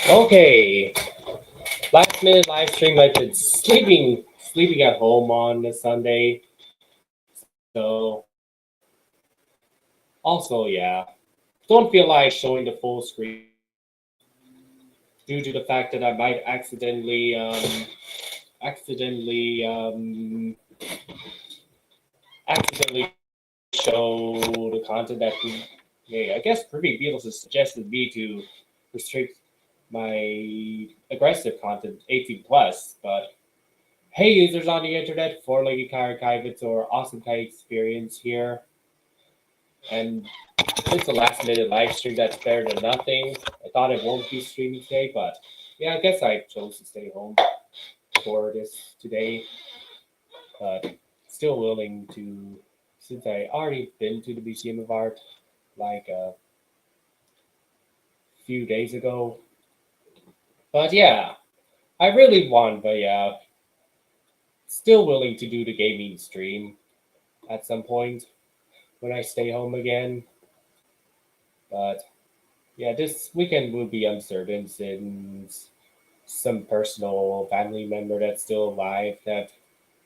Okay, last minute live stream. I've been sleeping at home on a Sunday. So also, yeah, don't feel like showing the full screen due to the fact that I might accidentally show the content that I guess Privy Beatles has suggested me to restrict my aggressive content 18 plus, but hey, users on the internet, for Lady Karakaivis or Awesome Kai Experience here, and it's a last minute live stream that's better than nothing. I thought it won't be streaming today, but yeah, I guess I chose to stay home for this today, but still willing to, since I already been to the Museum of Art like a few days ago. But yeah, I really want, but yeah, still willing to do the gaming stream at some point when I stay home again. But yeah, this weekend will be uncertain since some personal family member that's still alive that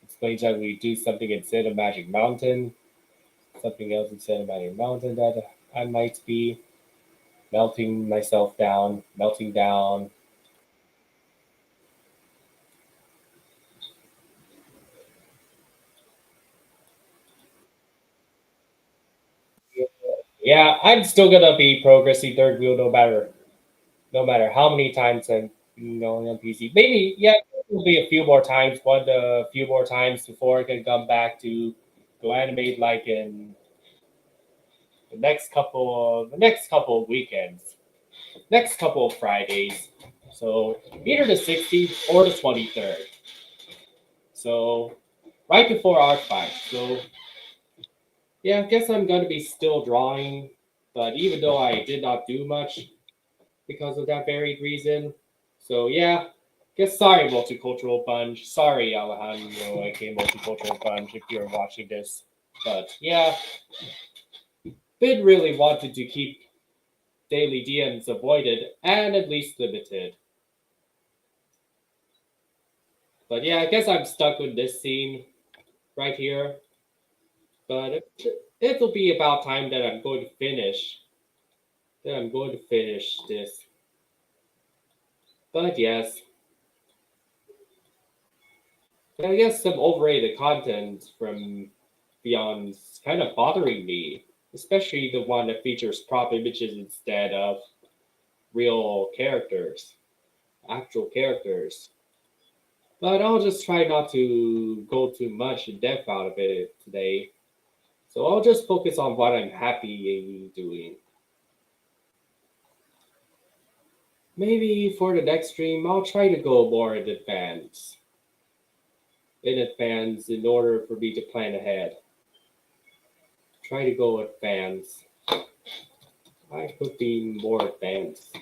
explains that we do something instead of Magic Mountain, something else instead of Magic Mountain that I might be melting down. Yeah, I'm still gonna be progressing third wheel no matter how many times I'm going on PC. Maybe yeah, it will be a few more times, a few more times before I can come back to GoAnimate like in the next couple of weekends, next couple of Fridays. So either the 16th or the 23rd. So right before Arc 5. So yeah, I guess I'm gonna be still drawing, but even though I did not do much because of that very reason. So yeah, guess sorry multicultural bunch. Sorry Alejandro, aka multicultural bunch, if you're watching this. But yeah, Bid really wanted to keep daily DMs avoided and at least limited. But yeah, I guess I'm stuck with this scene right here. But it'll be about time that I'm going to finish. That I'm going to finish this. But yes, I guess some overrated content from Beyond's kind of bothering me, especially the one that features prop images instead of real characters, actual characters. But I'll just try not to go too much in depth out of it today. So I'll just focus on what I'm happy doing. Maybe for the next stream, I'll try to go more in advance in order for me to plan ahead. Try to go advance. I could be more advanced.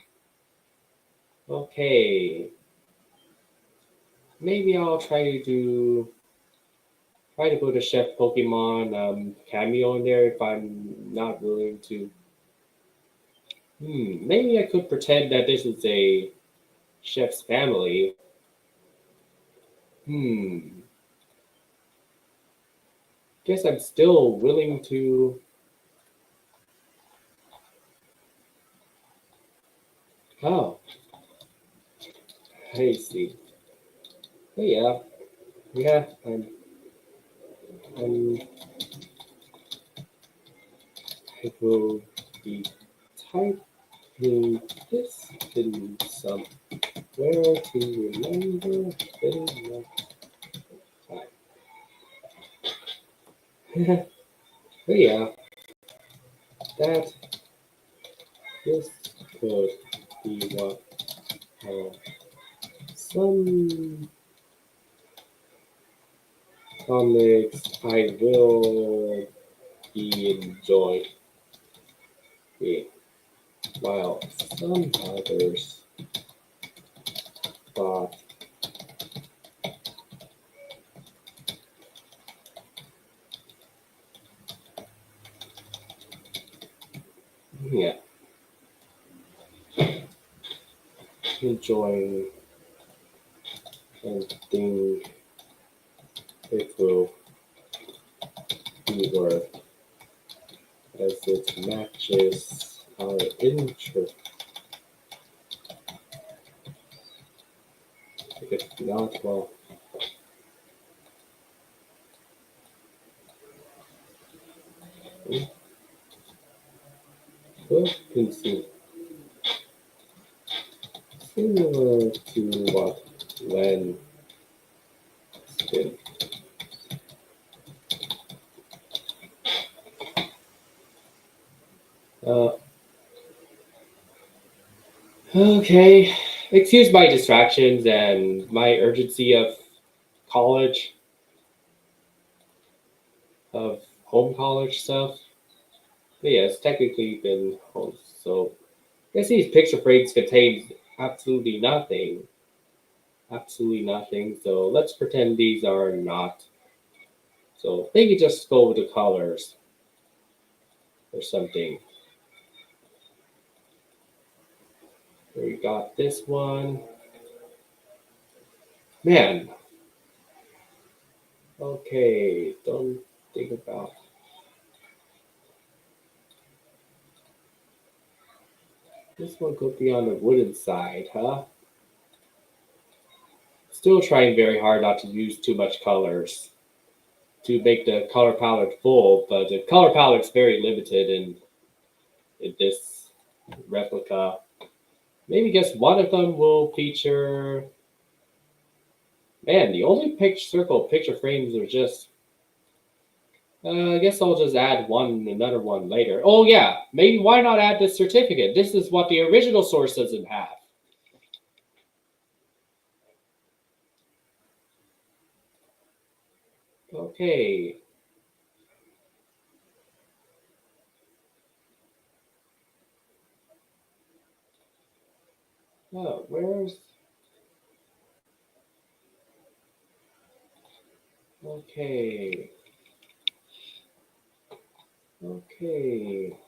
Okay, maybe I'll try to go to Chef Pokemon cameo in there if I'm not willing to. Maybe I could pretend that this is a chef's family. Hmm, guess I'm still willing to. Oh, I see. Oh, yeah, yeah. I'm, I will be typing this in somewhere to remember in next time. Oh yeah, that this could be what some comics I will be enjoying, while some others thought, yeah, enjoying and think it will be worth as it matches our interest. If not, well, consider similar to what Len did. Okay, excuse my distractions and my urgency of college, of home college stuff. But yeah, it's technically been home, so I guess these picture frames contain absolutely nothing. Absolutely nothing. So let's pretend these are not. So maybe just go with the colors or something. We got this one. Man. Okay, don't think about. This one could be on the wooden side, huh? Still trying very hard not to use too much colors to make the color palette full, but the color palette's very limited in this replica. Maybe guess one of them will feature. Man, the only circle picture frames are just. I guess I'll just add another one later. Oh yeah, maybe why not add this certificate? This is what the original source doesn't have. Okay. Oh, where's? Okay. Okay.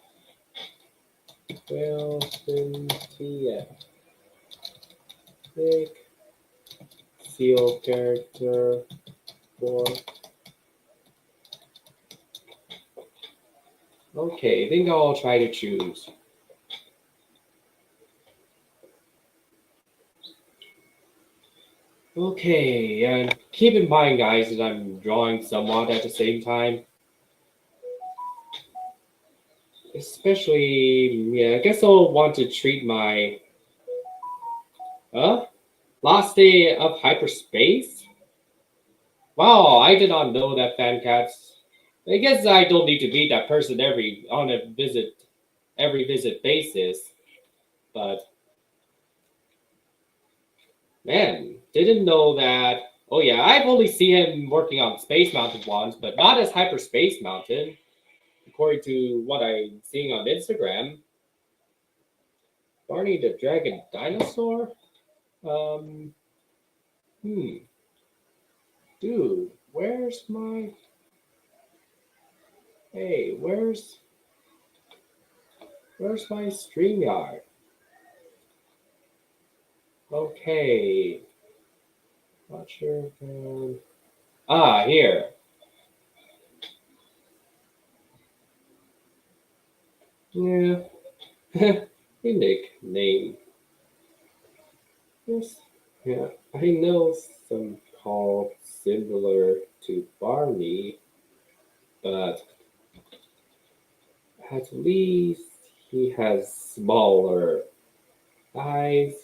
Well, TF. Click. Seal character 4. Okay, I think I'll try to choose. Okay, and keep in mind, guys, that I'm drawing somewhat at the same time. Especially, yeah, I guess I'll want to treat my last day of hyperspace. Wow, I did not know that fan cats. I guess I don't need to meet that person every visit basis. But man, didn't know that. Oh yeah, I've only seen him working on Space Mountain once, but not as Hyperspace Mountain, according to what I'm seeing on Instagram. Barney the Dragon Dinosaur? Um, hmm. Dude, where's my. Hey, where's my Streamyard? Okay. Not sure. Here. Yeah. Unique name. Yes. Yeah. I know some called similar to Barney, but at least he has smaller eyes,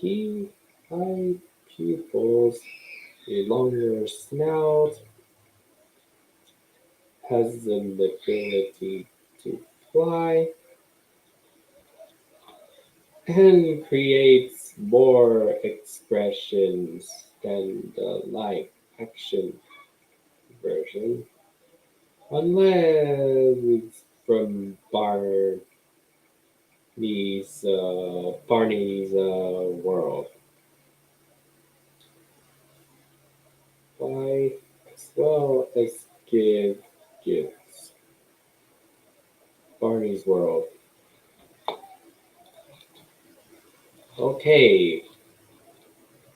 high pupils, a longer snout, has an ability to fly, and creates more expressions than the live action version. Unless it's from Barney's world. Buy as well as give gifts. Barney's world. Okay.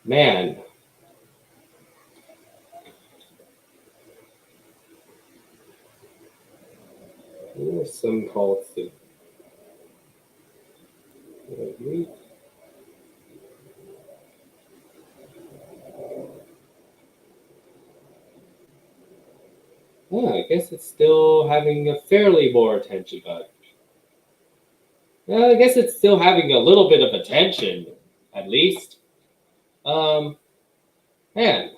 Man. There's some calls to yeah, I guess it's still having a fairly more attention, but yeah, I guess it's still having a little bit of attention, at least. Um, man,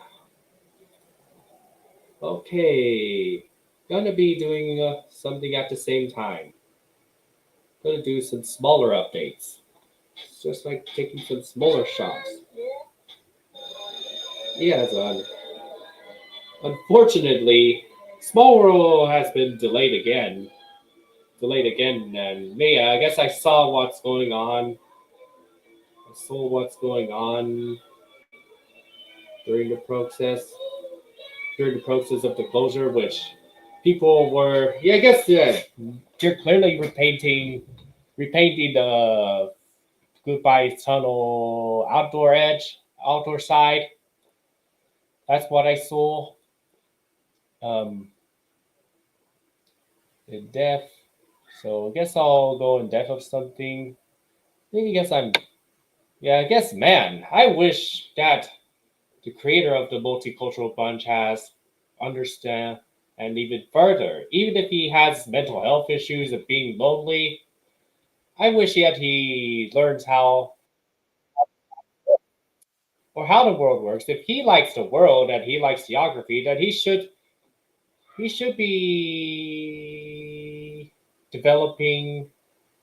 okay, gonna be doing something at the same time. Gonna do some smaller updates. It's just like taking some smaller shots. Yeah, unfortunately, Small World has been delayed again. Delayed again, and yeah, I guess I saw what's going on. I saw what's going on during the process. During the process of the closure, which people were, yeah, I guess, yeah, they're clearly repainting the Goodbye Tunnel outdoor side. That's what I saw. Um, in depth. So I guess I'll go in depth of something. I guess yeah, I guess, man, I wish that the creator of the multicultural bunch has understand and even further, even if he has mental health issues of being lonely, I wish that he learns how or how the world works. If he likes the world and he likes geography, then he should be developing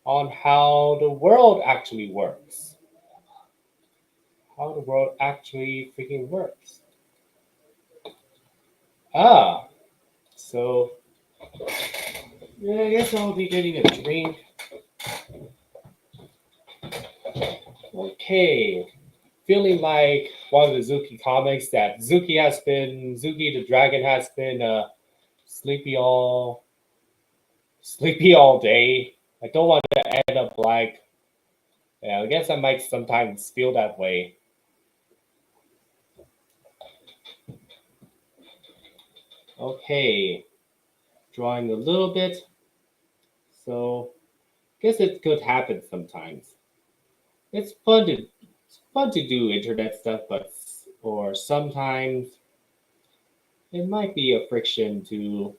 on how the world actually works. How the world actually freaking works. Ah, so yeah, I guess I'll be getting a drink. Okay, feeling like one of the Zuki comics that Zuki the dragon has been sleepy all sleepy all day. I don't want to end up like yeah. I guess I might sometimes feel that way. Okay, drawing a little bit. So guess it could happen sometimes. It's fun to do internet stuff, but or sometimes it might be a friction to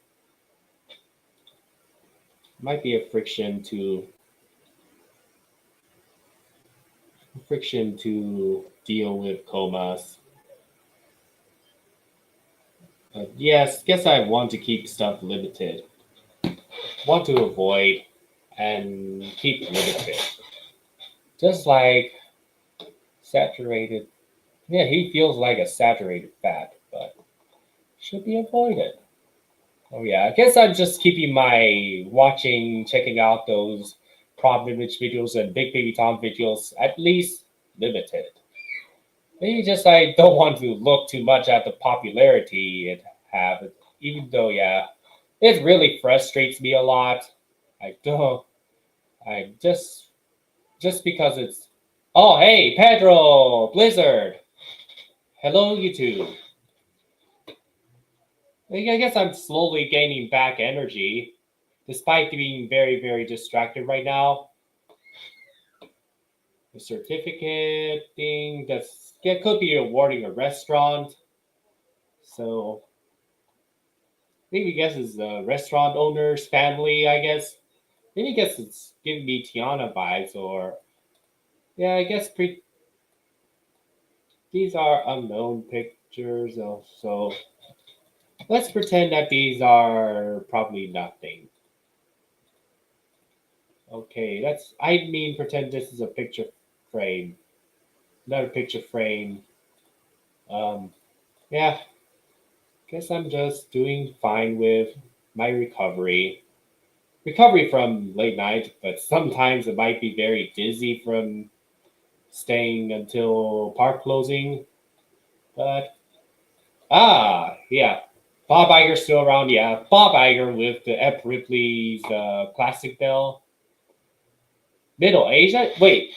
deal with comas. But yes, guess I want to keep stuff limited. Want to avoid and keep limited. Just like saturated. Yeah, he feels like a saturated fat, but should be avoided. Oh yeah, I guess I'm just keeping my checking out those prop image videos and Big Baby Tom videos at least limited. Maybe just I don't want to look too much at the popularity it have, even though yeah, it really frustrates me a lot. I don't. I just because it's. Oh hey Pedro Blizzard. Hello YouTube. I guess I'm slowly gaining back energy, despite being very distracted right now. The certificate thing that could be awarding a restaurant. So maybe guess it's the restaurant owner's family. I guess maybe guess it's giving me Tiana vibes or yeah. I guess these are unknown pictures. So let's pretend that these are probably nothing. Okay, pretend this is a picture frame, another picture frame. Um, yeah, guess I'm just doing fine with my recovery from late night, but sometimes it might be very dizzy from staying until park closing. But yeah, Bob Iger's still around. Yeah, Bob Iger with the Ep Ripley's classic bell. Middle Asia. Wait.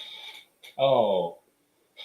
Oh,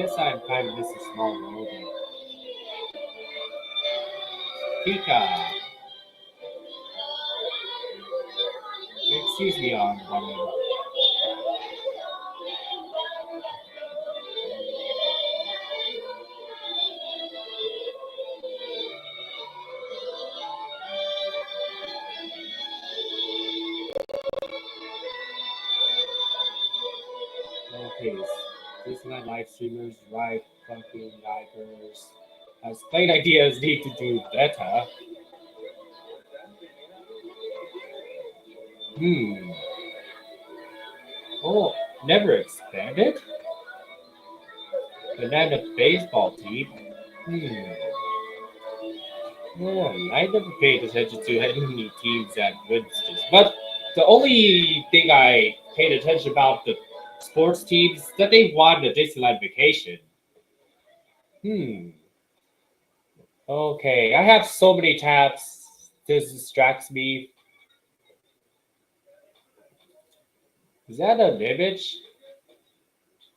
guess I'm kind of miss a small world. Pika. Excuse me, woman. Okay, this is my live streamers, right? Fucking divers. As plain ideas need to do better. Hmm. Oh, never expanded? Banana baseball team? Hmm. I never paid attention to any teams at Winston's. But the only thing I paid attention about the sports teams that they won the Disneyland vacation. Hmm. Okay, I have so many tabs. This distracts me. Is that an image?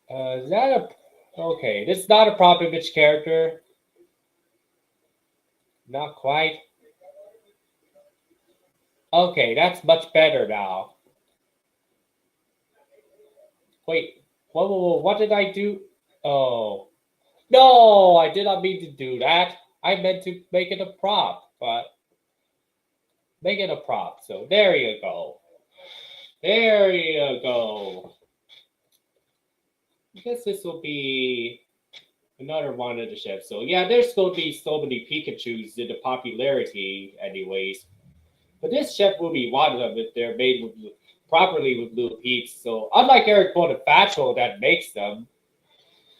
Is that a? Okay, this is not a prop image character. Not quite. Okay, that's much better now. Wait, what did I do? Oh, no, I did not mean to do that. I meant to make it a prop, but make it a prop. So there you go. There you go. I guess this will be another one of the chefs. So yeah, there's going to be so many Pikachus in the popularity, anyways. But this chef will be one of them if they're made with properly with Little Peeps. So unlike Eric Bonifacio that makes them,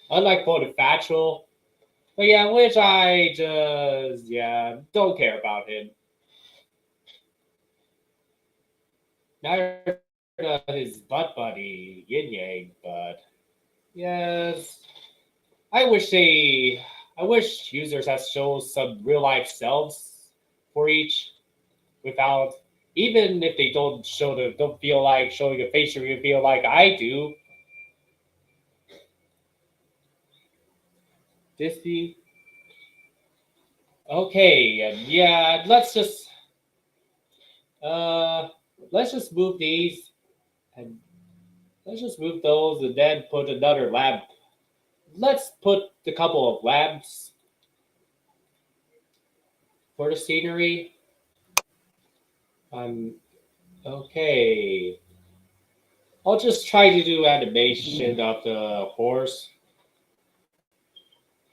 unlike Bonifacio, but yeah, which I just don't care about him. Now his butt buddy Yin Yang, but yes, I wish they, I wish users had shown some real life selves for each without, even if they don't show the, don't feel like showing a facial reveal like I do. Disney. Okay, yeah, uh let's just move these and let's just move those and then put another lamp. Let's put a couple of lamps for the scenery. Um, okay. I'll just try to do animation of the horse.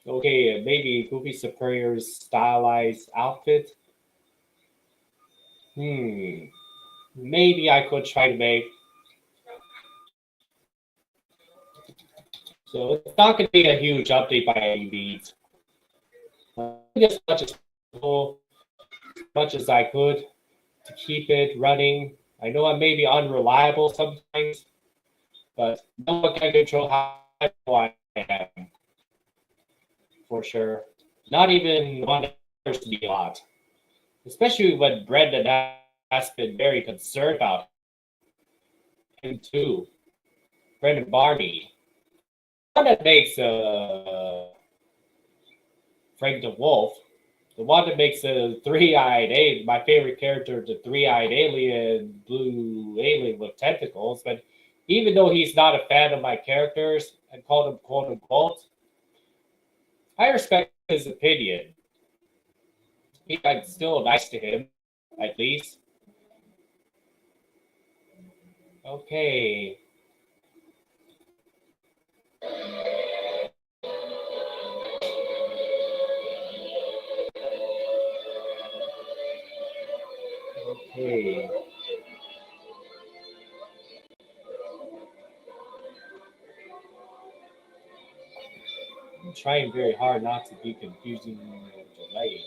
Okay, maybe Goofy Superior's stylized outfit. Hmm. Maybe I could try to make. So it's not going to be a huge update by any means. As much as possible, as much as I could to keep it running. I know I may be unreliable sometimes, but no one can control how I am for sure. Not even one to be a lot, especially when Brendan has been very concerned about him too. Brendan Barney, the one that makes Frank the Wolf, the one that makes a three-eyed alien, my favorite character, the three-eyed alien, blue alien with tentacles. But even though he's not a fan of my characters and called him quote unquote, I respect his opinion. I'm still nice to him, at least. Okay. Okay. I'm trying very hard not to be confusing or delayed.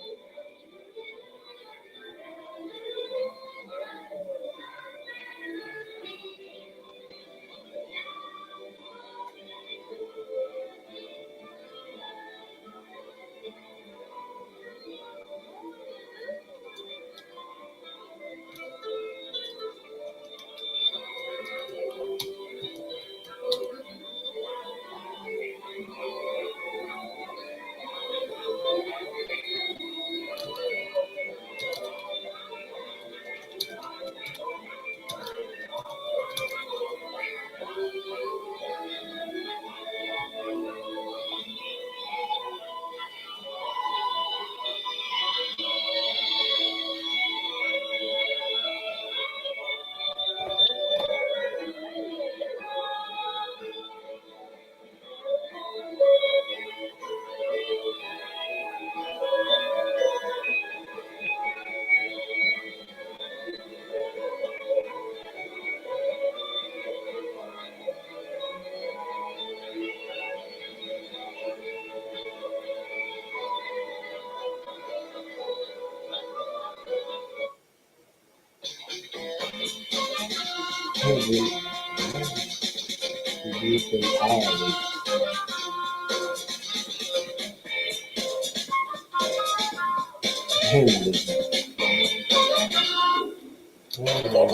Marvel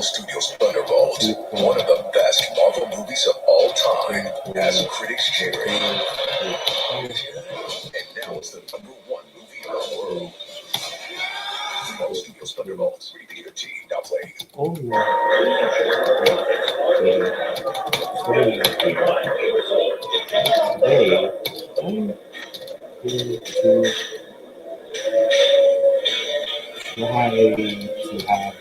Studios' Thunderbolts, one of the best Marvel movies of all time, has critics cheering. And now it's the #1 movie in the world. Marvel Studios' Thunderbolts, rated T, now playing. To have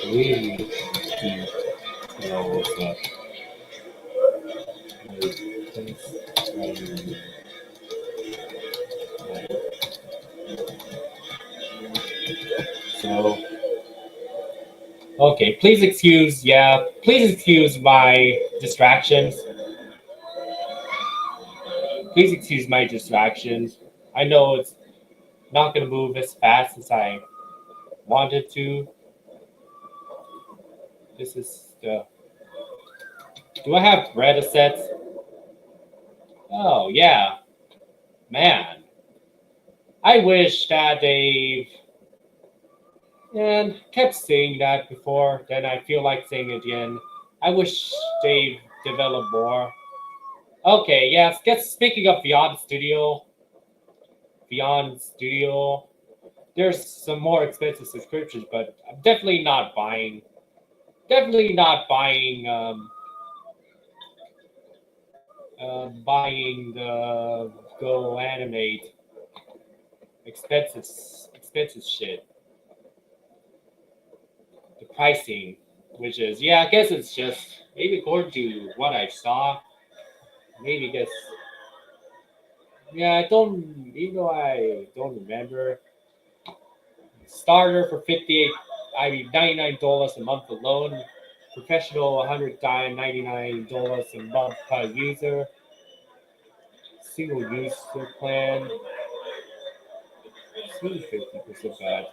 really deep what's up. So, okay, please excuse my distractions. Please excuse my distractions. I know it's not going to move as fast as I wanted to. This is the... Do I have red assets? Oh, yeah. Man. I wish that they... And kept saying that before, then I feel like saying it again. I wish they've developed more. Okay, yes, speaking of Beyond Studio, there's some more expensive subscriptions, but I'm definitely not buying buying the GoAnimate expensive shit. The pricing, which is, yeah, I guess it's just maybe according to what I saw, maybe guess, yeah, even though I don't remember. Starter for $99 a month alone. Professional $199 a month per user. Single user plan. Seems 50% bad.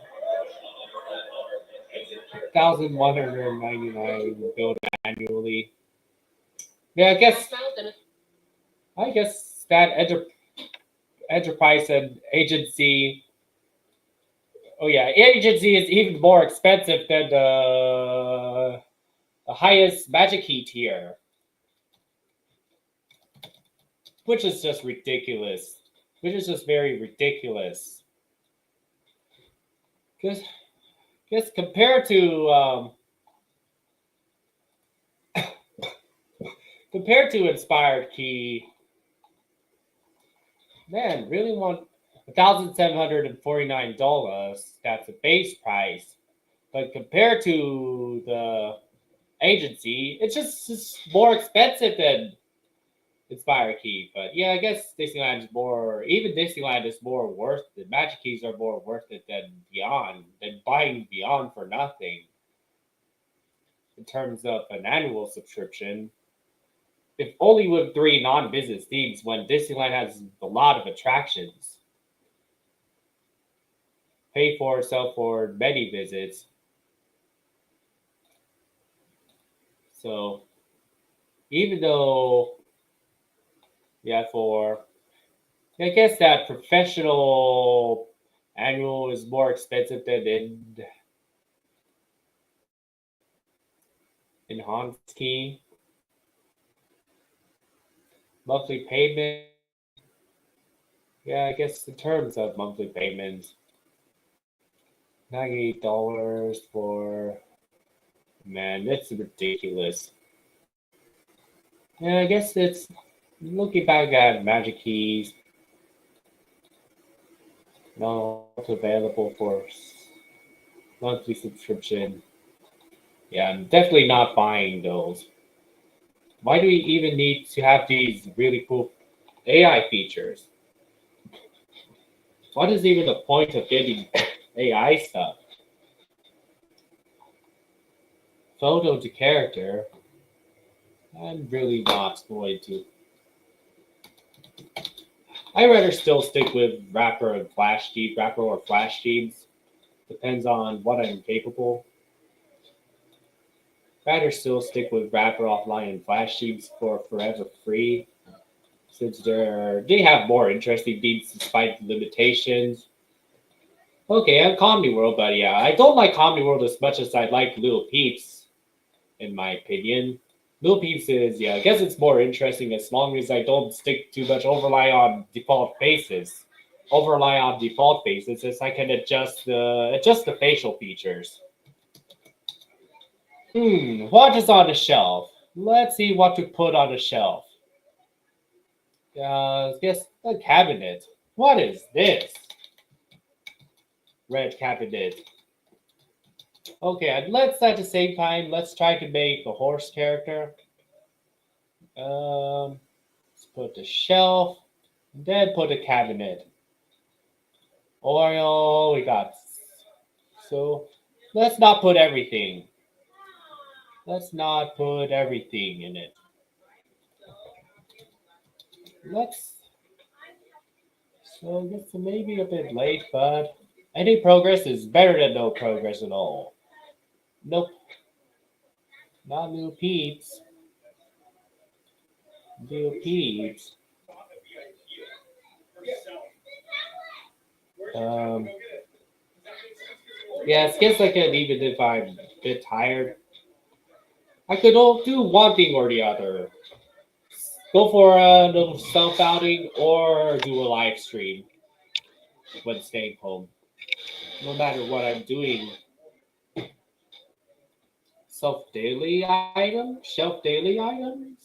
1,199 billed annually. Yeah, I guess that enterprise and agency. Oh yeah, agency is even more expensive than the highest Magic Key tier, which is just ridiculous. Which is just very ridiculous. Because compared to Inspired Key, man, really want $1,749. That's a base price, but compared to the agency, it's just more expensive than Inspire Key. But yeah, I guess Disneyland is more. Even Disneyland is more worth it. Magic Keys are more worth it than buying Beyond for nothing. In terms of an annual subscription, if only with 3 non-business themes, when Disneyland has a lot of attractions, pay for itself for many visits. So even though, yeah, I guess that professional annual is more expensive than enhanced key. Monthly payment. Yeah, I guess in terms of monthly payments, $98 for, man, that's ridiculous. Yeah, I guess it's looking back at Magic Keys, not available for monthly subscription. Yeah, I'm definitely not buying those. Why do we even need to have these really cool AI features? What is even the point of getting AI stuff? Photo to character. I'm really not going to. I'd rather still stick with wrapper or FlashThemes. Depends on what I'm capable. Rather still stick with Wrapper Offline and FlashThemes for forever free, since they have more interesting themes despite the limitations. Okay, I'm Comedy World, but yeah, I don't like Comedy World as much as I like Little Peeps, in my opinion. Little Peeps is, yeah, I guess it's more interesting as long as I don't stick too much overlay on default faces. Overlay on default faces as I can adjust the facial features. What is on the shelf? Let's see what to put on the shelf. Guess a cabinet. What is this? Red cabinet. Okay, and let's at the same time, let's try to make a horse character. Let's put the shelf, then put a cabinet. Oil, we got. So let's not put everything. Let's not put everything in it. Let's. So I guess maybe a bit late, but any progress is better than no progress at all. Nope, not new peeps. New peeps. Um, yeah, it gets like it even if I'm a bit tired. I could do one thing or the other. Go for a little self outing or do a live stream when staying home. No matter what I'm doing. Self daily items? Shelf daily items?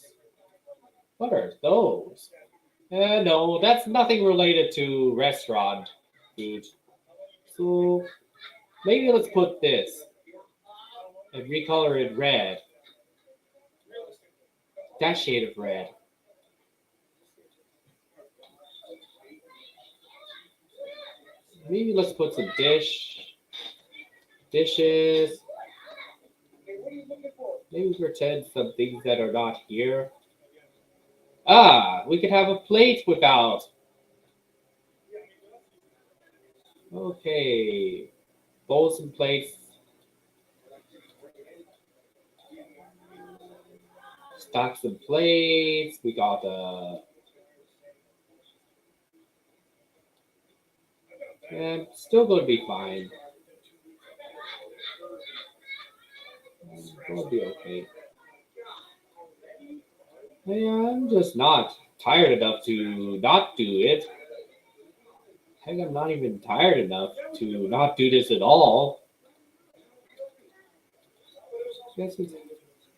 What are those? No, that's nothing related to restaurant food. So maybe let's put this and recolor it red. That shade of red. Maybe let's put some dishes. Maybe pretend some things that are not here. Ah, we could have a plate without. Okay, bowls and plates. Stocks and plates. We got and still gonna be fine. Gonna be okay. Hey, I'm just not tired enough to not do it. Heck, I'm not even tired enough to not do this at all.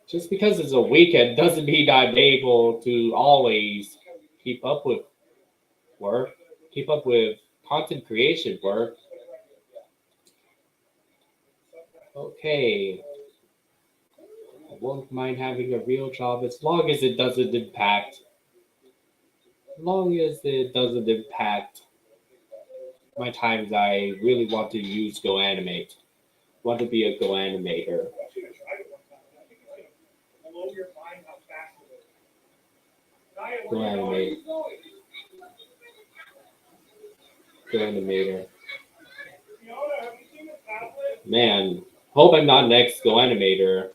Just because it's a weekend doesn't mean I'm able to always keep up with work, keep up with content creation work. Okay, I won't mind having a real job as long as it doesn't impact. As long as it doesn't impact my times I really want to use GoAnimate. Want to be a GoAnimator. GoAnimate. GoAnimator. Man, hope I'm not next GoAnimator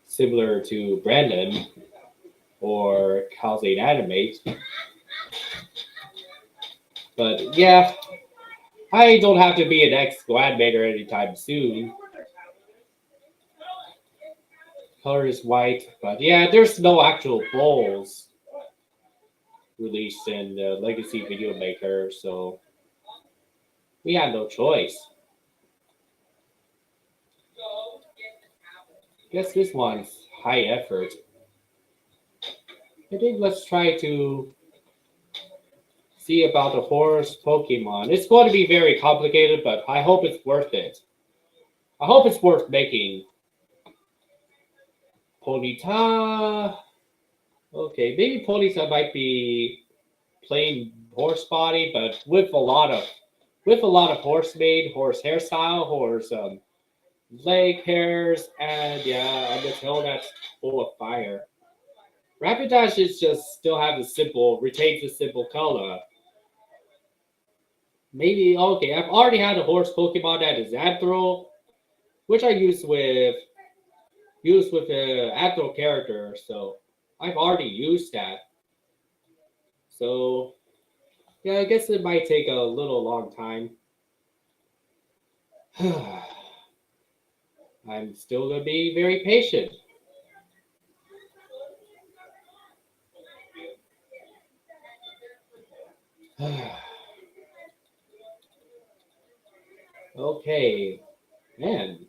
similar to Brandon or Calzade Animate. But yeah, I don't have to be an ex GoAnimator anytime soon. Color is white, but yeah, there's no actual bowls released in the Legacy Video Maker, so we had no choice. Guess this one's high effort. I think let's try to see about the horse Pokemon. It's going to be very complicated, but I hope it's worth it. I hope it's worth making. Ponyta. Okay, maybe Ponyta might be plain horse body, but with a lot of horse made, horse hairstyle, horse leg hairs, and yeah, on the tail that's full of fire. Rapidash is just still have retains the simple color. Maybe okay. I've already had a horse Pokemon that is Anthro, which I used with an actual character, so I've already used that. So yeah, I guess it might take a little long time. I'm still gonna be very patient. Okay, man.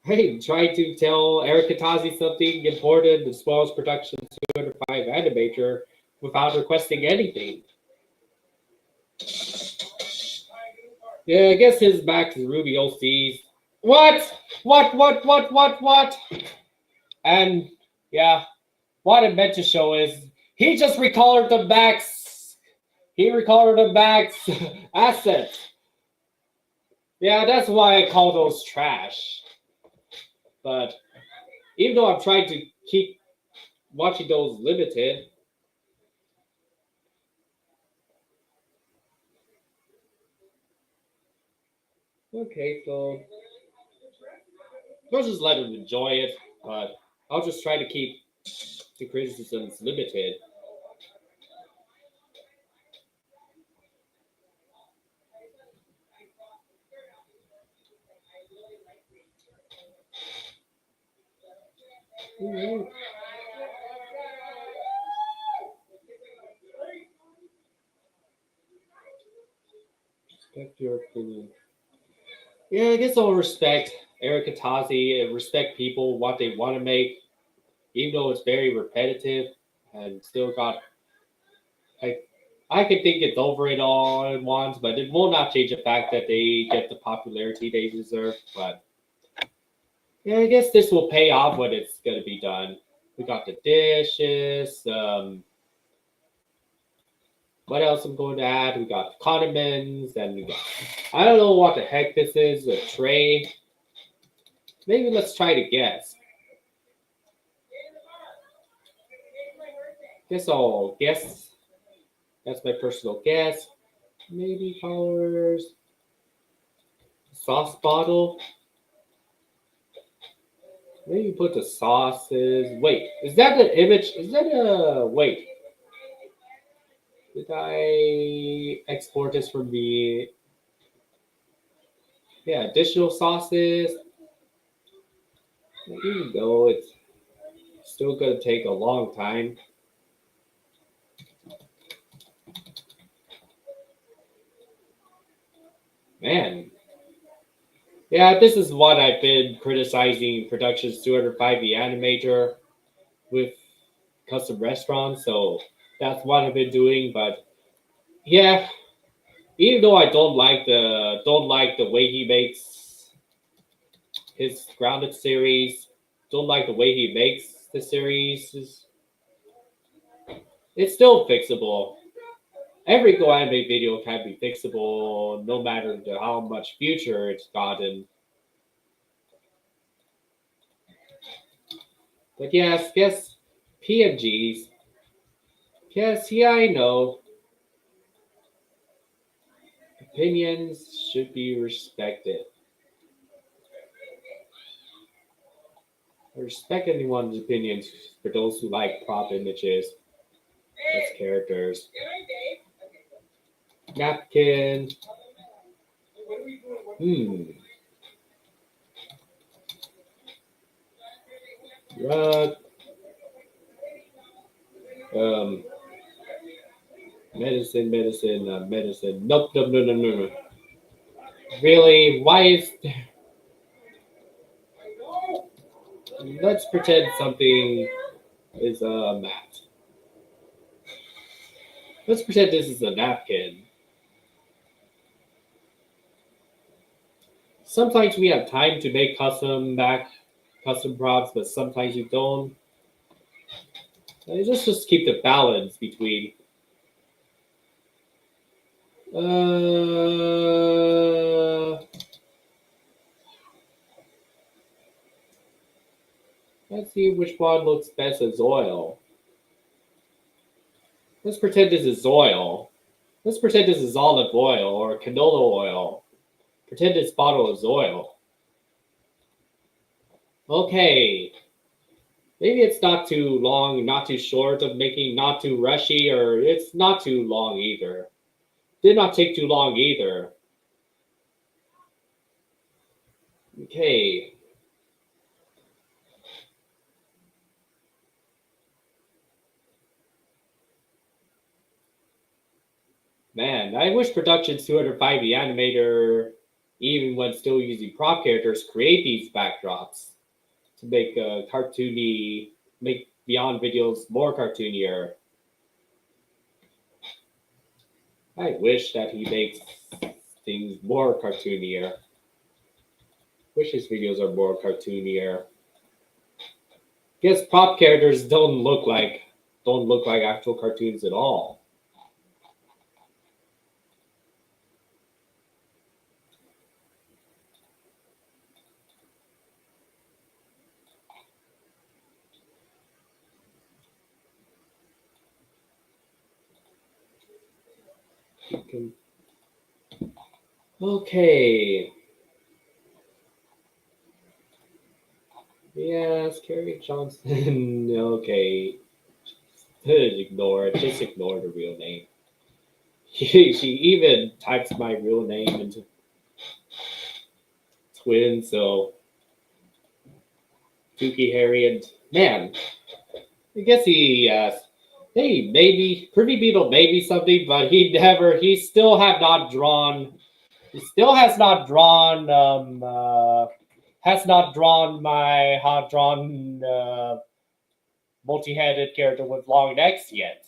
Hey, trying to tell Eric Katazi something important as well as production 205 animator without requesting anything. Yeah, I guess his back to Ruby OCs. What? What? And yeah, what I meant to show is he just recolored the back's assets. Yeah, that's why I call those trash. But even though I'm trying to keep watching those limited, okay, so I'll just let him enjoy it, but I'll just try to keep the criticisms limited. Mm-hmm. Respect your opinion. Yeah, I guess I'll respect Eric Katazi and respect people what they want to make, even though it's very repetitive and still got like I could think it's over it all at once, but it will not change the fact that they get the popularity they deserve. But yeah, I guess this will pay off when it's gonna be done. We got the dishes. What else I'm going to add? We got the condiments, and we got I don't know what the heck this is. A tray. Maybe let's try to guess. Guess I'll guess. That's my personal guess. Maybe colors. Sauce bottle. Maybe put the sauces. Wait, is that an image? Is that a wait? Did I export this from the additional sauces? Even though it's still gonna take a long time. Man. Yeah, this is what I've been criticizing Productions 205 the Animator with custom restaurants, so that's what I've been doing. But yeah, even though I don't like the way he makes his grounded series, don't like the way he makes the series, it's still fixable. Every GoAnimate video can be fixable, no matter how much future it's gotten. But yes, PMGs. Yes, yeah, I know. Opinions should be respected. I respect anyone's opinions for those who like prop images as characters. Napkin. Rug. Medicine. Nope. No. Really? Why is there? Let's pretend something is a mat. Let's pretend this is a napkin. Sometimes we have time to make custom props, but sometimes you don't. Just keep the balance between. Let's see which one looks best as oil. Let's pretend this is oil. Let's pretend this is olive oil or canola oil. Pretend this bottle is oil. Okay. Maybe it's not too long, not too short of making, not too rushy, or it's not too long either. Did not take too long either. Okay. Man, I wish Productions 205, the animator, even when still using prop characters, create these backdrops to make cartoony, make Beyond videos more cartoonier. I wish that he makes things more cartoonier. Wish his videos are more cartoonier. Guess prop characters don't look like actual cartoons at all. Okay. Yes, Carrie Johnson. Okay. Ignore it. Just ignore the real name. She even types my real name into twin, so Dookie Harry and man, I guess hey, maybe Privy Beetle maybe something, but he still have not drawn, he still has not drawn my hot drawn multi-headed character with long necks yet.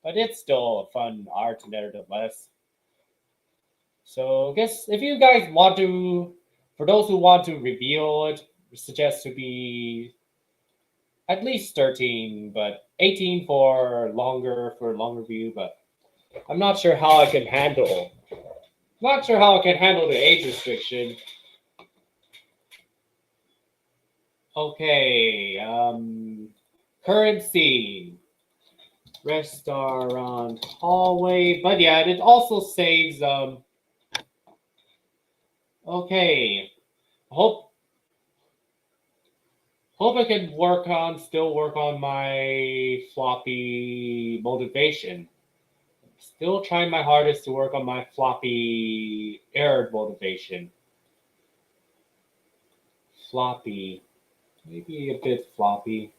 But it's still a fun art nevertheless. So I guess if you guys want to, for those who want to reveal it, suggest to be at least 13, but 18 for longer view. But I'm not sure how I can handle. Not sure how I can handle the age restriction. Okay. Current scene. Restaurant hallway. But yeah, it also saves okay. Hope I can still work on my floppy motivation. Still trying my hardest to work on my floppy error motivation. Floppy. Maybe a bit floppy.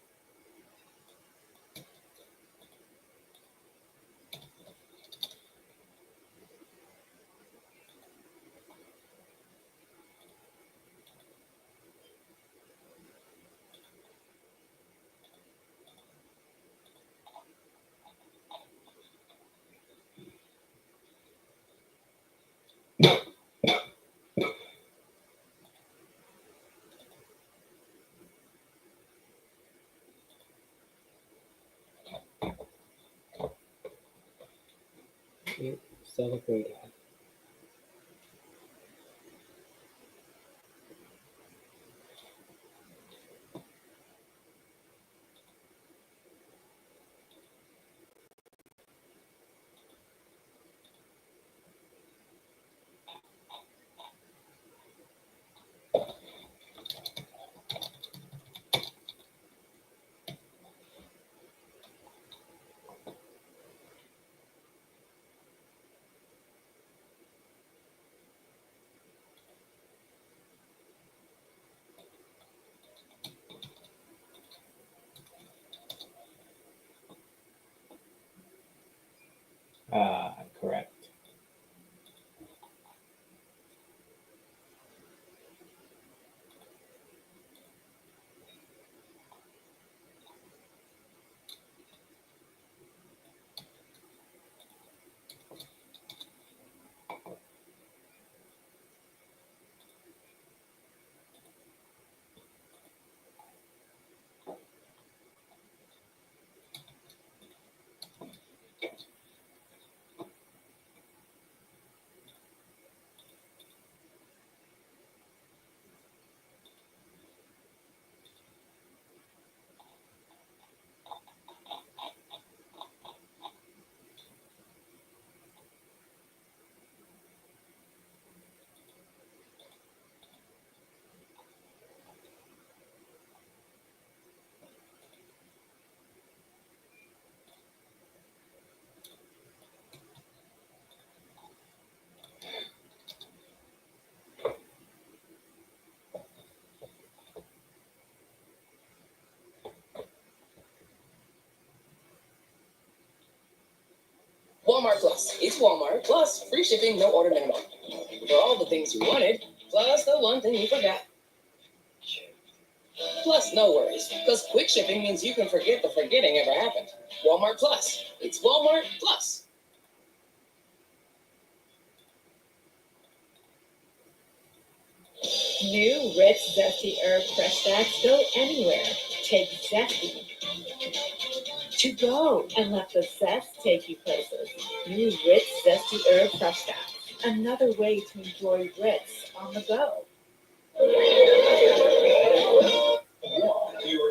Celebrate. Correct. Walmart Plus. It's Walmart Plus free shipping, no order minimum. For all the things you wanted, plus the one thing you forgot. Plus, no worries, because quick shipping means you can forget the forgetting ever happened. Walmart Plus. It's Walmart Plus. New rich zesty herb fresh stacks go anywhere. Take zesty to go and let the zest take you places. New rich zesty herb fresh stacks. Another way to enjoy Ritz on the go.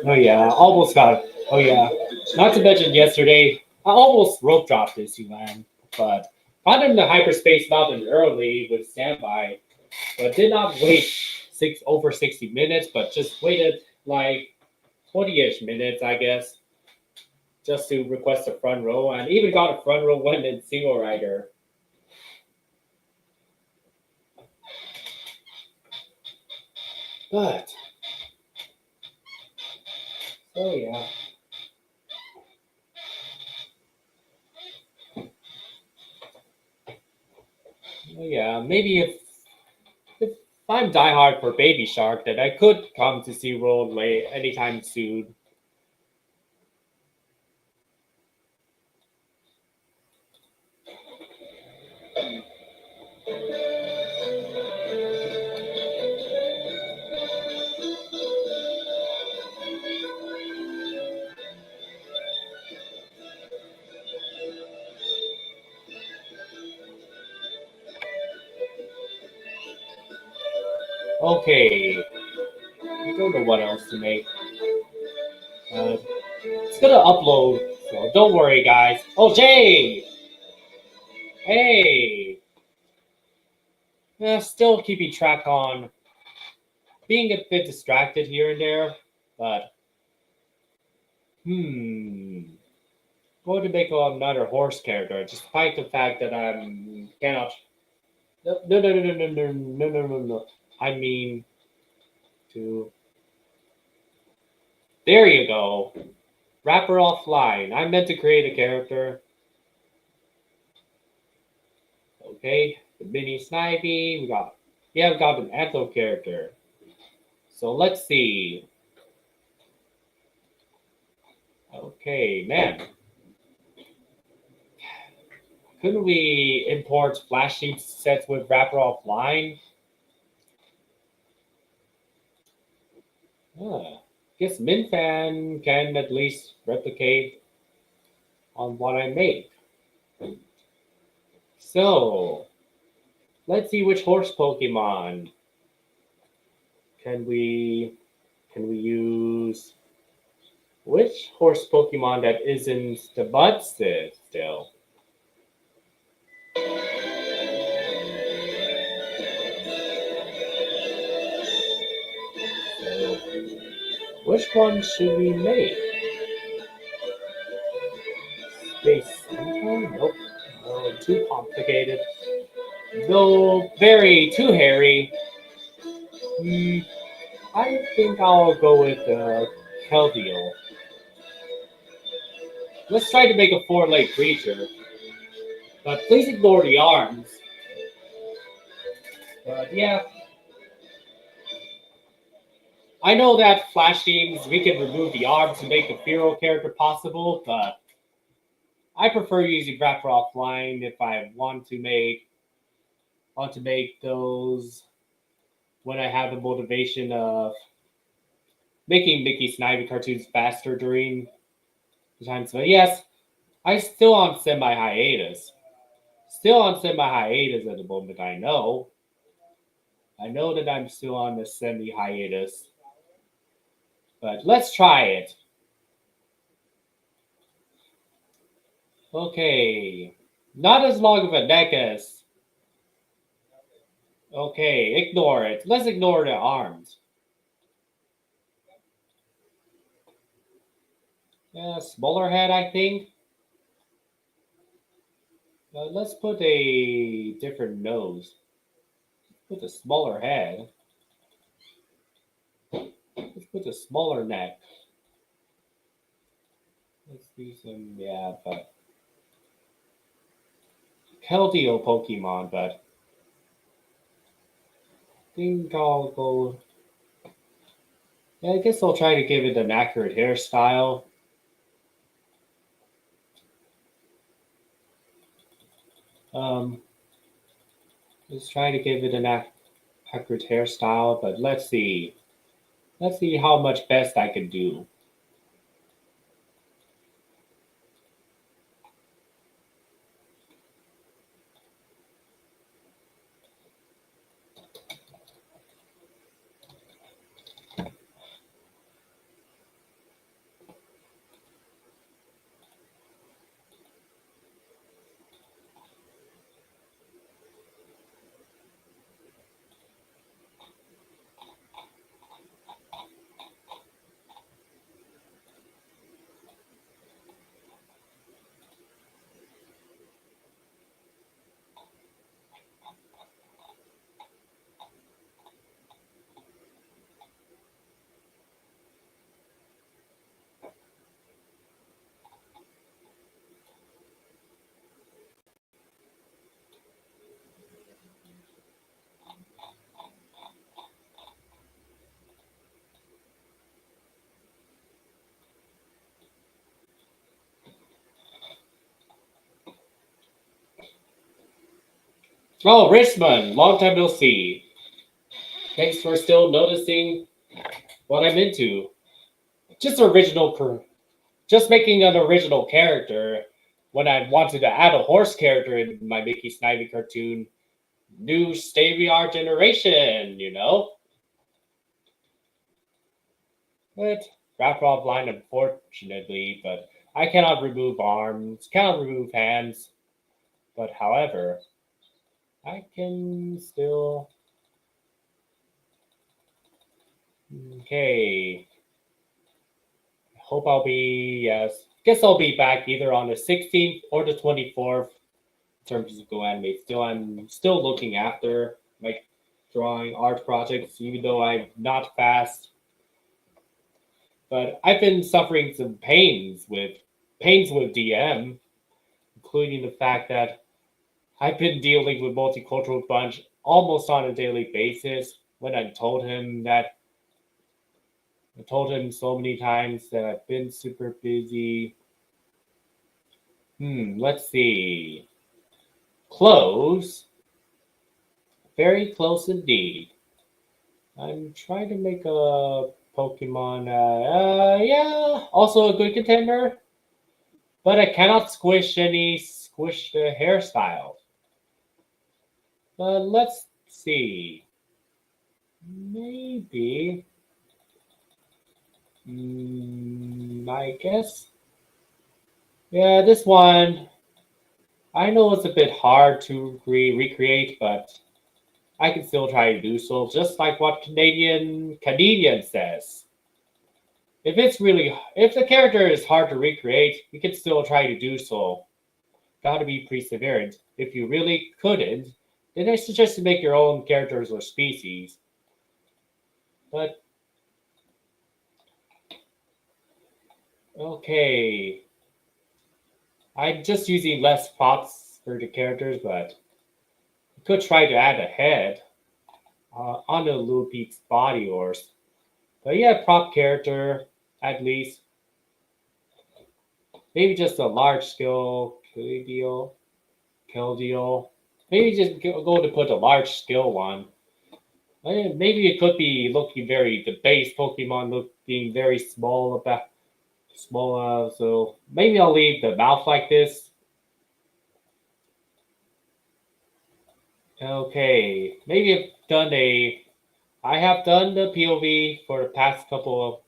Oh yeah, I almost got. Oh yeah, not to mention yesterday, I almost rope dropped this man, but got him to Hyperspace Mountain early with standby, but did not wait over 60 minutes, but just waited like 20-ish minutes, I guess, just to request a front row, and even got a front row one in single rider. But oh yeah. Oh yeah, maybe if I'm diehard for Baby Shark, then I could come to SeaWorld late anytime soon. Okay, I don't know what else to make. It's gonna upload, so don't worry, guys. Oh, Jay! Hey! Still keeping track on being a bit distracted here and there, but going to make another horse character, despite the fact that I cannot. No, no, no, no, no, no, no, no, no, no. I mean to. There you go. Wrapper offline. I meant to create a character. Okay, the mini Snivy. We got an Antho character. So let's see. Okay, man. Couldn't we import FlashThemes sets with wrapper offline? Guess MinFan can at least replicate on what I make. So let's see which horse Pokemon can we use. Which horse Pokemon that isn't the Budsit still? So, which one should we make? Space Mountain? Nope. No, too complicated. Though very too hairy. I think I'll go with Keldeo. Let's try to make a four-leg creature. But please ignore the arms. But yeah. I know that FlashThemes, we can remove the arms to make a Fero character possible, but I prefer using wrapper offline if I want to make those when I have the motivation of making Mickey Snivy cartoons faster during the time. So yes, I still on semi hiatus. Still on semi hiatus at the moment. I know that I'm still on the semi hiatus, but let's try it. Okay, not as long of a neck as. Okay, ignore it. Let's ignore the arms. Yeah, smaller head, I think. Let's put a different nose. Put a smaller head. Let's put a smaller neck. Let's do some, yeah, but Keldeo Pokemon, but I think I'll go. Yeah, I guess I'll try to give it an accurate hairstyle. Um, let's try to give it an accurate hairstyle, but let's see. Let's see how much best I can do. Oh, Richmond, long time no see. Thanks for still noticing what I'm into. Just just making an original character. When I wanted to add a horse character in my Mickey Snivy cartoon, new Streamyard generation, you know. But wrapped offline, unfortunately. But I cannot remove arms, cannot remove hands. But however, I can still. Okay. Hope I'll be, yes. Guess I'll be back either on the 16th or the 24th in terms of GoAnimate. I'm still looking after my drawing art projects, even though I'm not fast. But I've been suffering some pains with DM, including the fact that I've been dealing with Multicultural Bunch almost on a daily basis. When I told him so many times that I've been super busy. Let's see. Close. Very close indeed. I'm trying to make a Pokemon. Yeah, also a good contender. But I cannot squish the hairstyle. But let's see. Maybe. I guess. Yeah, this one. I know it's a bit hard to recreate, but I can still try to do so, just like what Canadian says. If the character is hard to recreate, you can still try to do so. Gotta be perseverant. If you really couldn't, then I suggest you make your own characters or species. But okay, I'm just using less props for the characters, but you could try to add a head on the Little Pete's body horse. But yeah, prop character at least. Maybe just a large scale kill deal. Maybe just go to put a large skill one. Maybe it could be looking the base Pokemon looking very small. So maybe I'll leave the mouth like this. Okay, I have done the POV for the past couple of.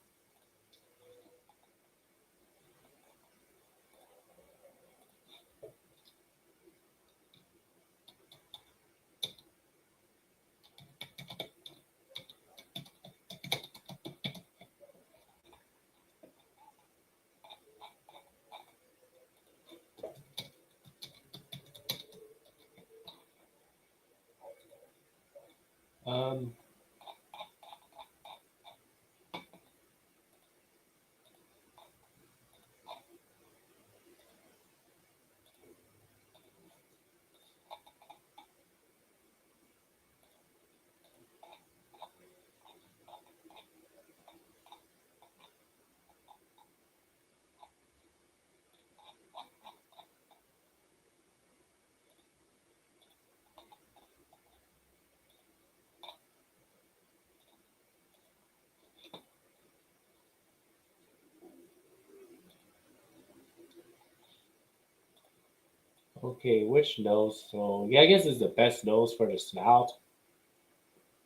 Okay, which nose? So yeah, I guess it's the best nose for the snout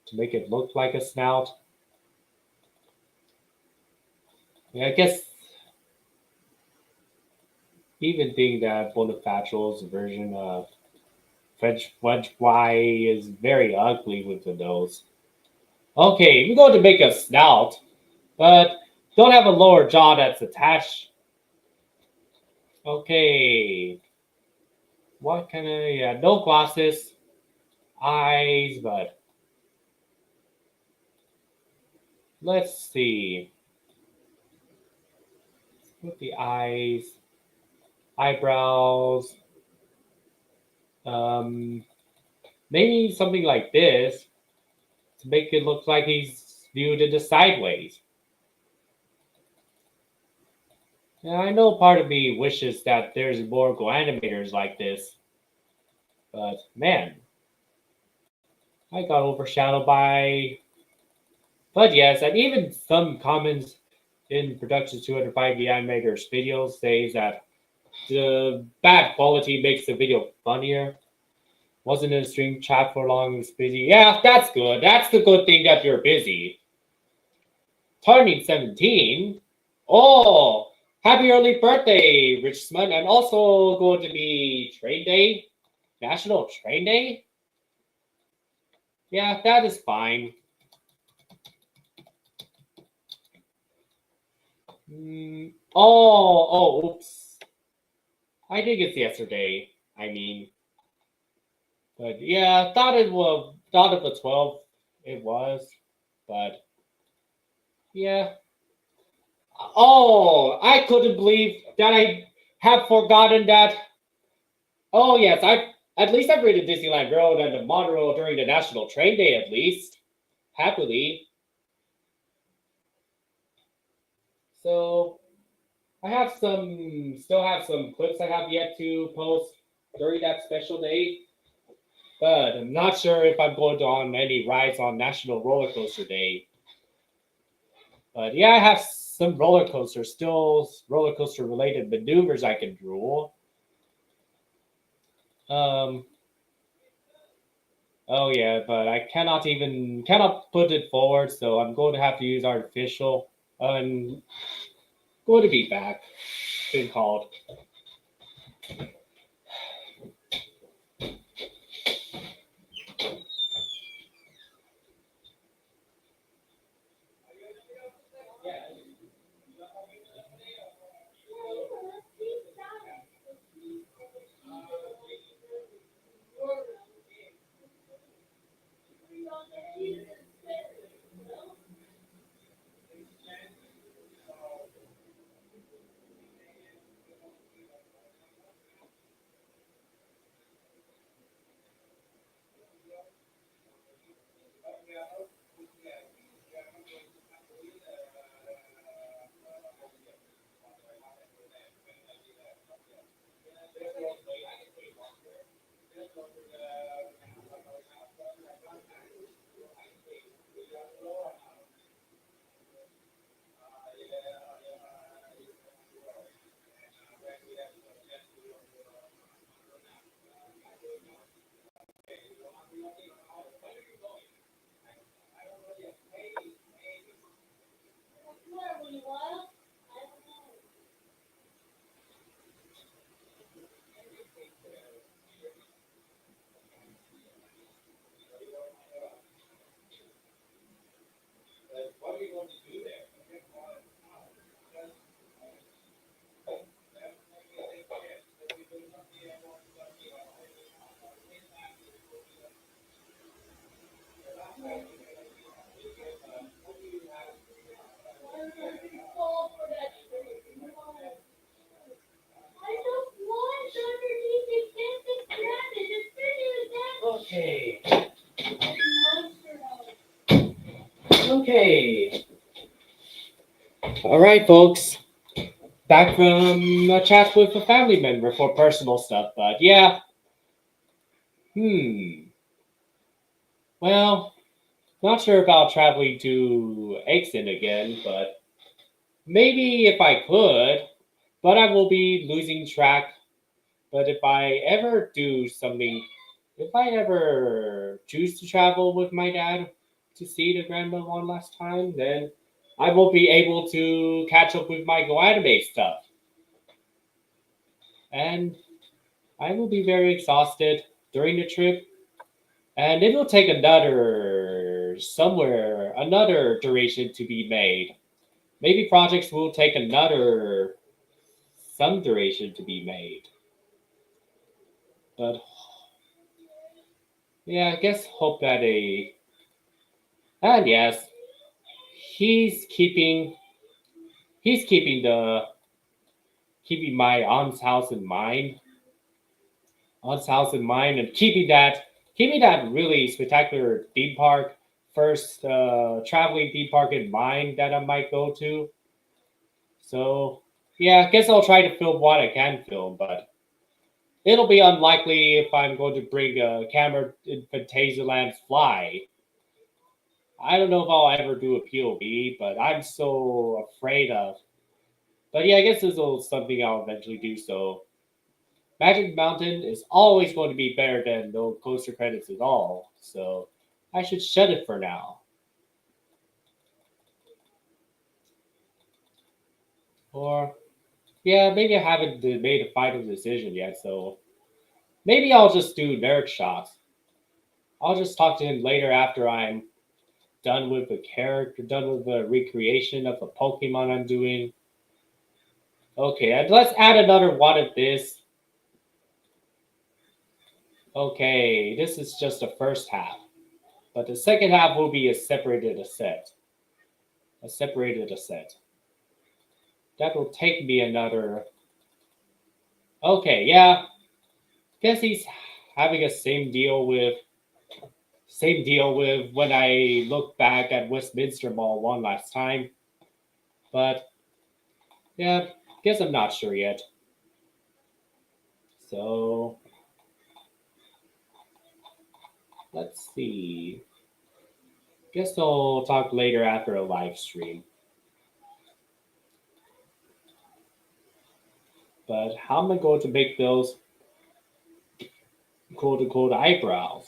to make it look like a snout. Yeah, I guess even think that Bonifacial's version of French Wedge Y is very ugly with the nose. Okay, we're going to make a snout, but don't have a lower jaw that's attached. Okay, what kind of, yeah, no glasses, eyes, but let's see. With the eyes, eyebrows, um, maybe something like this to make it look like he's viewed in the sideways. Yeah, I know part of me wishes that there's more GoAnimators like this, but man, I got overshadowed by. But yes, and even some comments in Production 205 the Animator's videos says that the bad quality makes the video funnier. Wasn't in a stream chat for long, was busy. Yeah, that's good. That's the good thing that you're busy. Turning 17. Oh, happy early birthday, Richmond, and also going to be Train Day, National Train Day. Yeah, that is fine. Oops. I think it's yesterday. I mean, but yeah, thought of the 12 it was, but yeah. Oh, I couldn't believe that I have forgotten that. Oh yes, I at least I've ridden Disneyland Road and the monorail during the National Train Day at least, happily. So I have still have some clips I have yet to post during that special day, but I'm not sure if I'm going to on any rides on National Roller Coaster Day. But yeah, I have some roller coaster related maneuvers I can draw. Um, oh yeah, but I cannot put it forward, so I'm going to have to use artificial. I'm going to be back. Been called. Okay. Okay. All right, folks. Back from a chat with a family member for personal stuff, but yeah. Well, not sure about traveling to Exton again, but maybe if I could. But I will be losing track But if I ever do something, if I ever choose to travel with my dad to see the grandma one last time, then I won't be able to catch up with my GoAnimate stuff. And I will be very exhausted during the trip. And it will take another duration to be made. Maybe projects will take some duration to be made. But yeah, I guess hope that and yes, he's keeping he's keeping my aunt's house in mind, and keeping that really spectacular theme park first traveling theme park in mind that I might go to. So yeah, I guess I'll try to film what I can film, but it'll be unlikely if I'm going to bring a camera in Fantasyland's Fly. I don't know if I'll ever do a POV, but I'm so afraid of. But yeah, I guess this is something I'll eventually do. So Magic Mountain is always going to be better than no coaster credits at all. So I should shut it for now. Or yeah, maybe I haven't made a final decision yet. So maybe I'll just do nerd shots. I'll just talk to him later after I'm done with the character, done with the recreation of the Pokemon I'm doing. Okay, and let's add another one of this. Okay, this is just the first half, but the second half will be a separated asset. A separated asset. That will take me another. Okay, yeah. Guess he's having a same deal with when I look back at Westminster Mall one last time. But yeah, guess I'm not sure yet. So let's see. Guess I'll talk later after a live stream. But how am I going to make those quote unquote eyebrows?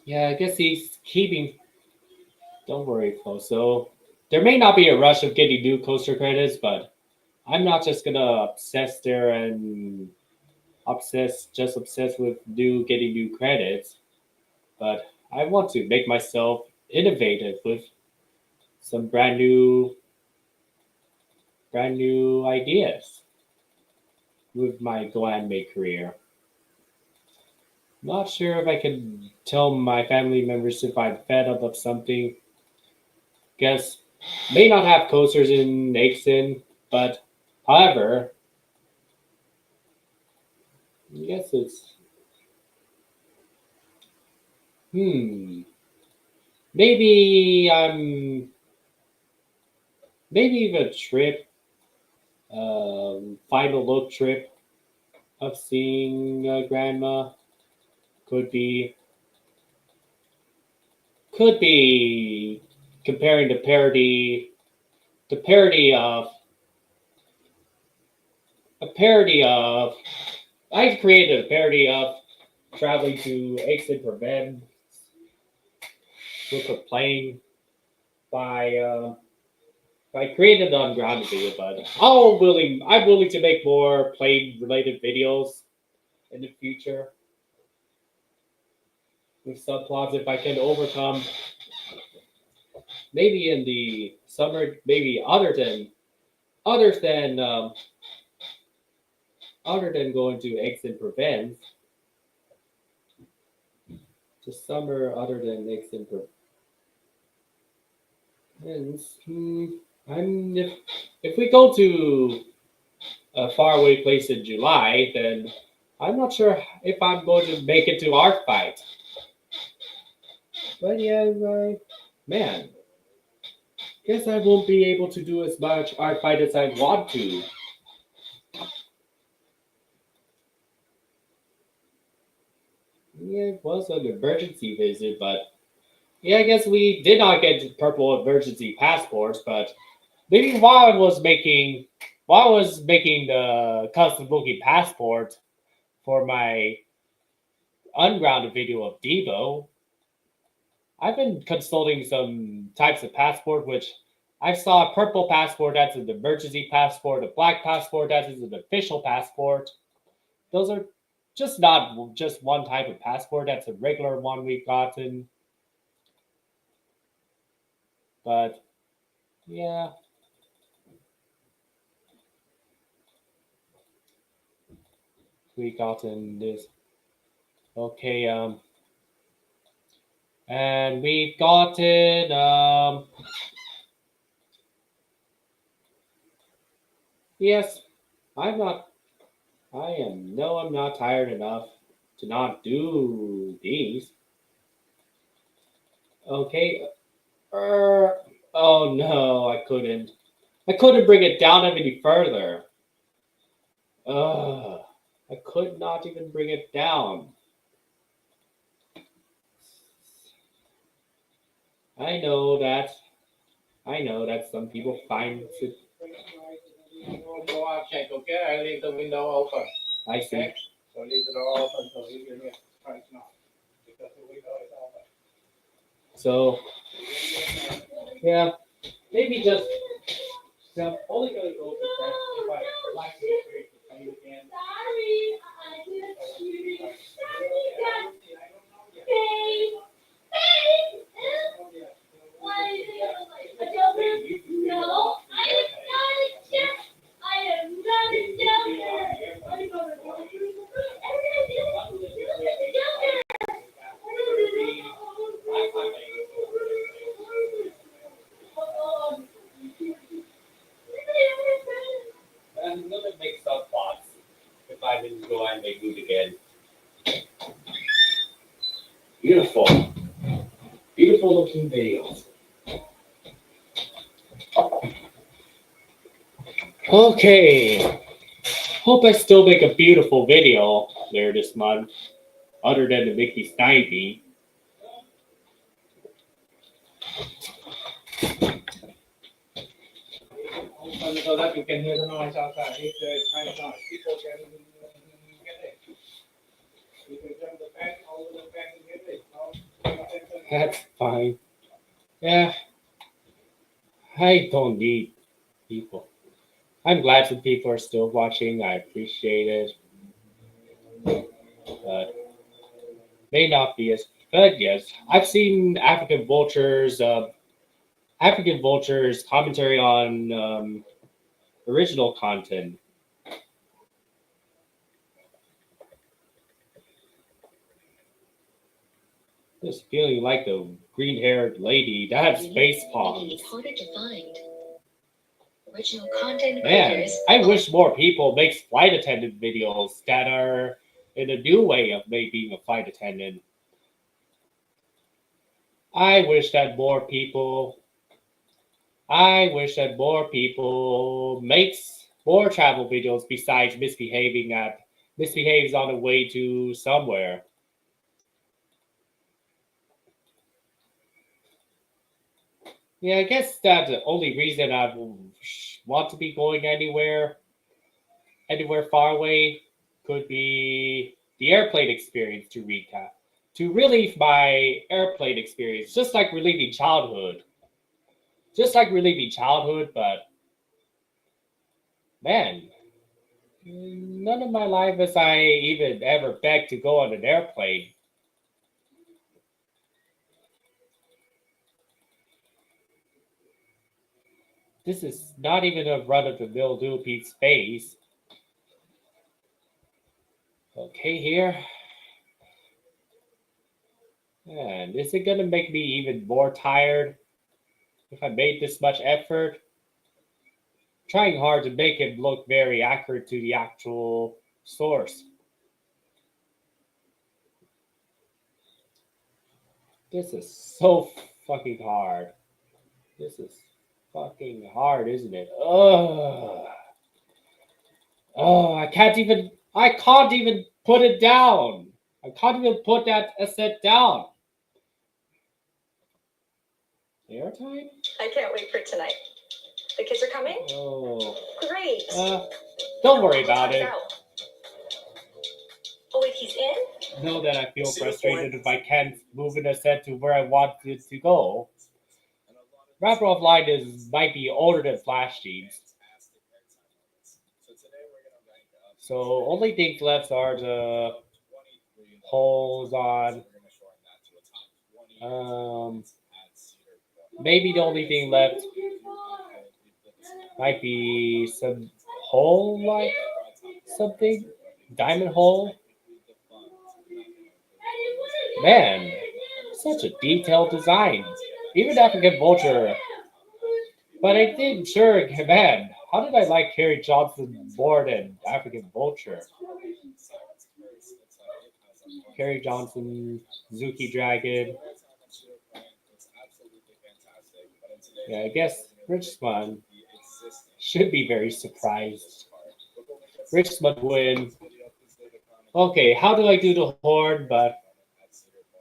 Yeah, I guess he's keeping. Don't worry, folks. So there may not be a rush of getting new coaster credits, but I'm not just gonna obsess there and obsess with getting new credits. But I want to make myself innovative with some brand new ideas with my GoAnimate career. Not sure if I can tell my family members if I'm fed up of something. Guess may not have coasters in Nixon, but however, I guess it's hmm. Maybe maybe the trip, final look trip of seeing grandma could be could be comparing the parody of I created a parody of traveling to Aix and Provence with a plane by I created it on ground video, but I'm willing to make more plane related videos in the future with subplots if I can overcome maybe in the summer maybe other than other than going to Aix and Provence to summer other than Aix and Provence. If we go to a faraway place in July, then I'm not sure if I'm going to make it to Art Fight. But yeah, man, guess I won't be able to do as much Art Fight as I want to. Yeah, it was an emergency visit, but yeah, I guess we did not get purple emergency passports. But maybe while I was making while I was making the custom booking passport for my ungrounded video of Devo, I've been consulting some types of passport, which I saw a purple passport that's an emergency passport, a black passport that is an official passport. Those are just not just one type of passport. That's a regular one we've gotten. But yeah. We gotten this. Okay, and we've gotten yes, I'm not tired enough to not do these. Okay. Oh no, I couldn't. I couldn't bring it down any further. Ugh. I could not even bring it down. I know that. I know that some people find it. Go out, check, okay? I leave the window open. I see. Okay? So leave the door open so you can get right now. Because the window is open. So, yeah, maybe just. So I'm only going to go to that if I like to create the same again. Sorry, I just shoot it. Sorry, why is it like a joker? No, I am not a joker. I am not a joker. I'm not a joker. I'm gonna make some thoughts if I didn't go and make good again. Beautiful. Beautiful looking videos. Okay. Hope I still make a beautiful video there this month, other than the Mickey Snivy. Open so that you can hear the noise outside. If there is kind of noise, people can get it. You can jump the fan, over the fan and get it. No? That's fine. Yeah. I don't need people. I'm glad some people are still watching. I appreciate it. But may not be as good. Yes. I've seen African Vultures commentary on original content. Just feeling like the green-haired lady. That's face palms. It's harder to find. Original content Man, creators. I wish more people make flight attendant videos that are in a new way of being a flight attendant. I wish that more people makes more travel videos besides misbehaves on the way to somewhere. Yeah, I guess that's the only reason I want to be going anywhere far away could be the airplane experience to recap. To relieve my airplane experience, just like relieving childhood. But man, none of my life has I even ever begged to go on an airplane. This is not even a run-of-the-mill Dual space. Okay, here. And is it gonna make me even more tired if I made this much effort? Trying hard to make it look very accurate to the actual source. This is so fucking hard. This is fucking hard, isn't it? Oh, I can't even put it down. I can't even put that asset down. Airtime? I can't wait for tonight. The kids are coming? Oh. Great. Don't worry about it. Oh, wait, he's in? Know that I feel frustrated if I can't move in a set to where I want it to go. Rapper Offline might be older than FlashThemes. So only things left are the holes on. Maybe the only thing left might be some hole like something. Diamond hole. Man, such a detailed design. Even African Vulture. But I think, sure, man, how did I like Carrie Johnson more than African Vulture? Carrie Johnson, Zuki Dragon. Yeah, I guess Richmond should be very surprised. Richmond win. Okay, how do I do the horde? But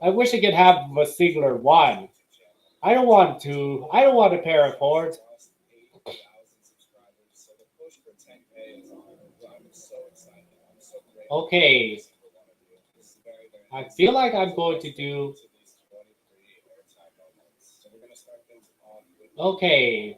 I wish I could have a singular one. I don't want a pair of hordes. Okay. I feel like I'm going to do. Okay.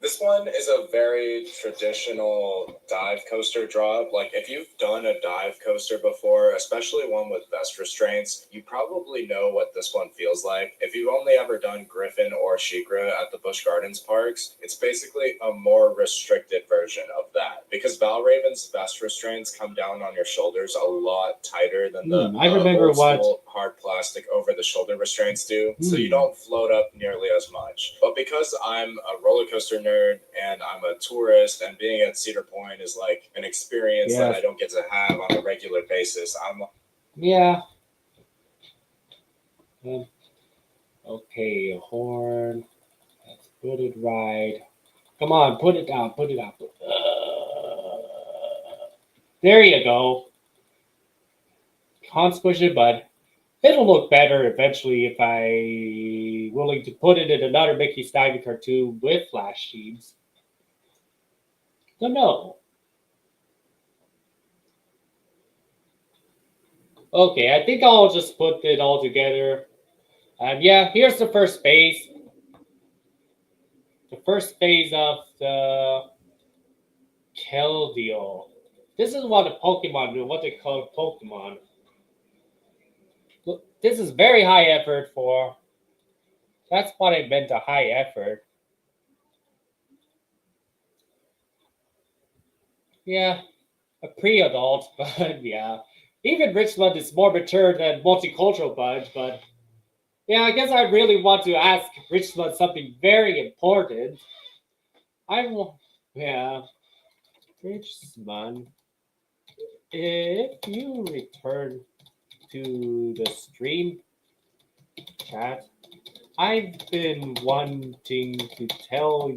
This one is a very traditional dive coaster drop. Like, if you've done a dive coaster before, especially one with vest restraints, you probably know what this one feels like. If you've only ever done Griffin or Shikra at the Busch Gardens parks, it's basically a more restricted version of that. Because Valraven's vest restraints come down on your shoulders a lot tighter than the I remember old what school hard plastic over the shoulder restraints do. So you don't float up nearly as much. But because I'm a roller coaster nerd and I'm a tourist, and being at Cedar Point is like an experience that I don't get to have on a regular basis. Okay, horn. Let's put it right. Come on, put it down. Put it out. There you go. Can't squish it, but it'll look better eventually if I'm willing to put it in another Mickey Snivy cartoon with FlashThemes. Don't know. Okay, I think I'll just put it all together. Yeah, here's the first phase. The first phase of the Kill Deal. This is what the Pokemon do, what they call Pokemon. Look, this is very high effort for. That's what I meant, a high effort. Yeah, a pre-adult, but yeah. Even Richmond is more mature than Multicultural Budge, but yeah, I guess I really want to ask Richmond something very important. Yeah, Richmond, if you return to the stream chat, I've been wanting to tell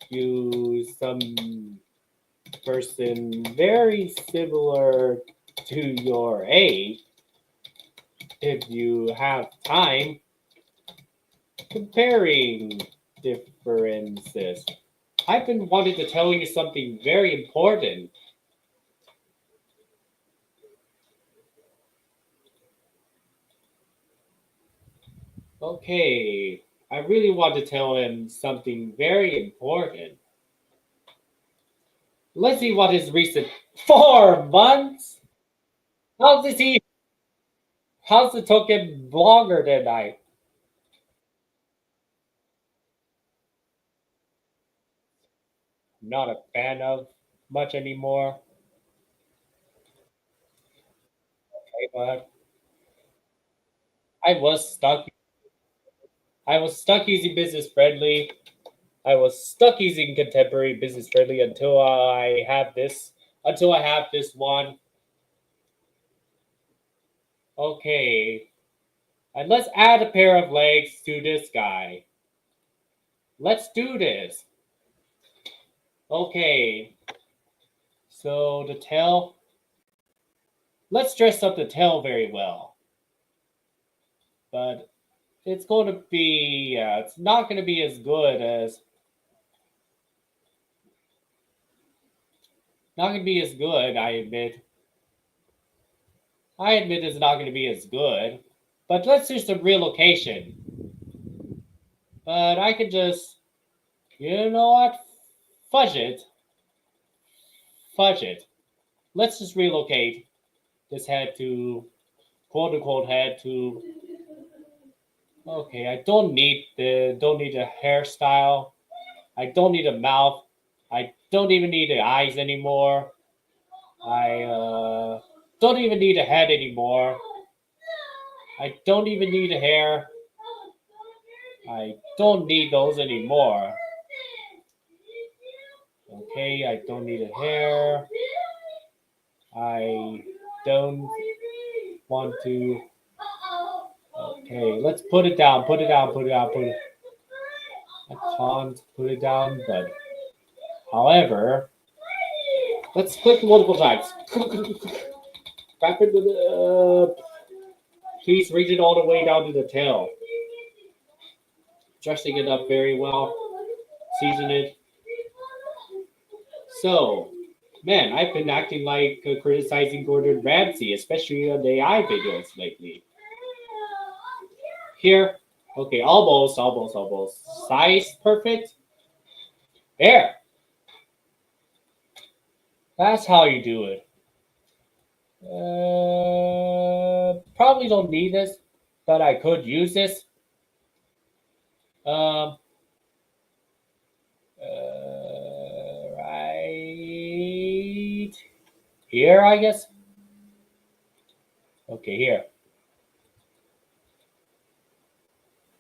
you some person very similar to your age, if you have time, comparing differences. I've been wanting to tell you something very important. Okay, I really want to tell him something very important. Let's see what his recent 4 months. How's the token longer than I? Not a fan of much anymore. Okay, but I was stuck. I was stuck using business friendly. I was stuck using contemporary business friendly until I have this. Until I have this one. Okay. And let's add a pair of legs to this guy. Let's do this. Okay. So the tail. Let's dress up the tail very well. But it's going to be, it's not going to be as good as, not going to be as good, I admit. I admit it's not going to be as good, but let's do some relocation. But I could just, you know what? Fudge it. Fudge it. Let's just relocate this head to, quote unquote, head to. Okay, I don't need a hairstyle. I don't need a mouth. I don't even need the eyes anymore. I don't even need a head anymore. I don't even need a hair. I don't need those anymore. Okay, I don't need a hair. I don't want to. Okay, let's put it down. Put it down. Put it down. Put it. I can't put it down, but however, let's click multiple times. Wrap it with please reach it all the way down to the tail. Dressing it up very well. Season it. So, man, I've been acting like criticizing Gordon Ramsay, especially on the AI videos lately. Here. Okay, almost. Size perfect. There. That's how you do it. Probably don't need this, but I could use this. Right here, I guess. Okay, here.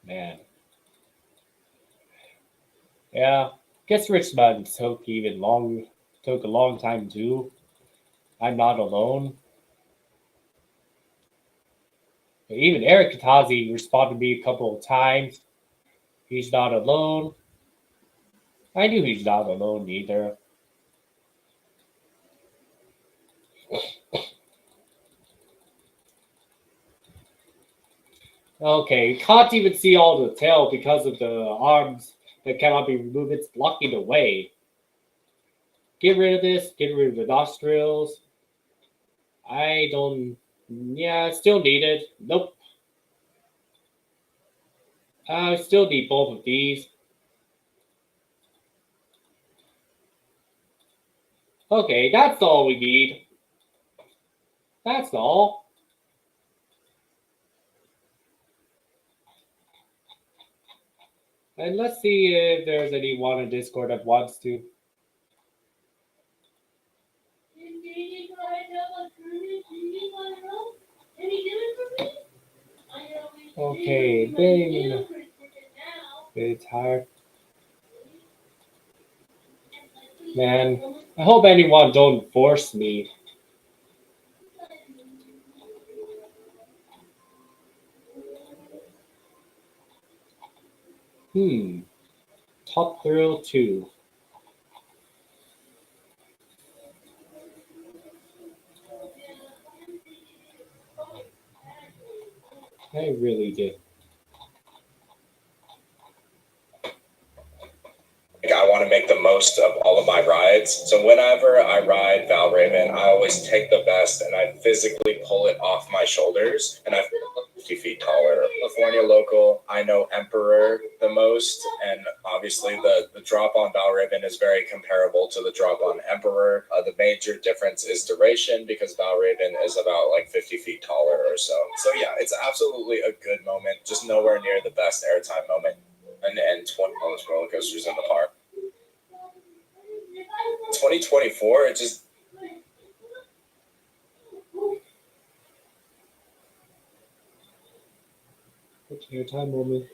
Man. Yeah, guess Richmond took a long time too. I'm not alone. Even Eric Katazi responded to me a couple of times. He's not alone. I knew he's not alone either. Okay, can't even see all the tail because of the arms that cannot be removed. It's blocking the way. Get rid of this. Get rid of the nostrils. I don't. Yeah, still need it. Nope. I still need both of these. Okay, that's all we need. That's all. And let's see if there's anyone in Discord that wants to. Okay, bit tired. Man, I hope anyone don't force me. Top Thrill 2. I really did. I want to make the most of all of my rides. So whenever I ride Valraven, I always take the vest and I physically pull it off my shoulders, and I feel 50 feet taller. California local, I know Emperor the most, and obviously the drop on Valraven is very comparable to the drop on Emperor. The major difference is duration, because Valraven is about like 50 feet taller or so. So yeah, it's absolutely a good moment, just nowhere near the best airtime moment. And 20 most roller coasters in the park. 2024, it just. What's your time moment?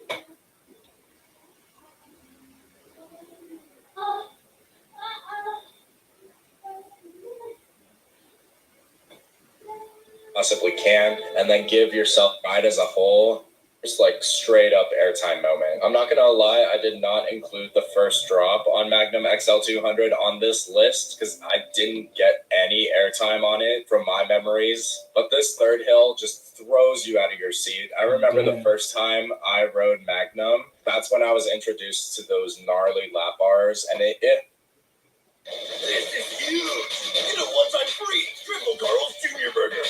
Possibly can, and then give yourself ride as a whole Just like straight up airtime moment. I'm not gonna lie, I did not include the first drop on Magnum XL200 on this list because I didn't get any airtime on it from my memories. But this third hill just throws you out of your seat. I remember the first time I rode Magnum, that's when I was introduced to those gnarly lap bars, and it This is huge! Get a one-time free Triple Carl's Jr. Burger!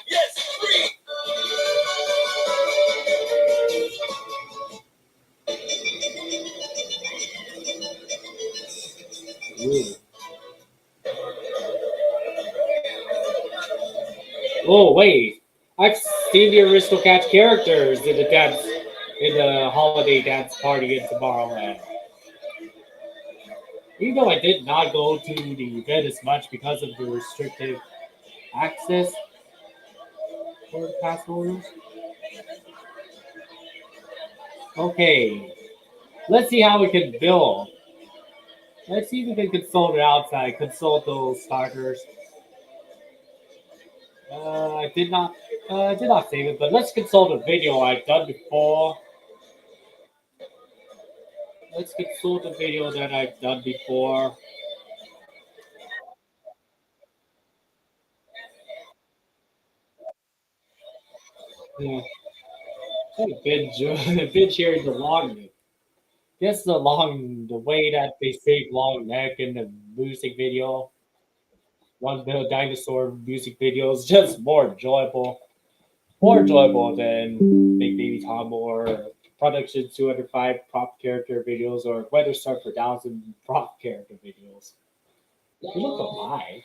Yes, free! Ooh. Oh wait, I've seen the Aristocats characters in the holiday dance party in Tomorrowland. Even though I did not go to the event as much because of the restricted access for the pass holders. Okay, let's see how we can build. Let's see if we can consult it outside. Consult those starters. I did not. I did not save it, but let's consult a video I've done before. Let's consult a video that I've done before. Yeah, I've been been sharing the long neck. Guess the way that they say long neck in the music video. One of the dinosaur music videos, just more enjoyable than Big Baby Tom or Production 205 prop character videos or Weather Surf for Thousand prop character videos. You look alive.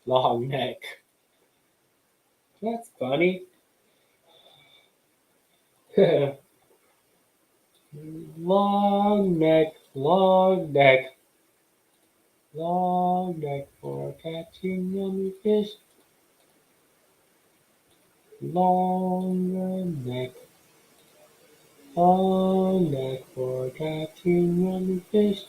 Long neck. That's funny. Long neck, long neck, long neck for catching yummy fish. Long neck, long neck for catching yummy fish.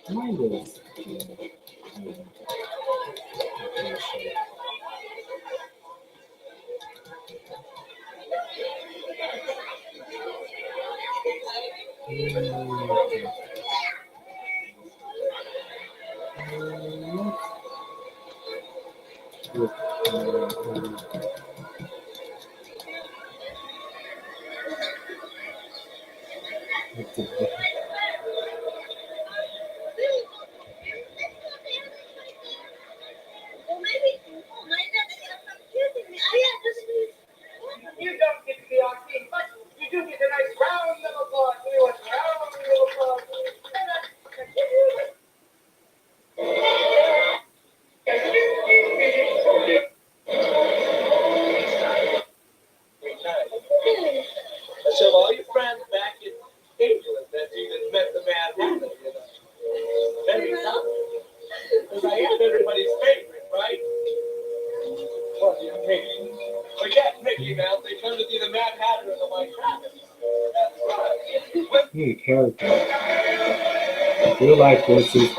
Mind this. You don't get to be on scene, but you do get a nice round of applause. We want round of applause. So all your friends back in England that you Character. Real life voices.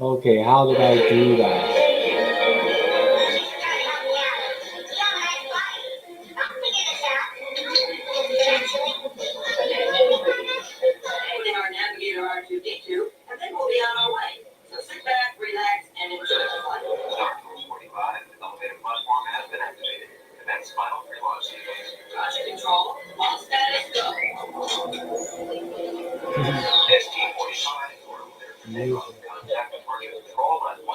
Okay, how did I do that? Our navigator R2D2, and then we'll be on our way. So sit back, relax, and enjoy the flight. Star 45, elevator platform has been activated. Commence final pre-launch sequence. Roger control. All status go. ST-45, contact departure control at 120.4.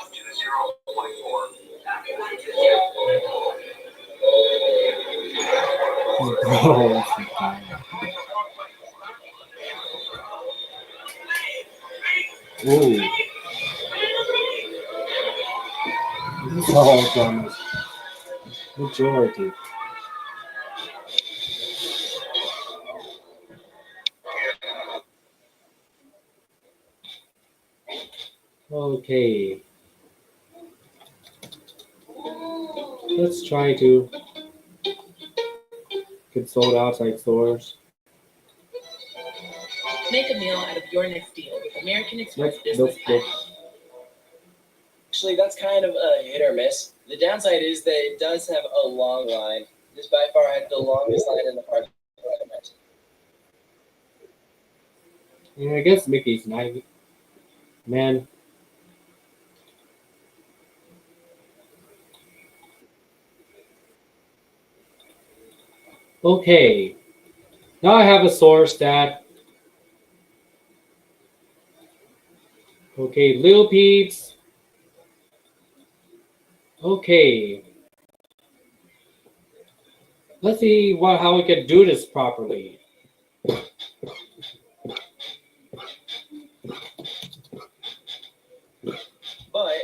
Copy 120. Ooh. This is all dramas. Majority. Okay. Let's try to get sold outside stores. Make a meal out of your next deal with American Express Business Pass. Actually, that's kind of a hit or miss. The downside is that it does have a long line. This by far had the longest line in the park. Yeah, I guess Mickey's nice. Man. Okay. Now I have a source that. Okay, Lil Peeps. Okay. Let's see how we can do this properly. But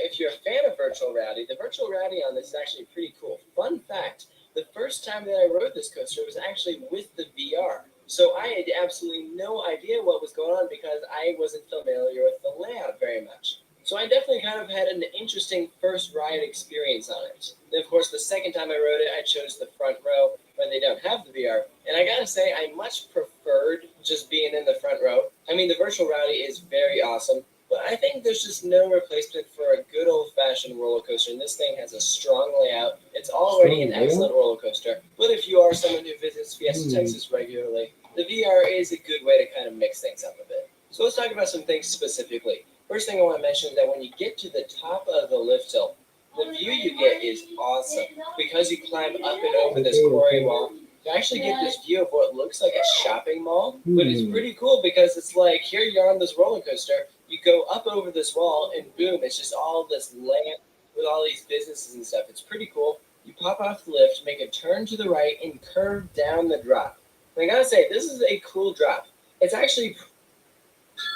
if you're a fan of Virtual Reality, the Virtual Reality on this is actually pretty cool. Fun fact, the first time that I rode this coaster was actually with the VR. So I had absolutely no idea what was going on because I wasn't familiar with the layout very much. So I definitely kind of had an interesting first ride experience on it. And of course, the second time I rode it, I chose the front row when they don't have the VR. And I gotta say, I much preferred just being in the front row. I mean, the Virtual Reality is very awesome. But I think there's just no replacement for a good old-fashioned roller coaster, and this thing has a strong layout. It's already an excellent roller coaster. But if you are someone who visits Fiesta Texas regularly, the VR is a good way to kind of mix things up a bit. So let's talk about some things specifically. First thing I want to mention is that when you get to the top of the lift hill, the view you get is awesome. Because you climb up and over this quarry wall, you actually get this view of what looks like a shopping mall. But it's pretty cool because it's like, here you're on this roller coaster, you go up over this wall, and boom, it's just all this land with all these businesses and stuff. It's pretty cool. You pop off the lift, make a turn to the right, and curve down the drop. And I gotta say, this is a cool drop. It's actually...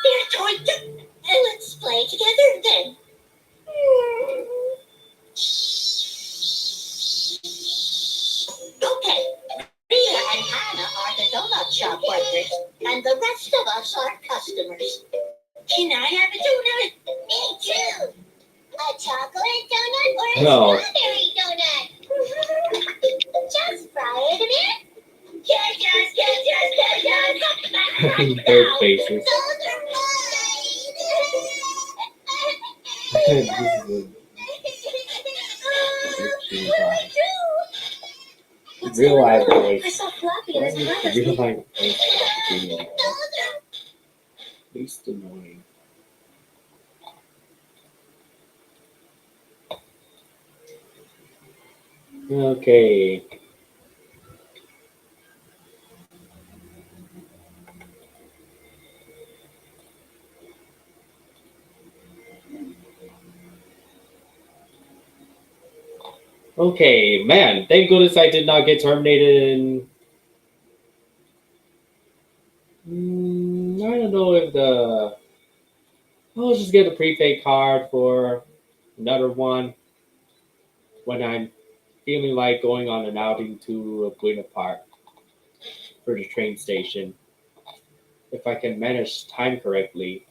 They're going to... Let's play together then. Okay, Rita and Hannah are the donut shop workers, and the rest of us are customers. Can I have a donut? Me too. A chocolate donut or a strawberry donut? Just fry it a bit. Catch us. Bird faces. Those are mine. Real life voice. I saw Floppy and his brothers. Real life voice. Least annoying. Okay. Okay, man. Thank goodness I did not get terminated in... I don't know if the... I'll just get a prepaid card for another one when I'm feeling like going on an outing to Buena Park for the train station. If I can manage time correctly.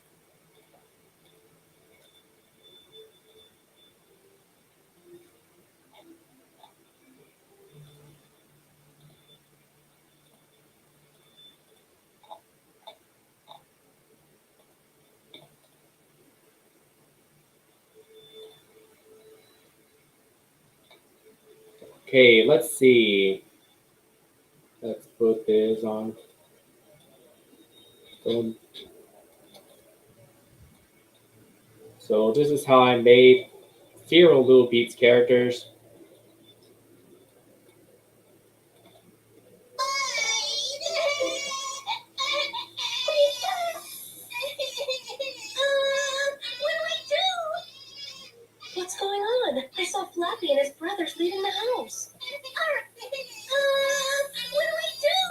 Okay, let's see. Let's put this on. So this is how I made Zero Little Beats characters. What's going on? I saw Flappy and his brothers leaving the house. What do we do?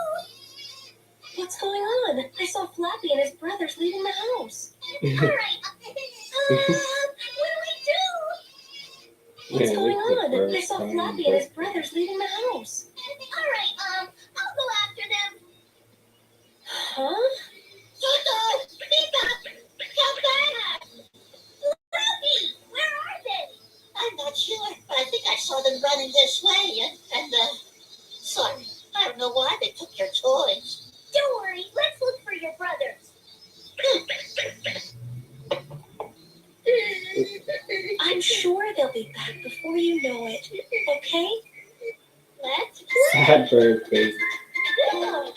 What's going on? I saw Flappy and his brothers leaving the house. Alright. What do we do? What's going on? I saw Flappy and his brothers leaving the house. Alright, I'll go after them. Huh? Toto! Peacock! Come back! Flappy! Where are they? I'm not sure, but I think I saw them running this way, and sorry. I don't know why they took your toys. Don't worry, let's look for your brothers. I'm sure they'll be back before you know it, okay? Let's play. Sad bird face. Go.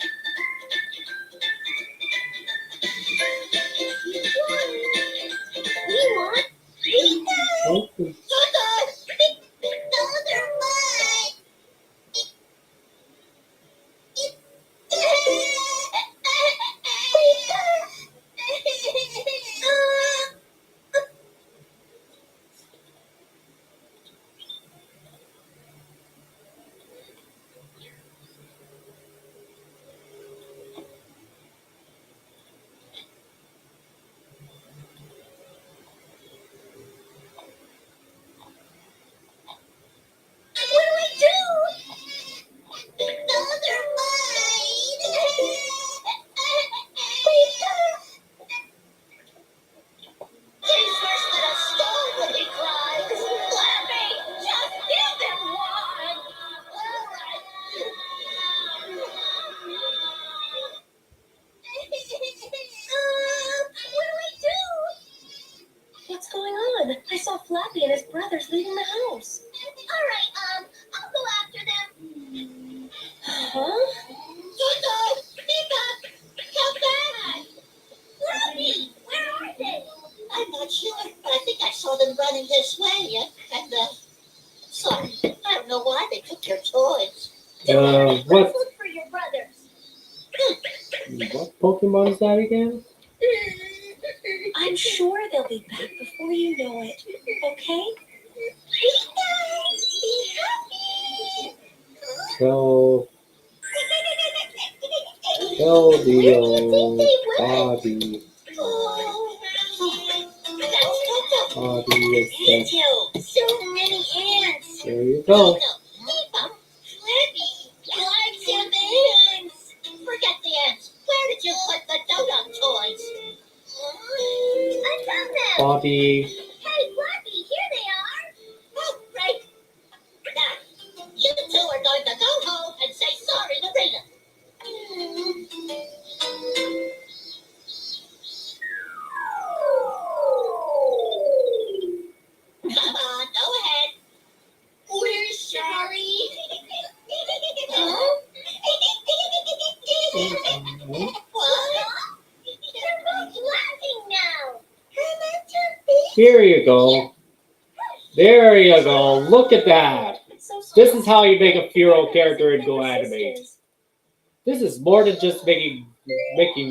We want pizza. Okay. No, they're mine. What do we do? No, they're mine. He's worse than a storm when he cries. Flappy, just give him one. All right. What do we do? What's going on? I saw Flappy and his brothers leaving the house. All right, I'll go after them. Huh? Toto, Peacock, come back! Flappy, where are they? I'm not sure, but I think I saw them running this way, and sorry, I don't know why they took your toys. What Let's look for your brothers. what Pokemon is that again? I'm sure they'll be back before you know it, okay? Be happy! Tell the old Bobby. Bobby is dead. So many ants. There you go. Forget the ants. Where did you put the donut toys? I found them. Bobby. Hey, Flappy, here they are. Oh, great. Now, you two are going to go home and say sorry to Rita. Come on, go ahead. We're sorry. What? They're both laughing now. Here you go. There you go. Look at that. This is how you make a Furo character in GoAnimate. This is more than just making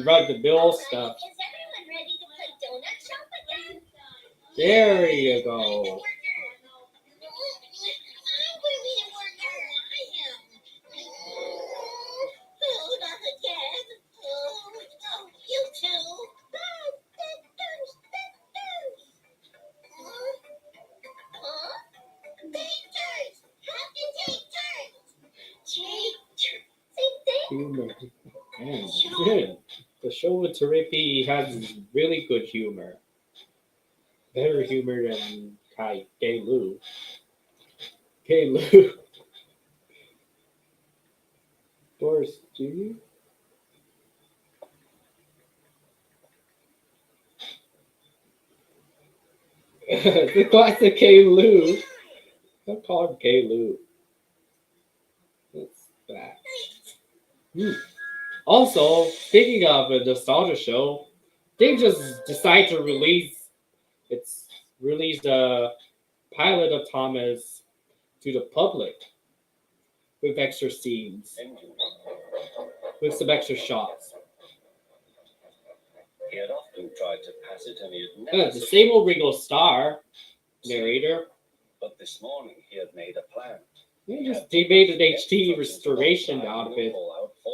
run-the-mill stuff. Is everyone ready to play donut shop again? There you go. I'm going to be a worker. I am. Oh, not again. Oh, you too. Take turns. Have to take turns. Take turns. Humor. Man, good. The show with Taripi has really good humor. Better humor than Gay Lou. Gay Lou. Doris, do you? The classic K. Lou. Don't call him K. Lou. Also, speaking of a nostalgia show, they just decide to release the pilot of Thomas to the public with extra scenes, with some extra shots. He had often tried to pass it and he had never The same old Ringo Starr narrator. But this morning he had made a plan. They made an HD restoration out of it.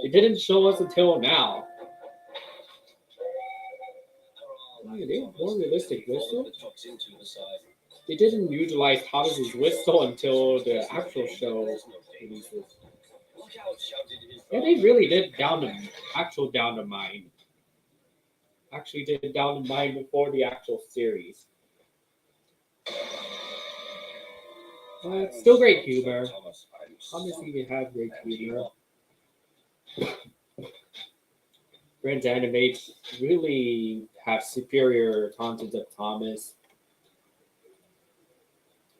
It didn't show us until now. Yeah, they have more realistic whistle. They didn't utilize Thomas's whistle until the actual show releases. Yeah, they really did Down the Mine. Actually did Down the Mine before the actual series. Still great humor. Thomas even had great humor. GoAnimate really have superior content of Thomas.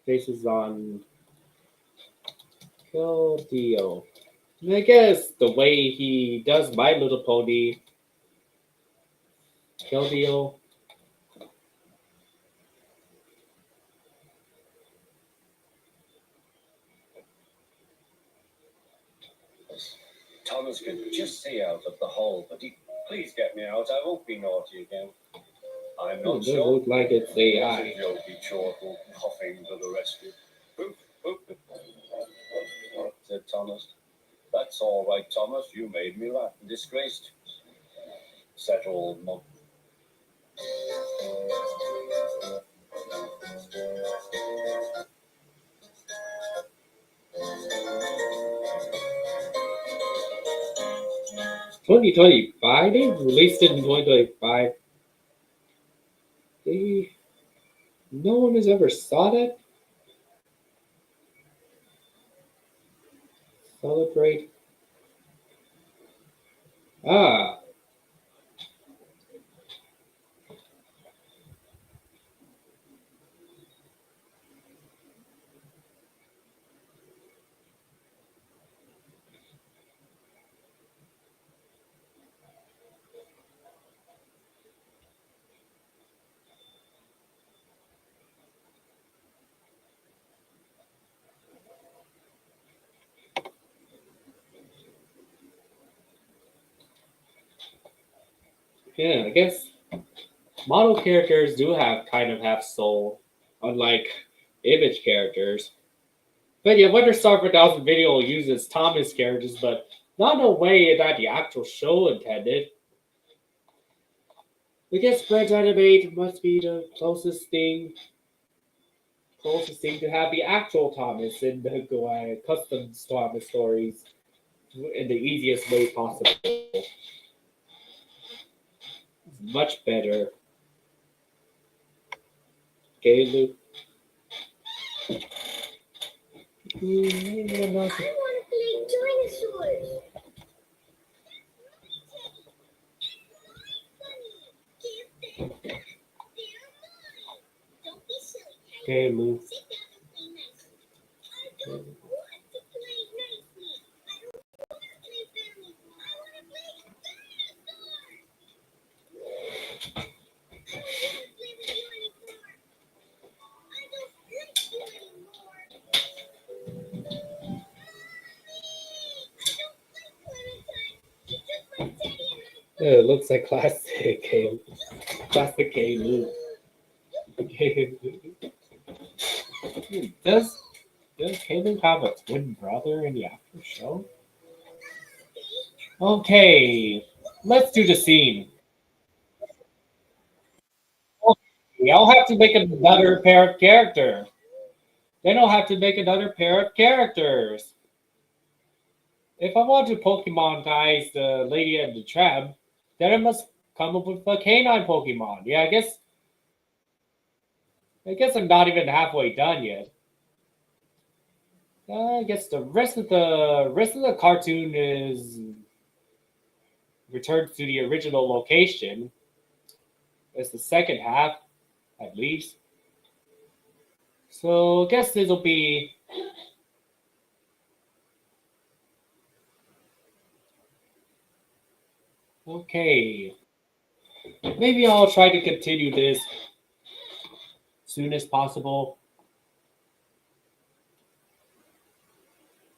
Bases on Kill Dio. And I guess the way he does My Little Pony, Kill Dio. Thomas could just see out of the hole, but please get me out. I won't be naughty again. I'm not It sure. does look like it's AI. You'll be chortle puffing to the rescue. Boop, boop. Said Thomas. That's all right, Thomas. You made me laugh. Disgraced. Settle, mum. $2025. They released it in 2025. No one has ever saw that. Celebrate. Ah. Yeah, I guess model characters do have soul, unlike image characters. But yeah, Wonder Star 4000 video uses Thomas characters, but not in a way that the actual show intended. I guess GoAnimate must be the closest thing to have the actual Thomas in the custom Thomas stories in the easiest way possible. It's much better. Okay, Luke. I want to play dinosaurs. Don't be silly. Okay, Luke. Sit down and play nicely. I don't want to play nicely. I don't want to play family. I want to play dinosaurs. I don't want to play with you anymore. I don't like you anymore. I don't like Clementine. She took my teddy and Yeah, it looks like classic K Luke. Does Caleb have a twin brother in the after show? Okay, let's do the scene. Okay, I'll have to make another pair of characters. Then I'll have to make another pair of characters. If I want to Pokemonize the Lady and the Tramp, then I must come up with a canine Pokemon. Yeah, I guess I'm not even halfway done yet. I guess the rest of the cartoon is returns to the original location. It's the second half, at least. So I guess this will be Okay. Maybe I'll try to continue this soon as possible.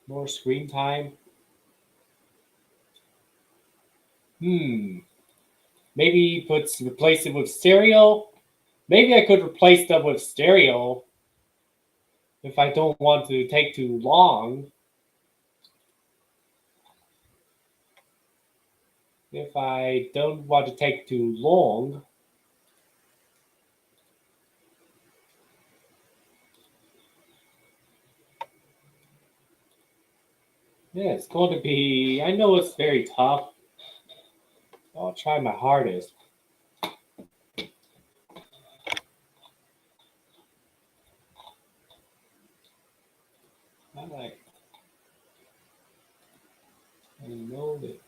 More screen time. Maybe replace it with stereo. Maybe I could replace them with stereo if I don't want to take too long. If I don't want to take too long. Yeah, it's going to be, I know it's very tough. I'll try my hardest. I know that.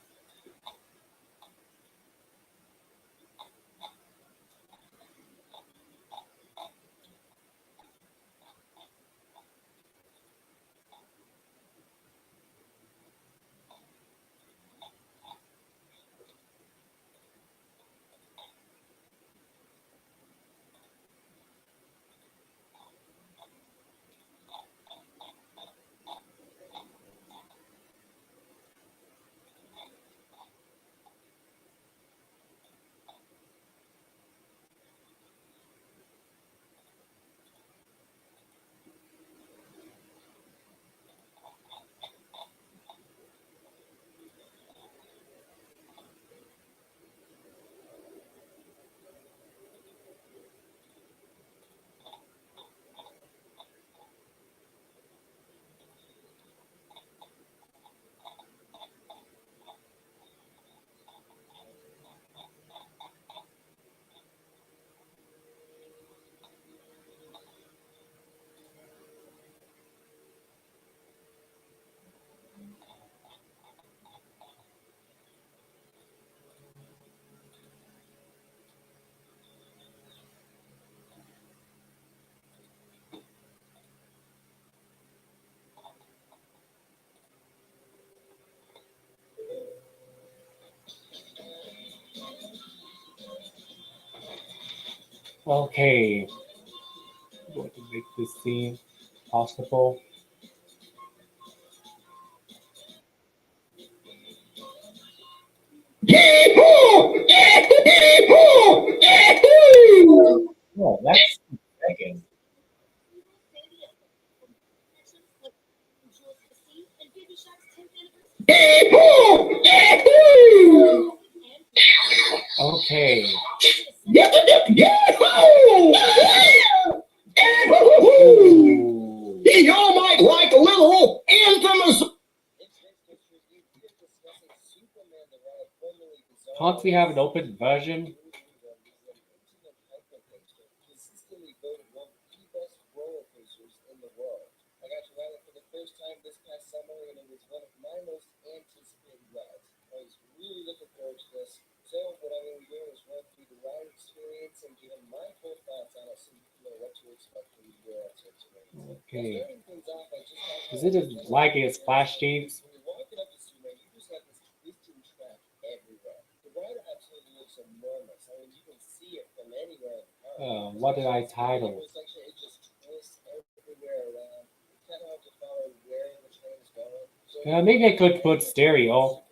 Okay. I'm going to make this scene possible. Oh, that's second. Okay. Ooh. Y'all might like a little infamous. Can't we have an open version? Consistently voted one of the best roller coasters in the world. I got to ride it for the first time this past summer, and it was one of my most anticipated rides. I was really looking forward to this. So what I'm going to be doing is run through the ride experience and give my full thoughts on it so you know what to expect when you go out to experience. Okay. Starting things off, I just have Is it as laggy as FlashThemes? when you're walking up to Sumo, you just have this twisting track everywhere. The ride absolutely looks enormous. I mean, you can see it from anywhere in the park. What did I title? Section, it just twists everywhere around. It's kind of hard to follow where the train is going. So Maybe I could put stereo.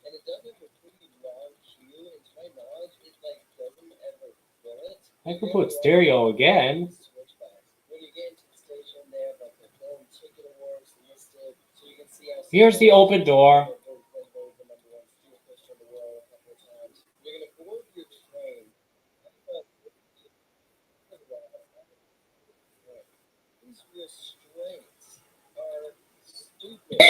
And it does have a pretty long queue. And to my knowledge, it like doesn't ever fill it. I could put stereo again. When you get into the station, they have like the film ticket awards listed, so you can see how. Here's the open door. You're gonna board your train. These restraints are stupid.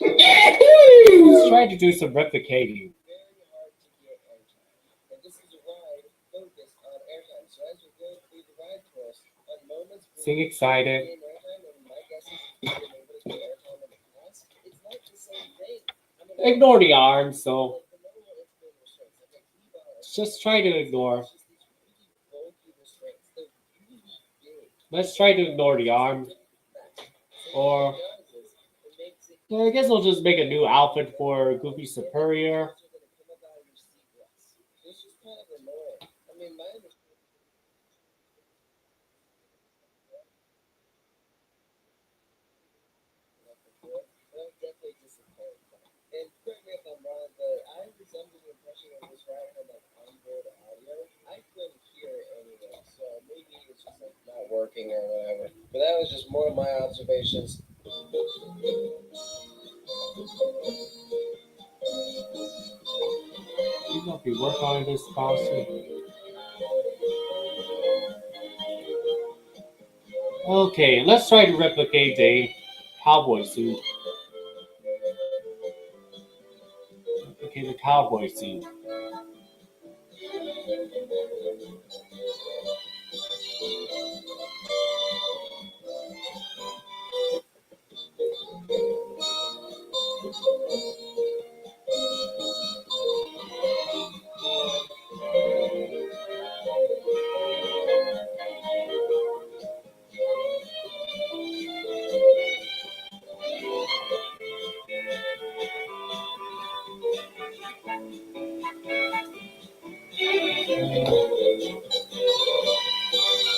Let's try to do some replicating. Very hard to get airtime. And this is a ride focused on airtime. So as you go through the ride course, on moments Sing excited. airtime, and my guess is if you've been able to get airtime in the past, it's not the same thing. I mean, Ignore the arms, so just try to ignore. Let's try to ignore the arm. Or I guess we'll just make a new outfit for Goofy Superior. It's just kind of annoying. I mean, my understanding. But I'm definitely disappointed. And correct me if I'm wrong, but I was under the impression that this route had like onboard audio. I couldn't hear anything, so maybe it's just like not working or whatever. But that was just more of my observations. You know, if you work on this costume. Okay, let's try to replicate the cowboy suit. Replicate the cowboy suit.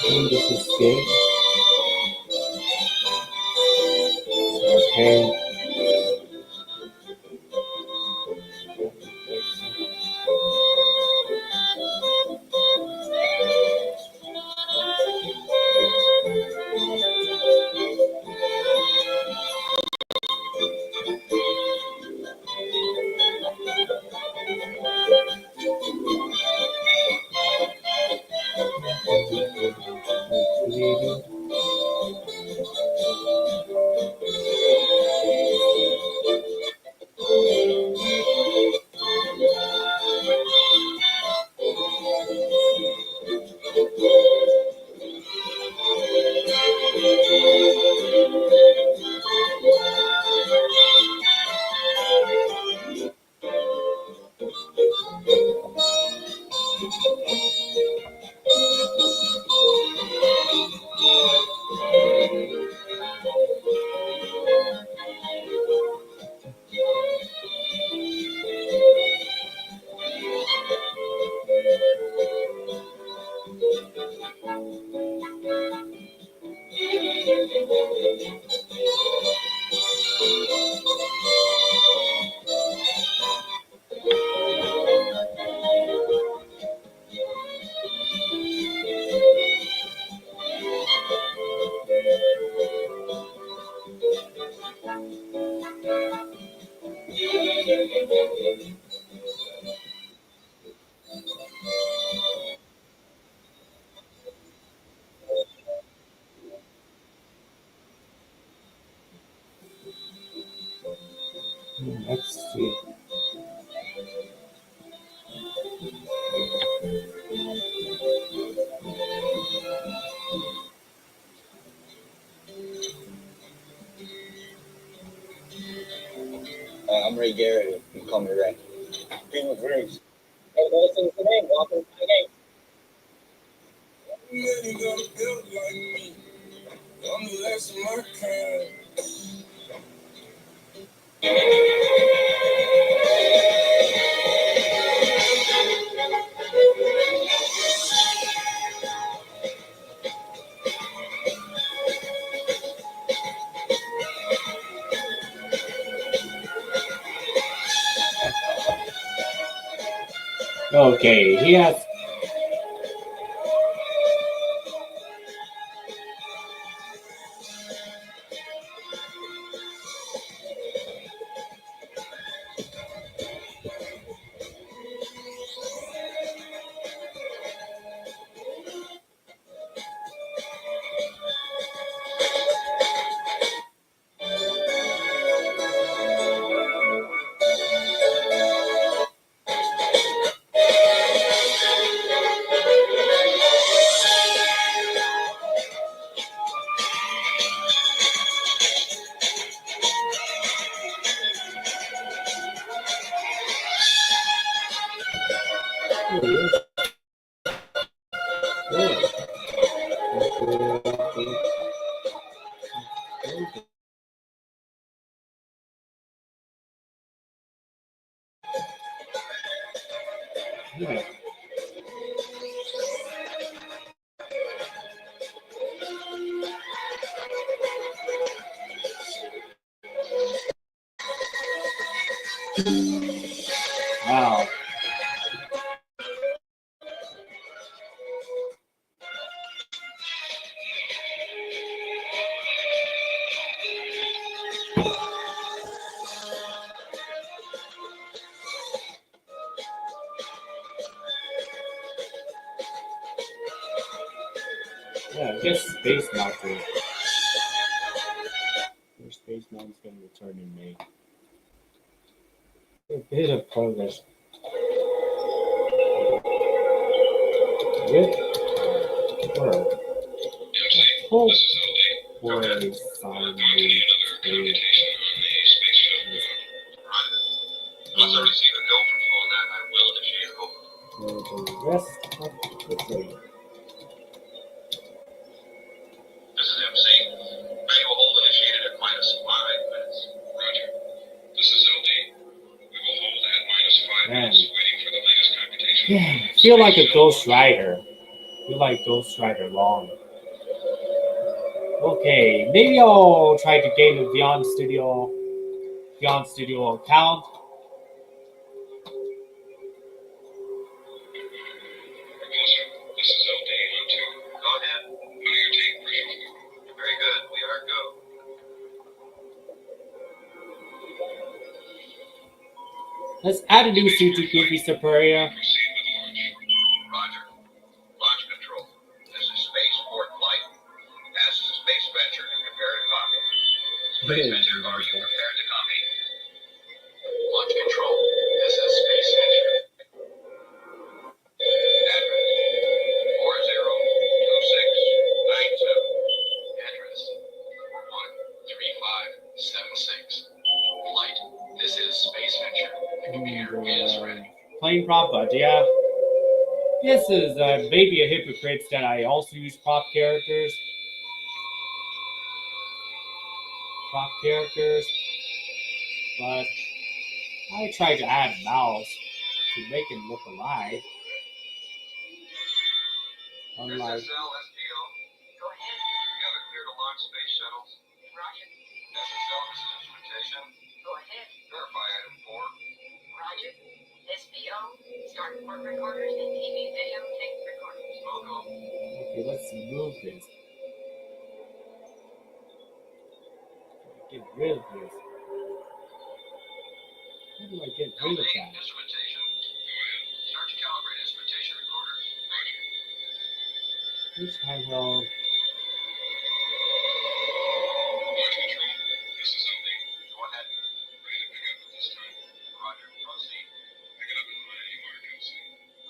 And this is good. Okay. Let's see. I'm Ray Garrett. You can call me Ray. King of Rings. Hey, listen to the name. Welcome to the game. Many gonna build like me. I'm the last of my kind. Okay, he has. Wow. Yeah, I guess Space Mountain. Space Mountain's gonna return in May. A bit of progress. With her. Hope for a sign new experience. For the rest of the day. This is MC. Manual hold initiated at -5 minutes. Roger. This is LD. We will hold at -5 Man. minutes, waiting for the latest computation. Yeah, feel like a Ghost Rider. Feel like Ghost Rider long. Okay, maybe I'll try to gain a Beyond Studio account. Propulsion. This is LD on 2. Go ahead. How do you take visual? Very good. We are go. Let's add a new suit to Goofy Superior. Proceed with launch. Roger. Launch control. This is Spaceport Flight. Pass is a space venture and prepare to copy. Space venture, are you prepared to copy? Launch control. This is Space venture. Address 402692. Address 413576. Flight. This is Space venture. The computer is ready. Playing prop budget, yeah. This is maybe a hypocrite that I also use prop characters. But I tried to add mouse to make it look alive. Unlike SSL SPO. Go ahead. You have it clear to launch space shuttles. Roger. SSL, this is instrumentation. Go ahead. Verify item 4. Roger. SPO. Start work recorders and TV video tape recorders. Logo. okay, let's move this. Get rid of this. How do I get rid of that? Instrumentation. Go ahead. Start to calibrate instrumentation recorders. Roger. Which handheld? Launch control. This is LD. Go ahead. Ready to pick up at this time. Roger. Proceed. Pick it up in line you mark MC.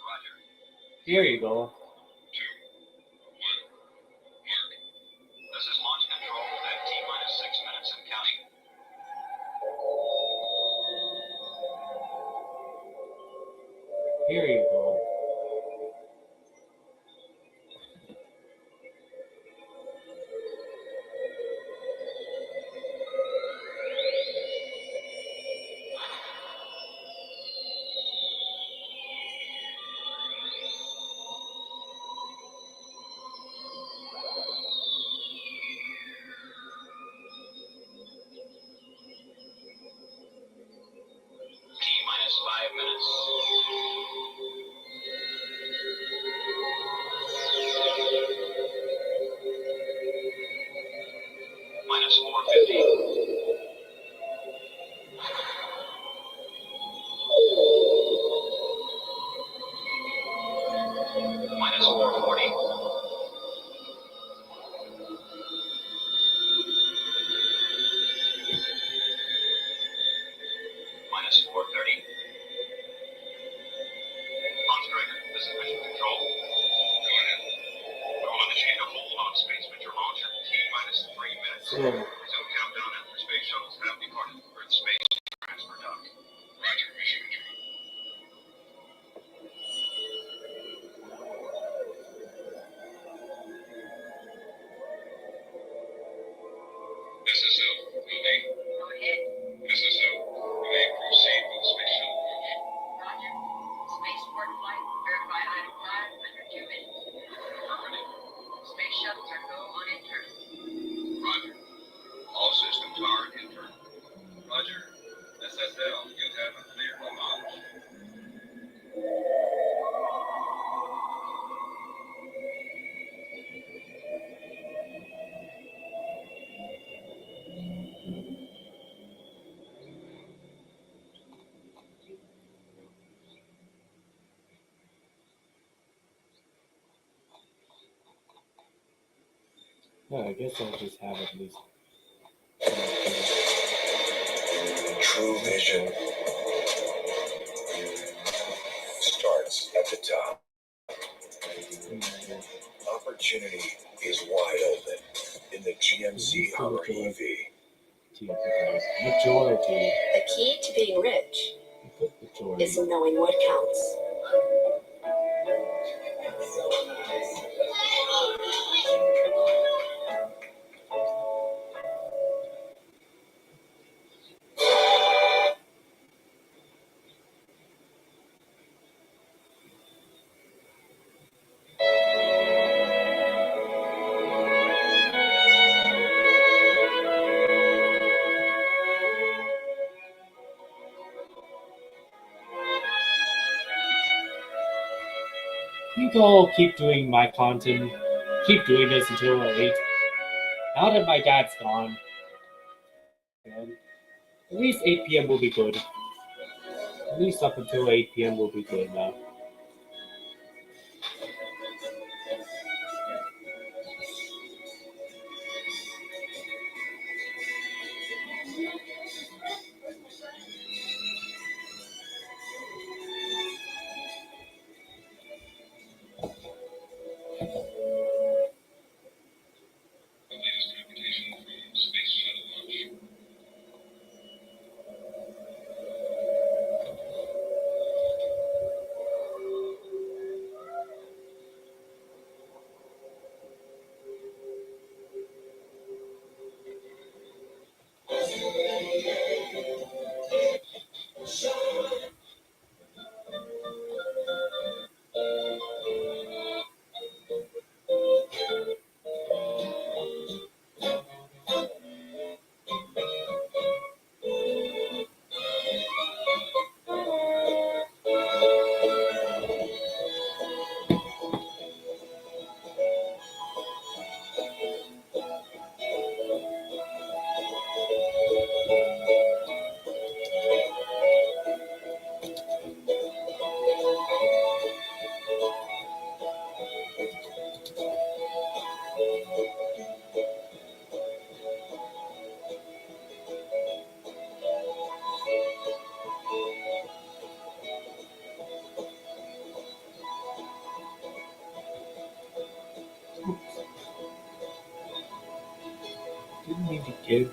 Roger. Here you go. 2, 1. Mark. This is launch control at T-6 minutes and counting. Here you go. T-5 minutes. -450. -440. -430. Launch director, this is mission control. Go ahead. We will initiate a hold on space venture launch at T-3 minutes. So, Resume countdown after space shuttles have departed. Earth space transfer dock. Roger, mission control. SSL, LD. Go ahead. SSL, LD, proceed with space shuttle launch. Roger. Spaceport flight. Verify item 5 under 2 minutes. Affirmative. Space shuttles are go on intern. Roger. All systems are internal. Roger. SSL, you have a Yeah, I guess I'll just have at least. True vision starts at the top. Opportunity is wide open in the GMC Hummer EV. Majority. The key to being rich Majority. is knowing what counts. I think I'll keep doing my content, keep doing this until 8. Now that my dad's gone, and at least 8 p.m. will be good. At least up until 8 p.m. will be good now. Didn't mean to give.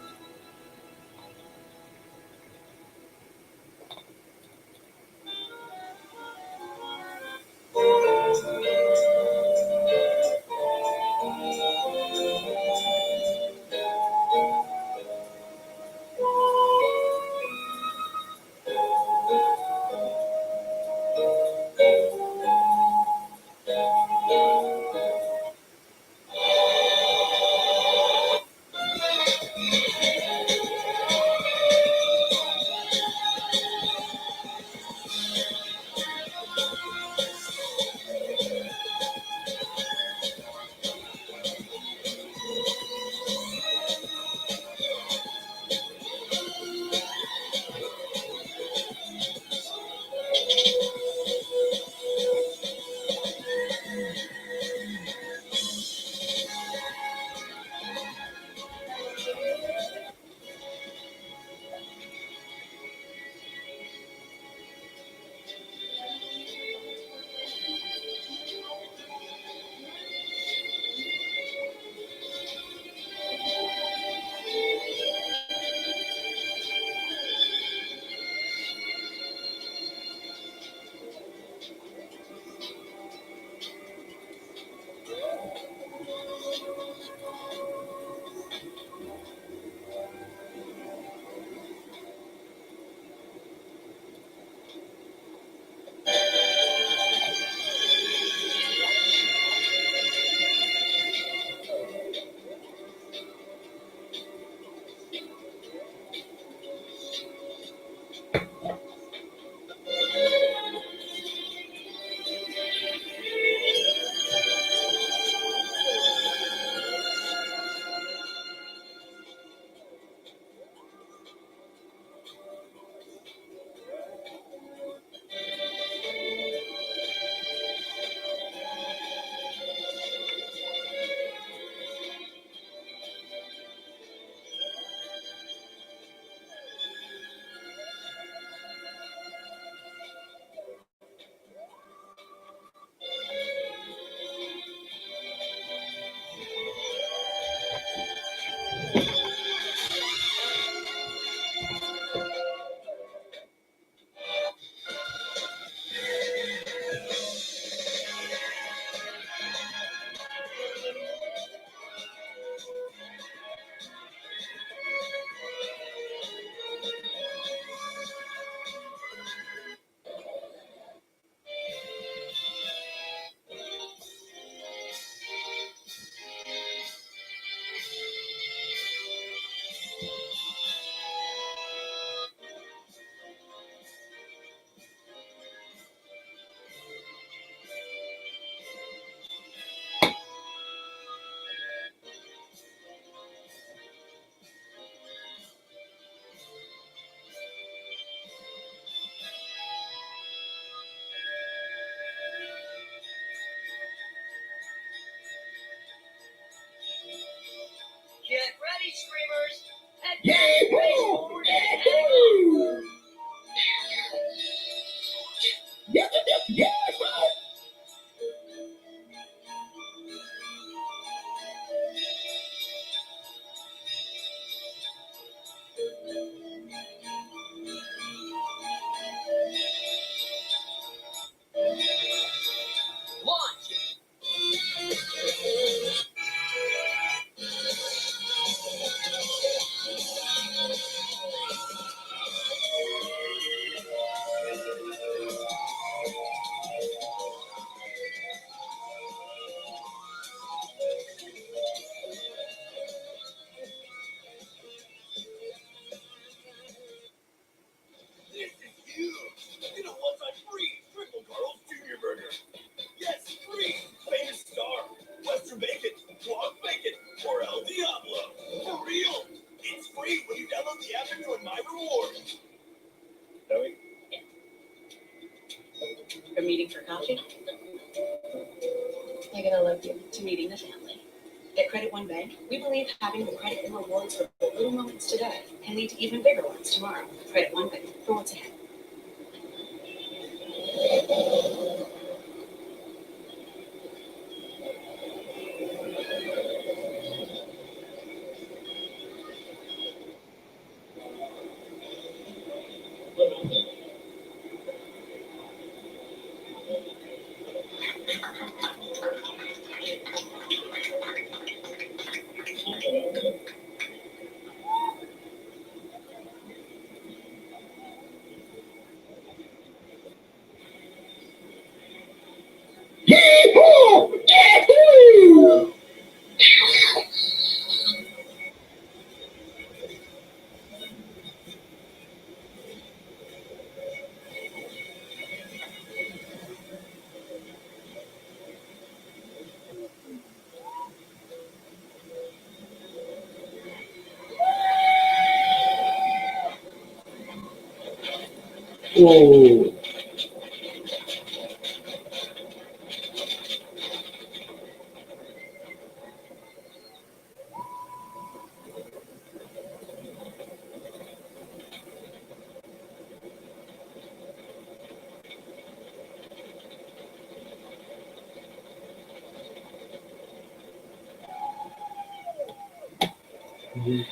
streamers, and launch. This is huge. Get a one-time free Triple Carl's Junior Burger. Yes, free. Famous star, Western Bacon, Guac Bacon, or El Diablo. For real. It's free when you download the app and join My Rewards. Joey? From meeting for coffee I'm gonna love you. to meeting the family. At Credit One Bank, we believe having the credit and rewards for the little moments today can lead to even bigger ones tomorrow. Credit One Bank for what's ahead. Ooh. Mhm.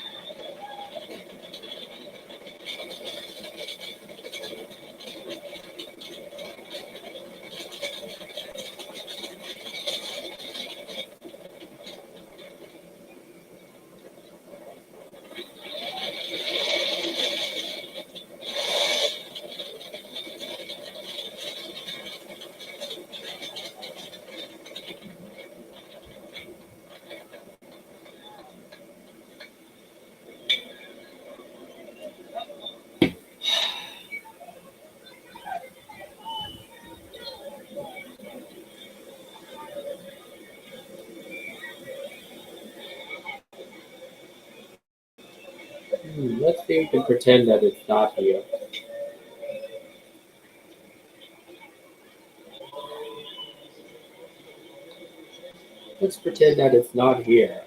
Let's see if we can pretend that it's not here. Let's pretend that it's not here.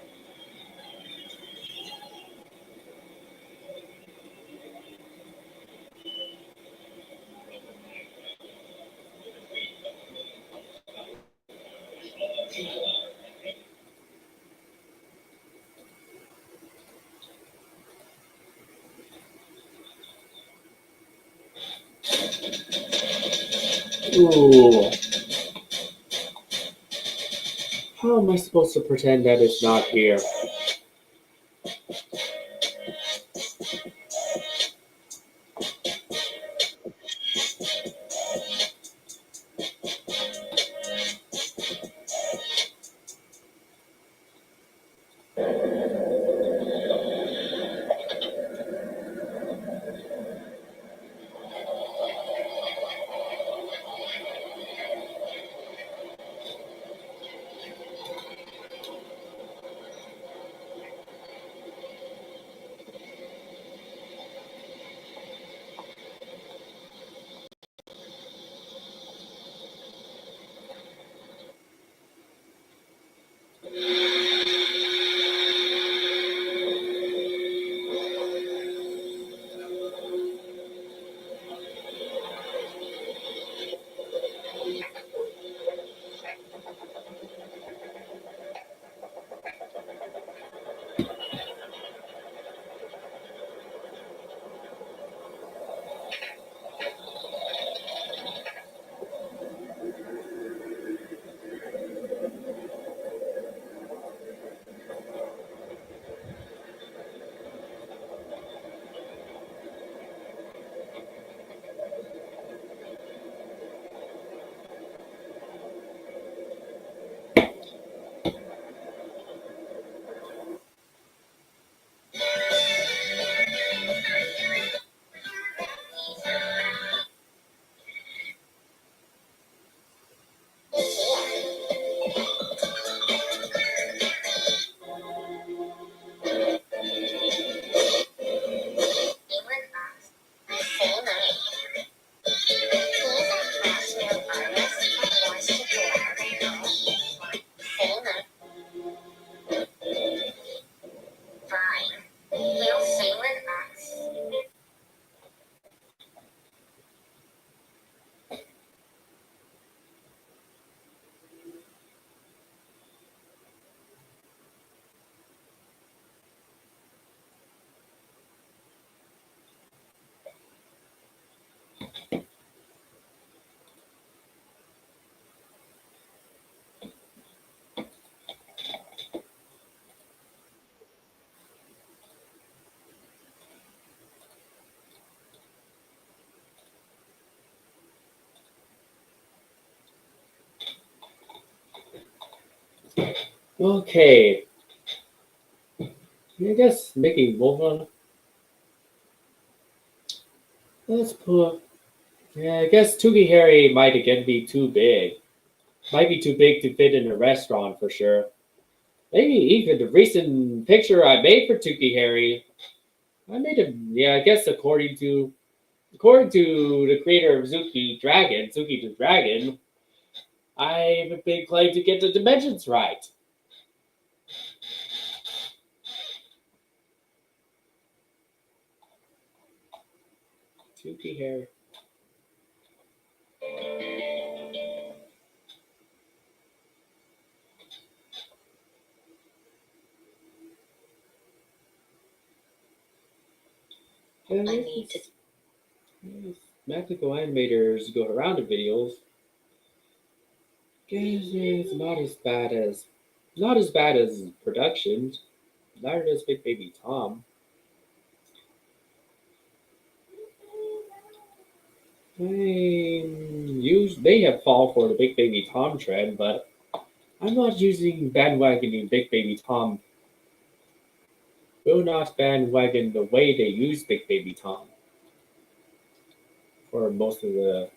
Ooh. How am I supposed to pretend that it's not here? Okay. I guess making both on. Let's put. Yeah, I guess Tookie Harry might again be too big. Might be too big to fit in a restaurant for sure. Maybe even the recent picture I made for Tookie Harry. I made him. Yeah, I guess according to the creator of Zuki the Dragon, I have a big claim to get the dimensions right. Tookie Harry. I need to. Magical animators go around the videos. Guess it's not as bad as productions. Neither does Big Baby Tom. They have fall for the Big Baby Tom trend, but I'm not using bandwagoning Big Baby Tom. Will not bandwagon the way they use Big Baby Tom for most of the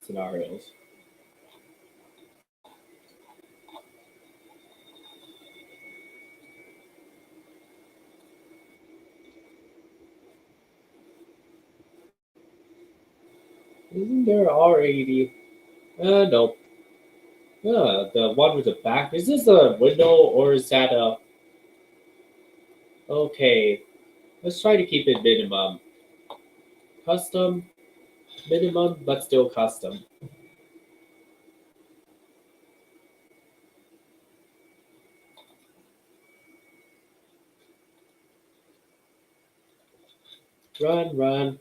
scenarios. Isn't there already? Nope. The one with the back. Is this a window or is that a? Okay, let's try to keep it minimum. Custom, minimum, but still custom. Run, run.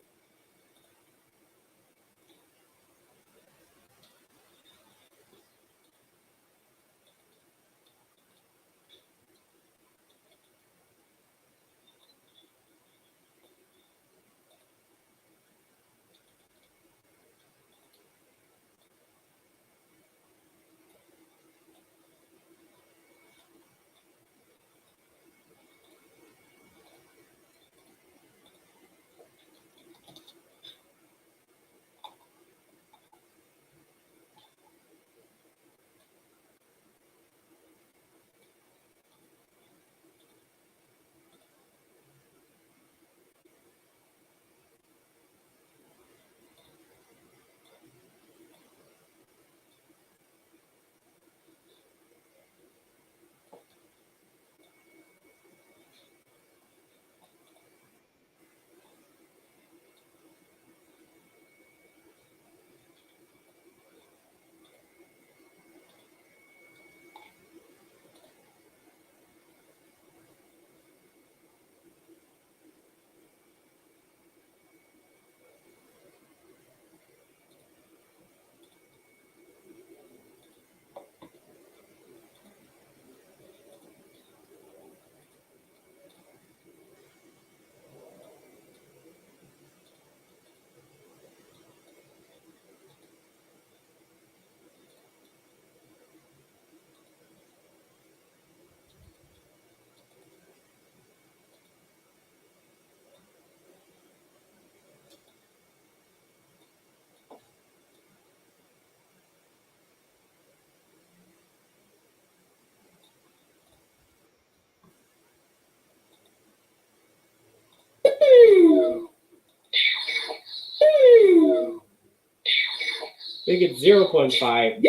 Make it 0.5.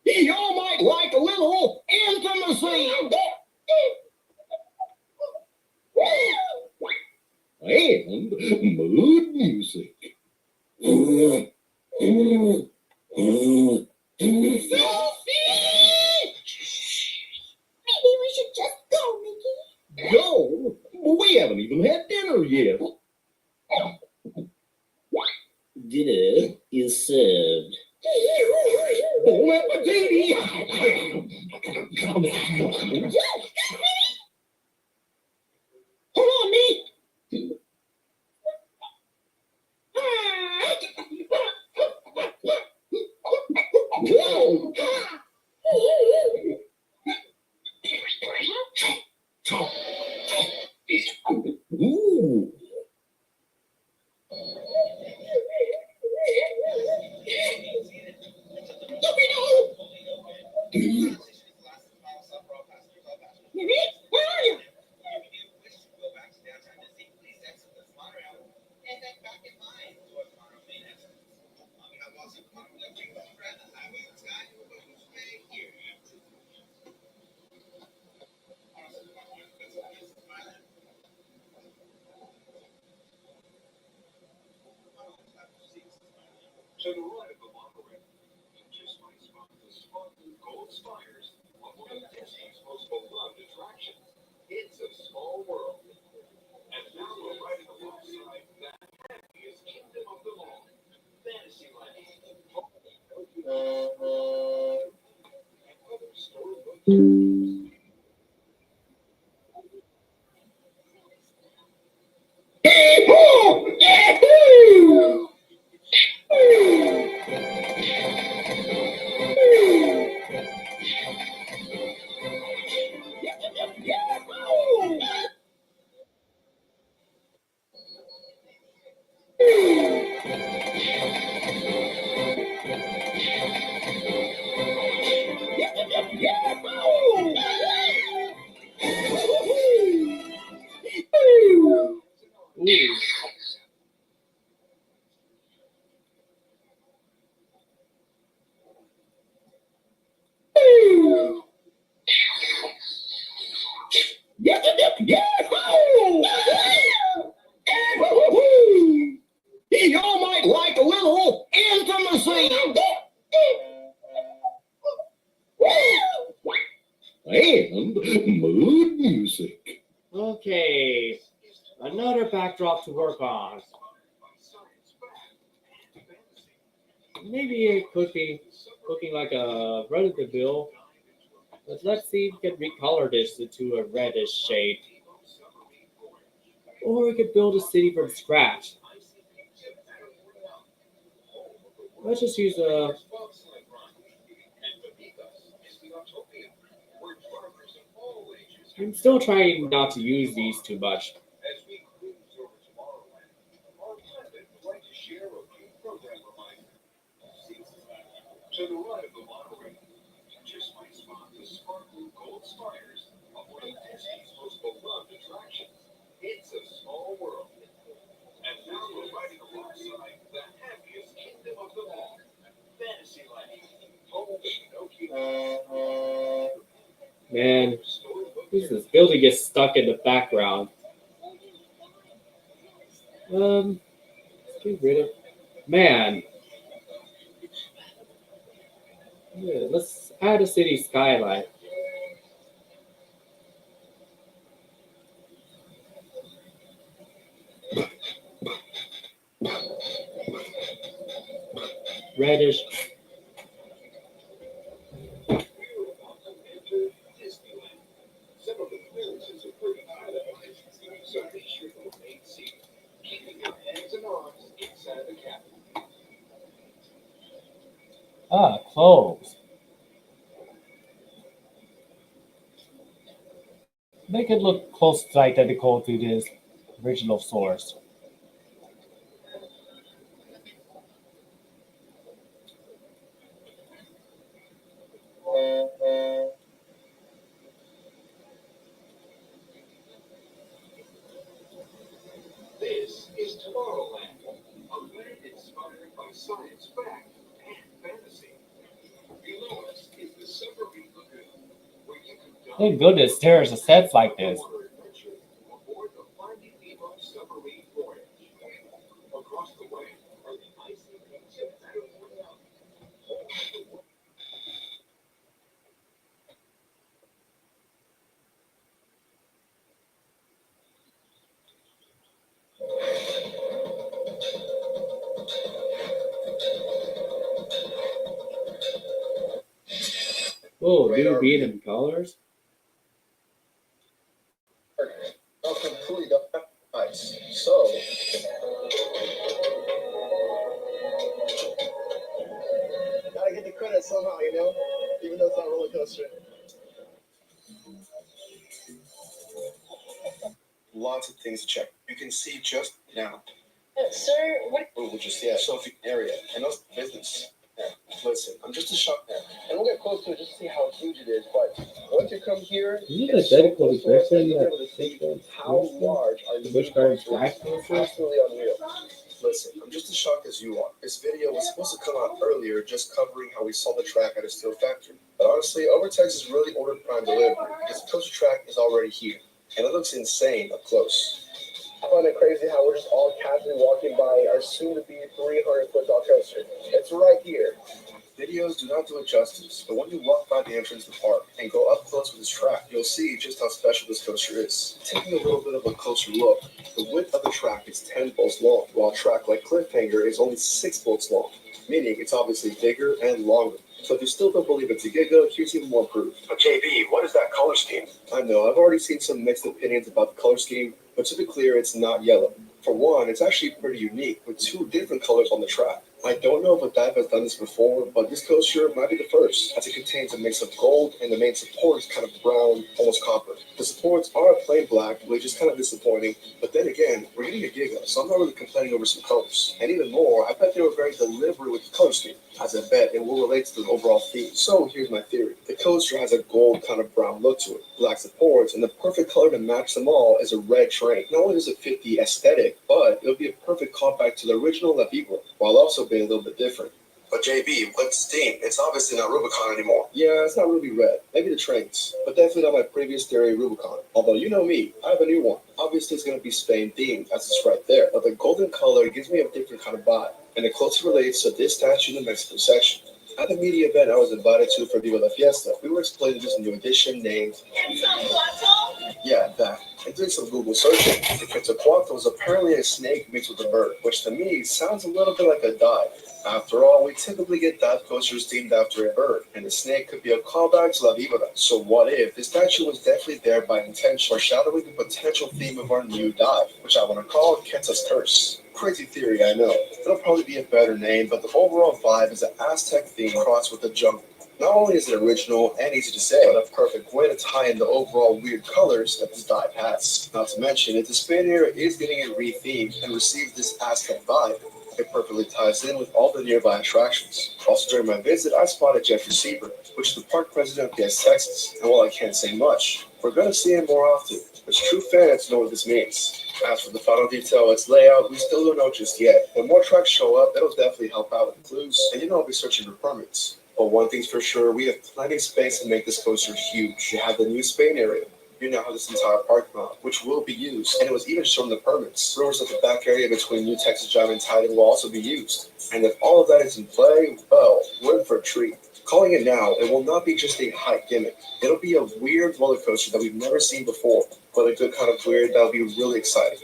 Y'all might like a little intimacy. And mood music. Maybe we should just go, Mickey. Go? We haven't even had dinner yet. Dinner is served. Bon appetit! Hold on, me. Where are you? To the right of the monorail, you just might spot the sparkling gold spires of one of Disney's most beloved attractions. It's a small world. And now we're riding alongside the happiest kingdom of them all, Fantasyland. And other storybook characters. Yahoo! Yahoo! Ooh. Y'all might like a little intimacy. And mood music. Okay. Another backdrop to work on. Maybe it could be looking like a relative bill. But let's see if we can recolor this into a reddish shade. Or we could build a city from scratch. Let's just use a... I'm still trying not to use these too much. As we cruise over Tomorrowland, our pilot would like to share a few program reminders. To the right of the monorail, you just might spot the sparkling gold spires of one of Disney's most beloved attractions. It's a small world. And now we're riding alongside the happiest kingdom of them all, Fantasyland. Home of Pinocchio. Man, this building gets stuck in the background. Let's get rid of... Man. Yeah, let's add a city skyline. Reddish. Some of the clearances are pretty itemized, so be sure to remain seated, keeping your hands and arms inside the cabin. Ah, clothes. Make it look close to identical to this original source. This is Tomorrowland, a land inspired by science fact and fantasy. Below us is the submarine lagoon, where you can dive Thank goodness there's a set like this. water adventure aboard the Finding Nemo submarine voyage. Across the way are the icy peaks of California. Oh, new beat and colors. Are complete ice. So gotta get the credit somehow, you know? Even though it's not a roller coaster. Lots of things to check. You can see just now. Sir, what? Oh, just yeah, Sophie area. I know it's business. Yeah, listen, I'm just a shop there. And we'll get close to it just to see how huge it is. But once you come here, Is it a dedicated person you'll be able to that see thinks how large our the Busch Gardens new back absolutely unreal. Listen, I'm just as shocked as you are. This video was supposed to come out earlier, just covering how we saw the track at a steel factory. But honestly, Overtex has really ordered prime delivery because the coaster track is already here, and it looks insane up close. I find it crazy how we're just all casually walking by our soon-to-be 300-foot tall coaster. It's right here. Videos do not do it justice, but when you walk by the entrance to the park and go up close with this track, you'll see just how special this coaster is. Taking a little bit of a closer look, the width of the track is 10 volts long, while a track like Cliffhanger is only 6 volts long, meaning it's obviously bigger and longer. So if you still don't believe it's a Giga, here's even more proof. But JB, what is that color scheme? I know, I've already seen some mixed opinions about the color scheme, but to be clear, it's not yellow. For one, it's actually pretty unique, with 2 different colors on the track. I don't know if a dive has done this before, but this coaster might be the first, as it contains a mix of gold and the main support is kind of brown, almost copper. The supports are plain black, which is kind of disappointing, but then again, we're getting a Giga, so I'm not really complaining over some colors. And even more, I bet they were very deliberate with the color scheme, as I bet it will relate to the overall theme. So here's my theory. The coaster has a gold kind of brown look to it, black supports, and the perfect color to match them all is a red train. Not only does it fit the aesthetic, but it'll be a perfect callback to the original La Vibra, while also being a little bit different. But JB, what's the theme? It's obviously not Rubicon anymore. Yeah, it's not really red. Maybe the trains, but definitely not my previous theory, Rubicon. Although you know me, I have a new one. Obviously, it's going to be Spain themed, as it's right there. But the golden color gives me a different kind of vibe, and it closely relates to this statue in the Mexico section. At the media event I was invited to for Viva la Fiesta, we were explaining this new edition named... Yeah, that. And doing some Google searching, the Quetzalcoatl is apparently a snake mixed with a bird, which to me sounds a little bit like a dive. After all, we typically get dive coasters themed after a bird, and the snake could be a callback to La Vibra. So what if the statue was definitely there by intention, foreshadowing the potential theme of our new dive, which I want to call Quetzal's Curse. Crazy theory, I know. It'll probably be a better name, but the overall vibe is an Aztec theme crossed with the jungle. Not only is it original and easy to say, but a perfect way to tie in the overall weird colors that this dive has. Not to mention, if the Spain area is getting it rethemed and receives this Aztec vibe, it perfectly ties in with all the nearby attractions. Also during my visit, I spotted Jeffrey Sieber, which is the park president of Guest Texas. And while I can't say much, we're going to see him more often, which true fans know what this means. As for the final detail, its layout, we still don't know just yet. When more tracks show up, that'll definitely help out with clues, and I'll be searching for permits. But one thing's for sure, we have plenty of space to make this coaster huge. You have the new Spain area. You now have this entire parking lot, which will be used, and it was even shown in the permits. Rumors of the back area between New Texas Drive and Titan will also be used. And if all of that is in play, well, we're in for a treat. Calling it now, it will not be just a hype gimmick. It'll be a weird roller coaster that we've never seen before, but a good kind of weird that'll be really exciting.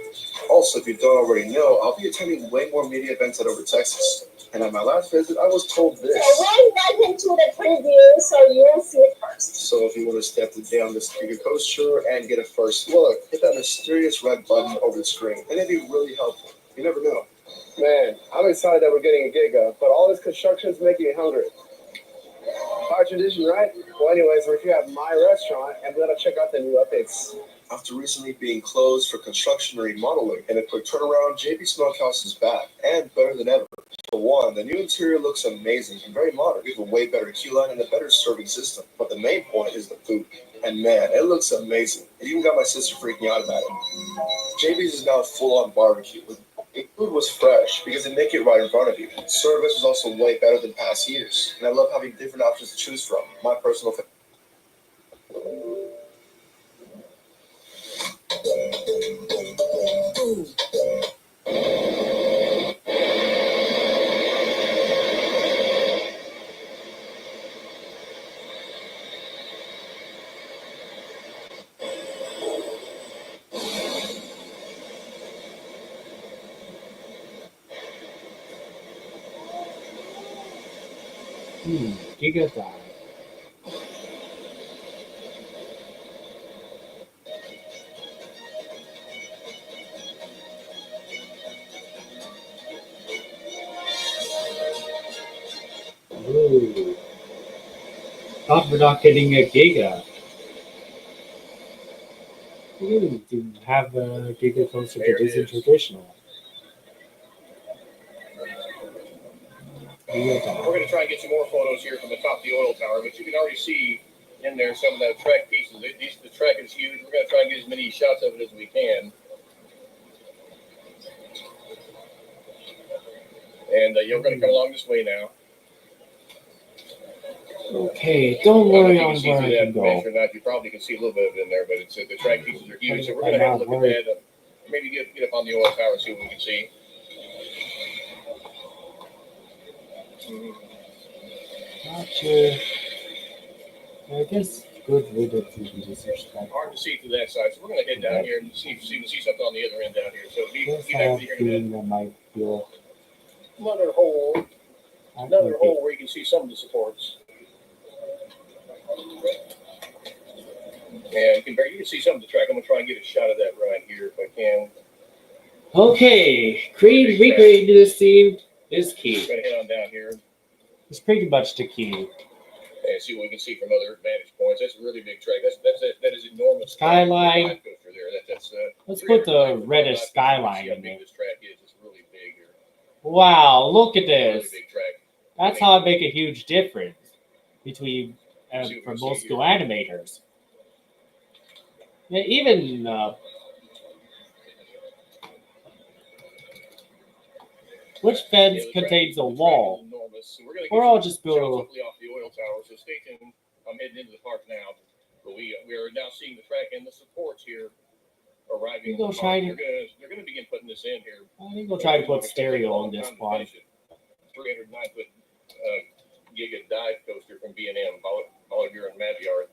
Also, if you don't already know, I'll be attending way more media events at Over Texas. And at my last visit, I was told this. We're not into the preview, so you'll see it first. So if you want to step down this Giga coaster and get a first look, hit that mysterious red button over the screen, and it'd be really helpful. You never know. Man, I'm excited that we're getting a Giga, but all this construction is making me hungry. Our tradition, right? Well, anyways, we're here at my restaurant, and we gotta check out the new updates. After recently being closed for construction and remodeling and a quick turnaround, JB Smokehouse is back, and better than ever. For one, the new interior looks amazing and very modern. We have a way better queue line and a better serving system. But the main point is the food. And man, it looks amazing. It even got my sister freaking out about it. JB's is now full on barbecue. The food was fresh because they make it right in front of you. Service was also way better than past years. And I love having different options to choose from. My personal favorite. Giga dive. Ooh. Thought we're not getting a Giga. Ooh, to have a Giga coaster that isn't traditional. We're going to try and get some more photos here from the top of the oil tower, but you can already see in there some of the track pieces. The track is huge. We're going to try and get as many shots of it as we can. And we're going to come along this way now. Okay, don't worry on where I can go. Or not, you probably can see a little bit of it in there, but it's the track pieces are huge. So we're going to have a look at that. Maybe get up on the oil tower and see what we can see. Not sure. I guess good riddance to be disrespectful. Hard to see through that side, so we're going to head down here and see something on the other end down here. So be Guess I back have to a here feeling that might feel. another hole where you can see some of the supports. Yeah, you can see some of the track. I'm going to try and get a shot of that right here if I can. Okay, recreating this scene is key. We're going to head on down here It's pretty much the key. and see what we can see from other vantage points. That's a really big track. That is enormous. Skyline. There. Let's put the reddish skyline See how in big there. this track is. It's really big here. Wow, look at Really this. big track. That's how I make a huge difference between for most GoAnimators. Yeah, even which fence contains a wall? So we're going to Or I'll just build off the oil tower. So stay tuned. I'm heading into the park now, but we are now seeing the track and the supports here arriving. They're going to begin putting this in here. I think we'll try to put stereo on this one. 309-foot giga dive coaster from B&M, Bolliger and Madyard.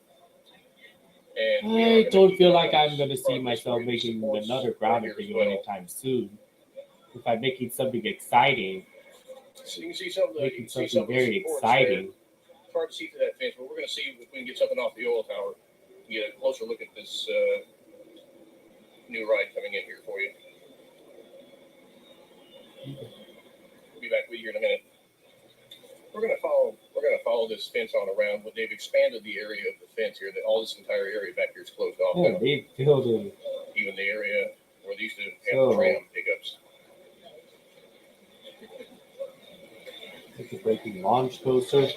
I don't feel like I'm going to see myself making another grounded video anytime soon. If I'm making something exciting, so you can see some of the, making something very exciting. It's hard to see through that fence, but we're going to see if we can get something off the oil tower. Get a closer look at this new ride coming in here for you. We'll be back with you in a minute. We're going to follow this fence on around, but they've expanded the area of the fence here. That all this entire area back here is closed off Yeah, now. they filled it. Even the area where they used to have tram pickups. It's a breaking launch coaster. We're going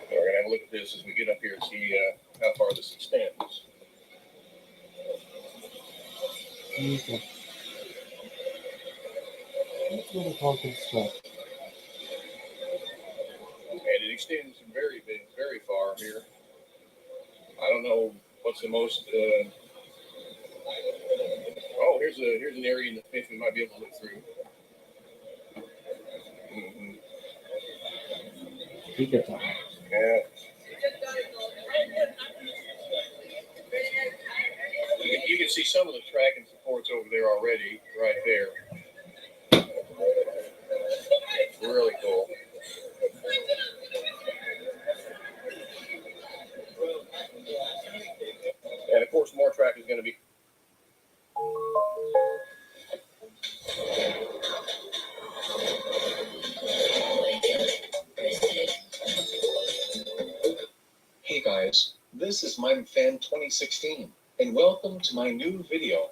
to have a look at this as we get up here and see how far this extends. Okay. That's what I call construct. And it extends very big, very far here. I don't know what's the most. Oh, here's an area in the fence we might be able to look through. Mm-hmm. Yeah. You can see some of the track and supports over there already, right there. Really cool. And of course, more track is going to be. Hey guys, this is MimeFan 2016, and welcome to my new video.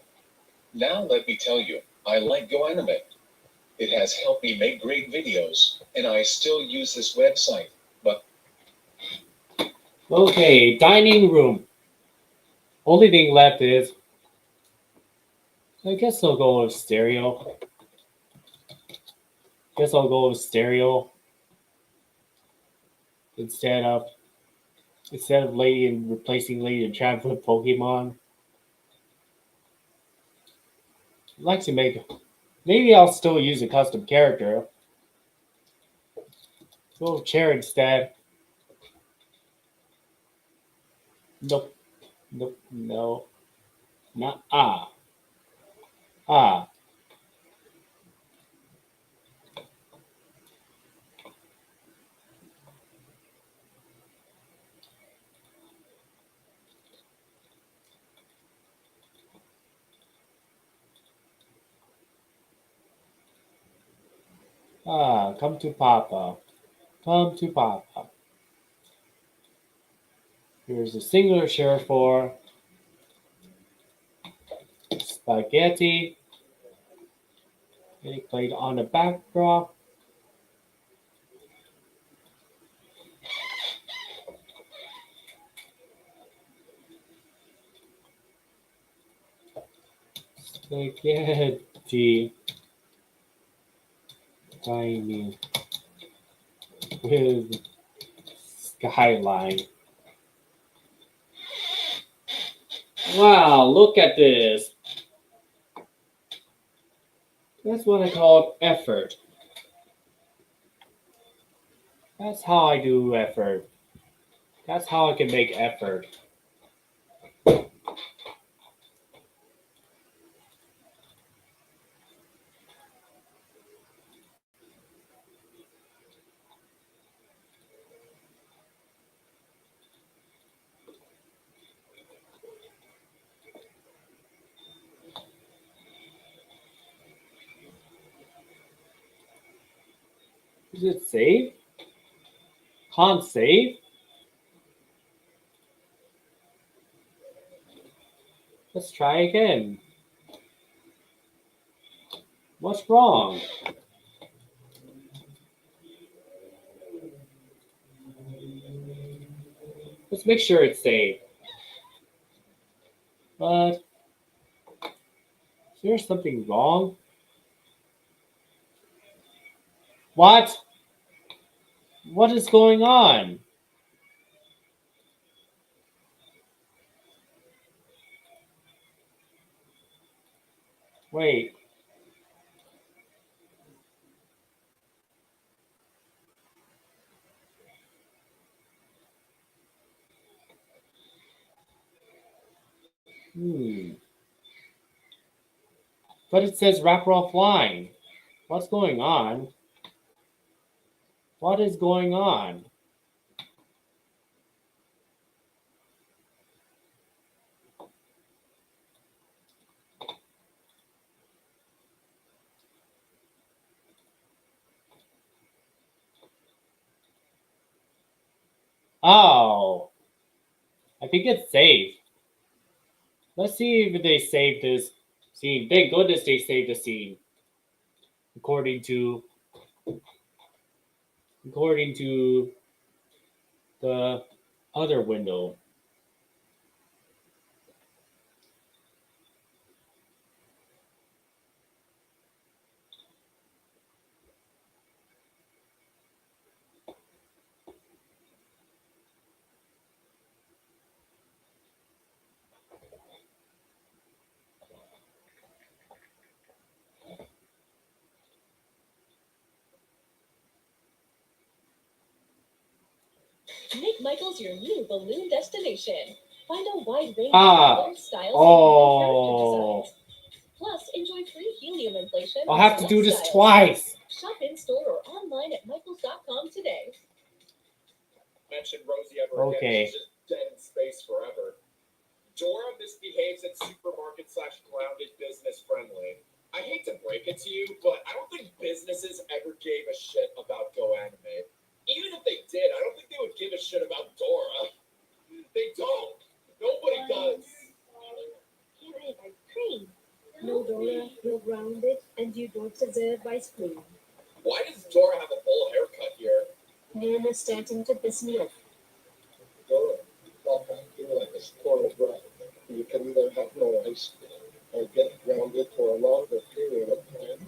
Now let me tell you, I like GoAnimate. It has helped me make great videos, and I still use this website, but... Okay, dining room. Only thing left is, I guess I'll go with stereo. Instead of Lady and replacing Lady and trying to put Pokemon. I'd like to make. Maybe I'll still use a custom character. Go with Chair instead. Nope. No. Not come to Papa. Come to Papa. Here's a singular share for spaghetti. Getting played on the backdrop. Spaghetti dining with skyline. Wow, look at this. That's what I call effort. That's how I do effort. That's how I can make effort. Is it save? Can't save? Let's try again. What's wrong? Let's make sure it's saved. But is there something wrong? What? What is going on? Wait. But it says wrapper offline. What's going on? What is going on? Oh, I think it's saved. Let's see if they saved this scene. Thank goodness they saved the scene. According to the other window. Make Michael's your new balloon destination. Find a wide range Ah. of colors, styles, Oh. and character designs. Plus, enjoy free helium inflation. I'll on have to select do this styles. twice. Shop in store or online at michaels.com today. Mention Rosie ever again. Okay. She's just dead in space forever. Dora misbehaves at supermarket/grounded business friendly. I hate to break it to you, but I don't think businesses ever gave a shit about GoAnimate. Even if they did, I don't think they would give a shit about Dora. They don't. Nobody does. Can I have ice cream? No, Dora, you're grounded and you don't deserve ice cream. Why does Dora have a full haircut here? Nana's starting to piss me off. Dora, you're like a spoiled brat. You can either have no ice cream or get grounded for a longer period of time.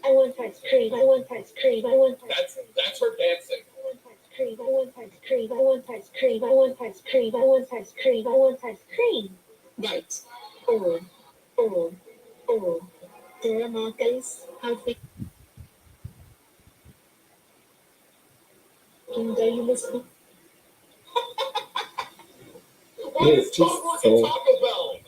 I want ice cream. I want ice cream. I want ice cream. That's her dancing. I want ice cream. I want ice cream. I want ice cream. I want ice cream. I want ice cream. I want ice cream. Right. Oh. Dora Marcus, how think are you listening? It's just so. Taco Bell.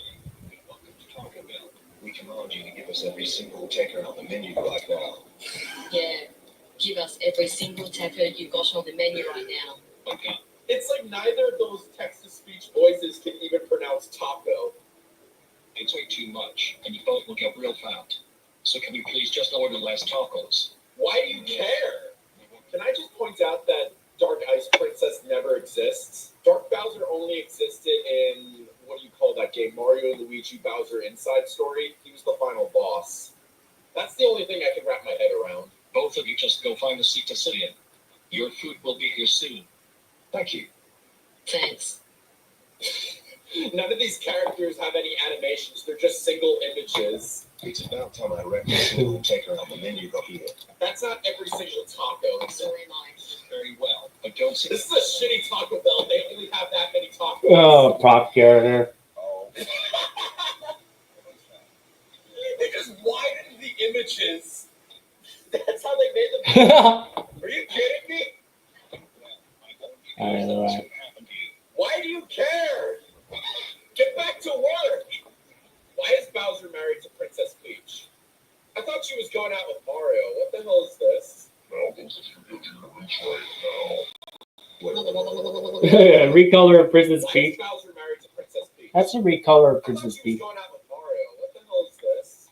Welcome to Taco Bell. We command you to give us every single taker on the menu right now. Yeah, give us every single taco you got on the menu right now. Okay. It's like neither of those text-to-speech voices can even pronounce taco. It's way too much, and you both look up real fat. So can we please just order less tacos? Why do you care? Can I just point out that Dark Ice Princess never exists? Dark Bowser only existed in, what do you call that game? Mario and Luigi Bowser Inside Story. He was the final boss. That's the only thing I can wrap my head around. Both of you just go find a seat to sit in. Your food will be here soon. Thank you. Thanks. None of these characters have any animations. They're just single images. It's about time I recommend check her on the menu go here. That's not every single taco. So am I. Very well, but don't say This is a shitty Taco Bell. They only have that many tacos. Oh, prop character. oh. They just widened the images. That's how they made them. Are you kidding me? I know, right? Why do you care? Get back to work. Why is Bowser married to Princess Peach? I thought she was going out with Mario. What the hell is this? Recolor of Princess Why is Peach. Bowser married to Princess Peach? That's a recolor of I thought Princess she was Peach. going out with Mario. What the hell is this?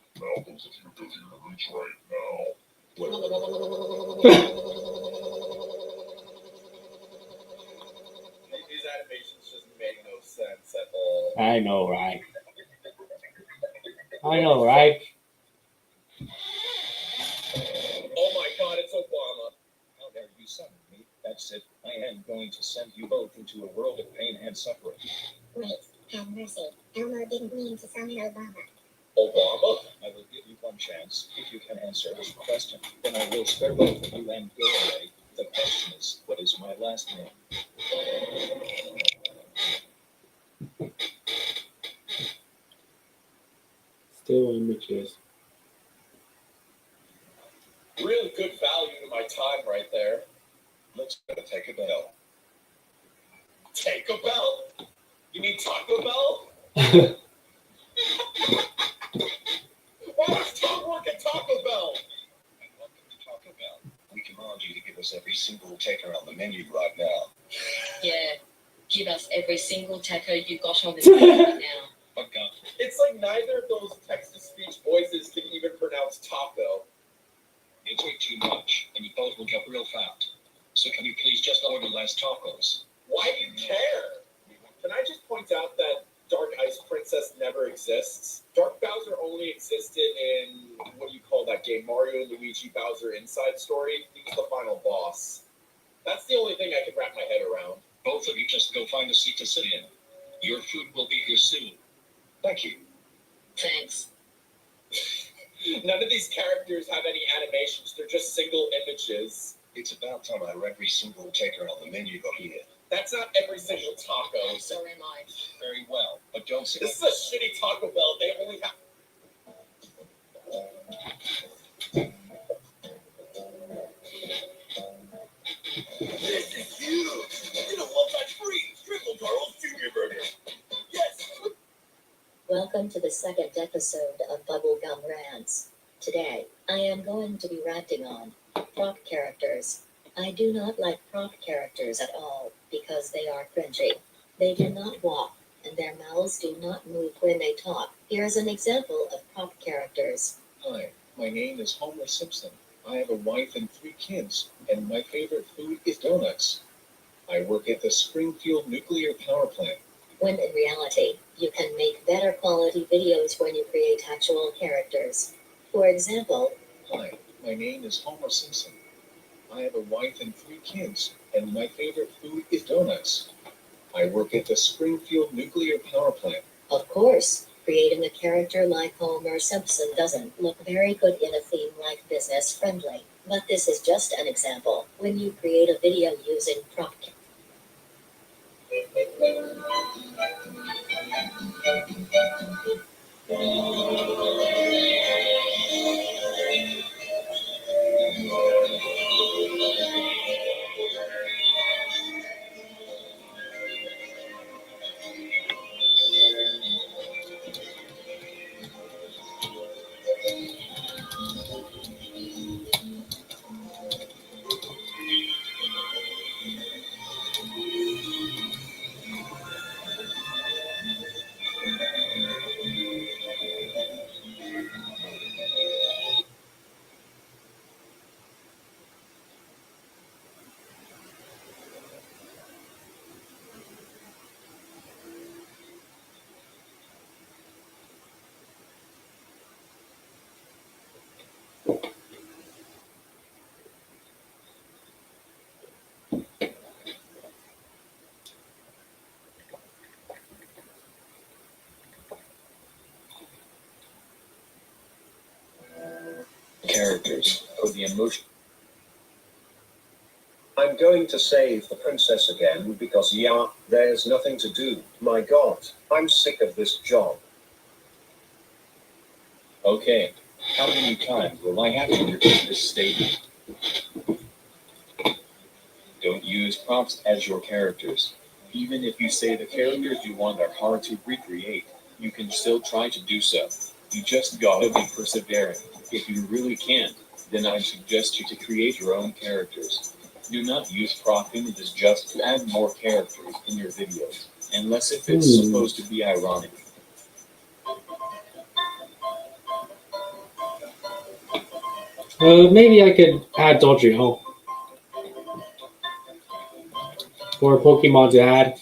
These animations just make no sense at all. I know, right? I know, right? Oh my god, it's Obama. How dare you summon me? That's it. I am going to send you both into a world of pain and suffering. Wait, have mercy. Elmo didn't mean to summon Obama. Obama? I will give you one chance. If you can answer this question, then I will spare both of you and go away. The question is, what is my last name? Still images. Really good value to my time right there. Let's go take a bell. Taco Bell? You mean Taco Bell? Why does Tom work at Taco Bell? And welcome to Taco Bell. We command you to give us every single taker on the menu right now. Yeah. Give us every single taco you got on the menu right now. Fuck up. It's like neither of those text-to-speech voices can even pronounce taco. You take too much, and you both will get real fat. So can you please just order less tacos? Why do you care? Can I just point out that Dark Ice Princess never exists? Dark Bowser only existed in, what do you call that game, Mario and Luigi Bowser Inside Story? He was the final boss. That's the only thing I can wrap my head around. Both of you just go find a seat to sit in. Your food will be here soon. Thank you. Thanks. None of these characters have any animations. They're just single images. It's about time I every single taker on the menu go here. That's not every single taco. So am I. Very well, but don't say This is a shitty Taco Bell. They only have... This is huge. Get a one-touch free Triple Carl's Junior Burger. Yes. Welcome to the second episode of Bubblegum Rants. Today, I am going to be ranting on prop characters. I do not like prop characters at all because they are cringy. They do not walk, and their mouths do not move when they talk. Here's an example of prop characters. Hi, my name is Homer Simpson. I have a wife and 3 kids, and my favorite food is donuts. I work at the Springfield Nuclear Power Plant. When in reality, you can make better quality videos when you create actual characters. For example, Hi, my name is Homer Simpson. I have a wife and 3 kids, and my favorite food is donuts. I work at the Springfield Nuclear Power Plant. of course, creating a character like Homer Simpson doesn't look very good in a theme like Business Friendly. But this is just an example. When you create a video using prop characters or the emotion. I'm going to save the princess again because, yeah, there's nothing to do. My god, I'm sick of this job. Okay, how many times will I have to repeat this statement? Don't use prompts as your characters. Even if you say the characters you want are hard to recreate, you can still try to do so. You just gotta be persevering. If you really can't, then I suggest you to create your own characters. Do not use prop images just to add more characters in your videos, unless if it's supposed to be ironic. Maybe I could add Dodrio for Pokemon to add.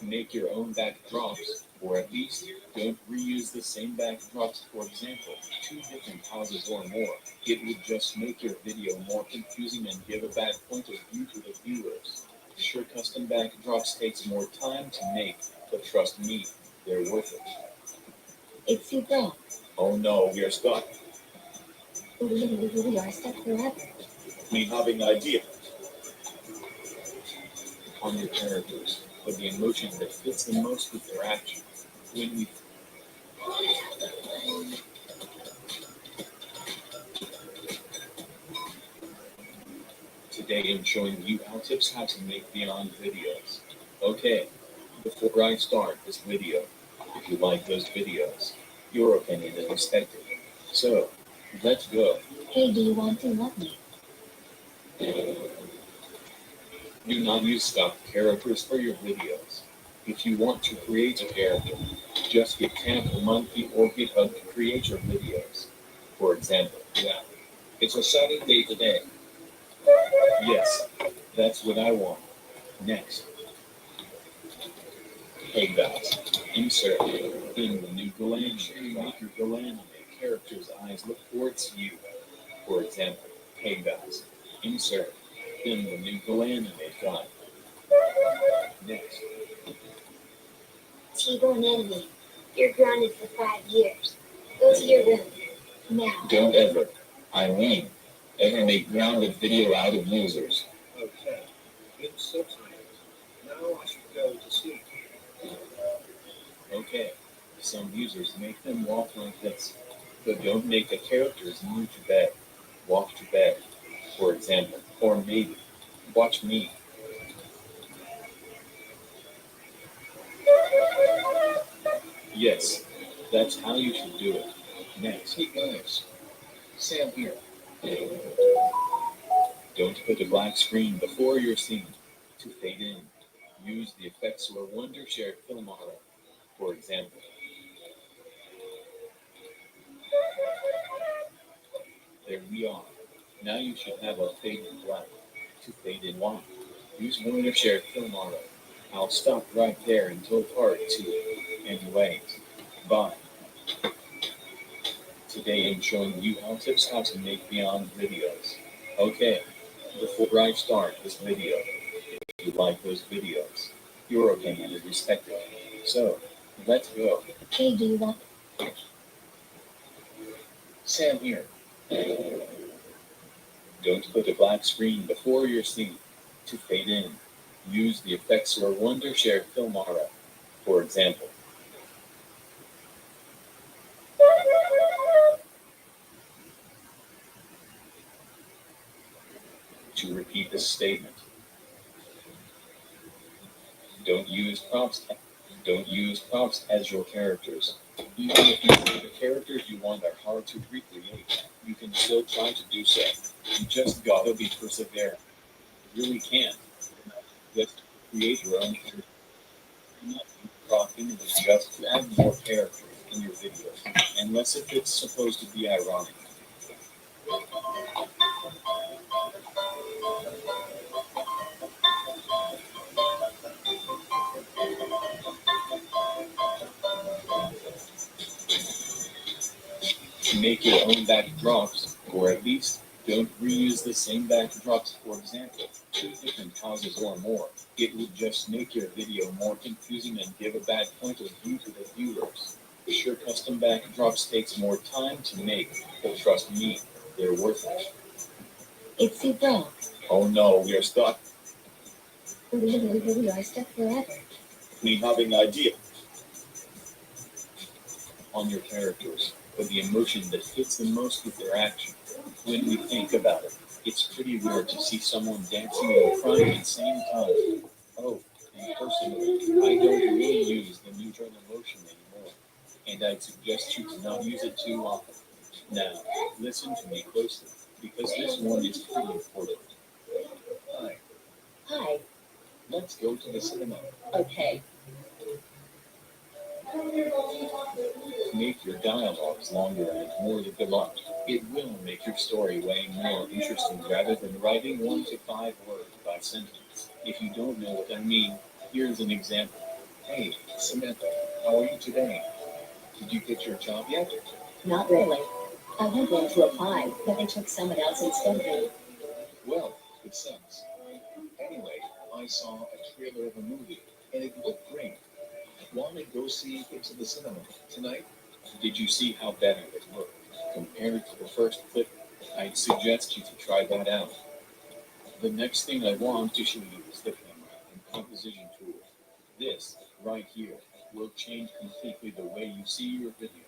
Make your own backdrops, or at least don't reuse the same backdrops. For example, 2 different houses or more. It would just make your video more confusing and give a bad point of view to the viewers. Sure, custom backdrops takes more time to make, but trust me, they're worth it. It's you, bro. Oh no, we're stuck. We are stuck forever. Me having idea on your characters, but the emotion that fits the most with their actions. When we Today I'm showing you tips how to make Beyond videos. Okay, before I start this video, if you like those videos, your opinion is respected. So, let's go. Hey, do you want to love me? Do not use stock characters for your videos. If you want to create a character, just get Tampa Monkey or GitHub to create your videos. For example, yeah, it's a sunny day today. Yes, that's what I want. Next. Hey guys, insert in the new GoAnimate. Make your GoAnimate character's eyes look towards you. For example, hey guys, insert in the new GoAnimate guide. Next. GoAnimate, you're grounded for 5 years. Go to your room. Now. Don't ever, ever make grounded video out of losers. Okay, it's so tired. Now I should go to sleep. Okay, some users make them walk like this, but don't make the characters move to bed. Walk to bed, for example, or maybe watch me. Yes, that's how you should do it. Next, hey guys, Sam here. Don't put a black screen before your scene to fade in. Use the effects or Wondershare film model, for example. There we are. Now you should have a fade in black. To fade in white, use Wondershare film model. I'll stop right there until part 2. Anyways, bye. Today I'm showing you tips how to make Beyond videos. Okay, before I start this video, if you like those videos, your opinion is respected. So, let's go. Hey, do you want? Sam here. Don't put a black screen before your scene to fade in. Use the effects or Wondershare film model, for example. To repeat this statement, don't use prompts as your characters. Even if the characters you want are hard to recreate, you can still try to do so. You just gotta be persevering. You really can't. Just create your own character. Do not use prop images just to add more characters in your videos, unless if it's supposed to be ironic. Make your own backdrops, or at least don't reuse the same backdrops. For example, 2 different houses or more. It would just make your video more confusing and give a bad point of view to the viewers. Sure, custom backdrops takes more time to make, but trust me, they're worth it. It's too broke. Oh no, we are stuck. We are stuck forever. We have an idea on your characters, but the emotion that fits the most with their action. When we think about it, it's pretty weird to see someone dancing and crying at the same time. Oh, and personally, I don't really use the neutral emotion anymore, and I'd suggest you to not use it too often. Now, listen to me closely, because this one is pretty important. Hi, Hi. let's go to the cinema. Okay. Make your dialogues longer and more developed. It will make your story way more interesting rather than writing 1 to 5 words by sentence. If you don't know what I mean, here's an example. Hey, Samantha, how are you today? Did you get your job yet? Not really. I was going to apply, but they took someone else instead of me. Well, it sucks. Anyway, I saw a trailer of a movie, and it looked great. Want to go see it to the cinema tonight? Did you see how better it looked compared to the first clip? I'd suggest you to try that out. The next thing I want to show you is the camera and composition tool. This, right here, will change completely the way you see your video.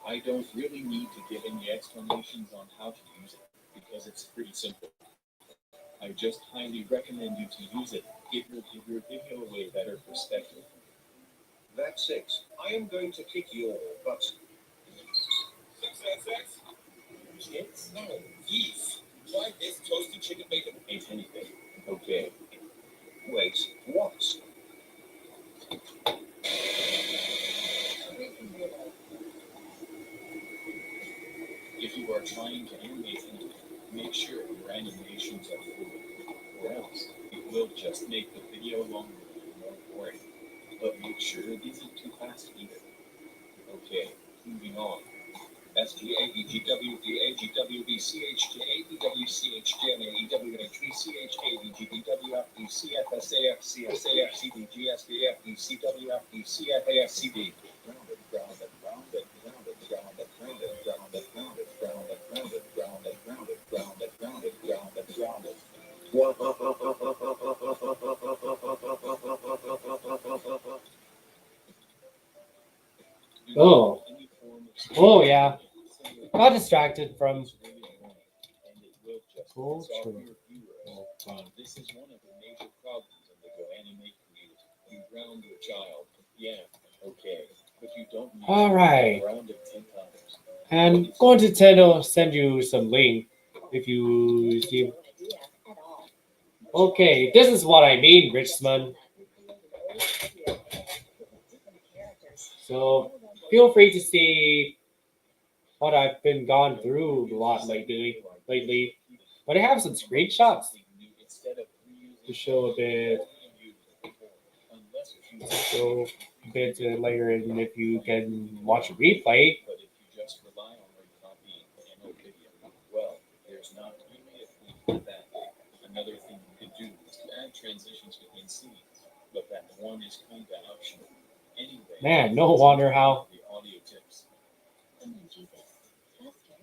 I don't really need to give any explanations on how to use it, because it's pretty simple. I just highly recommend you to use it. It will give your video a way better perspective. That's it. I am going to kick your butt. 666? Chips? No, geese. Try this toasted chicken bacon. Ain't anything. Okay. Wait, what? If you are trying to animate something, make sure your animations are fluid, or else it will just make the video longer and more boring. But make sure it isn't too fast either. Okay, moving on. STAVGWVHWVCHJAVWCHGMAEWNHVCHJMAEWCFSAFCSAFCDGSVFDCFAFCD. Grounded, grounded, grounded, grounded, grounded, grounded, grounded, grounded, grounded, grounded, grounded, grounded, grounded, grounded, grounded, grounded. Oh. Oh, yeah. Got distracted from culture. This is one of the major problems of the GoAnimate community. You ground your child. Yeah, okay. But you don't need All right. to ground it 10 times. And going to send you some link if you see. Okay, this is what I mean, Richmond. So feel free to see what I've been gone through a lot lately. But I have some screenshots to show a bit. So a bit later, and if you can watch a replay. But if you just rely on recopying an old video, well, there's not really a point to that. Another thing you could do is to add transitions between scenes, but that one is kind of optional. Anyway, Man, no wonder how. The audio tips. Come on, Jesus. Faster.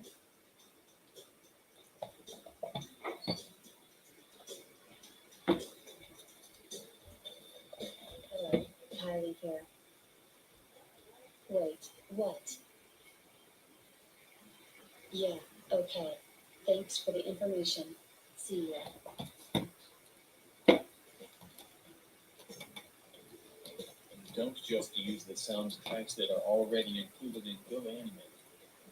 Hello, Kylie here. Wait, what? Yeah, okay. Thanks for the information. See ya. Don't just use the soundtracks that are already included in GoAnimate.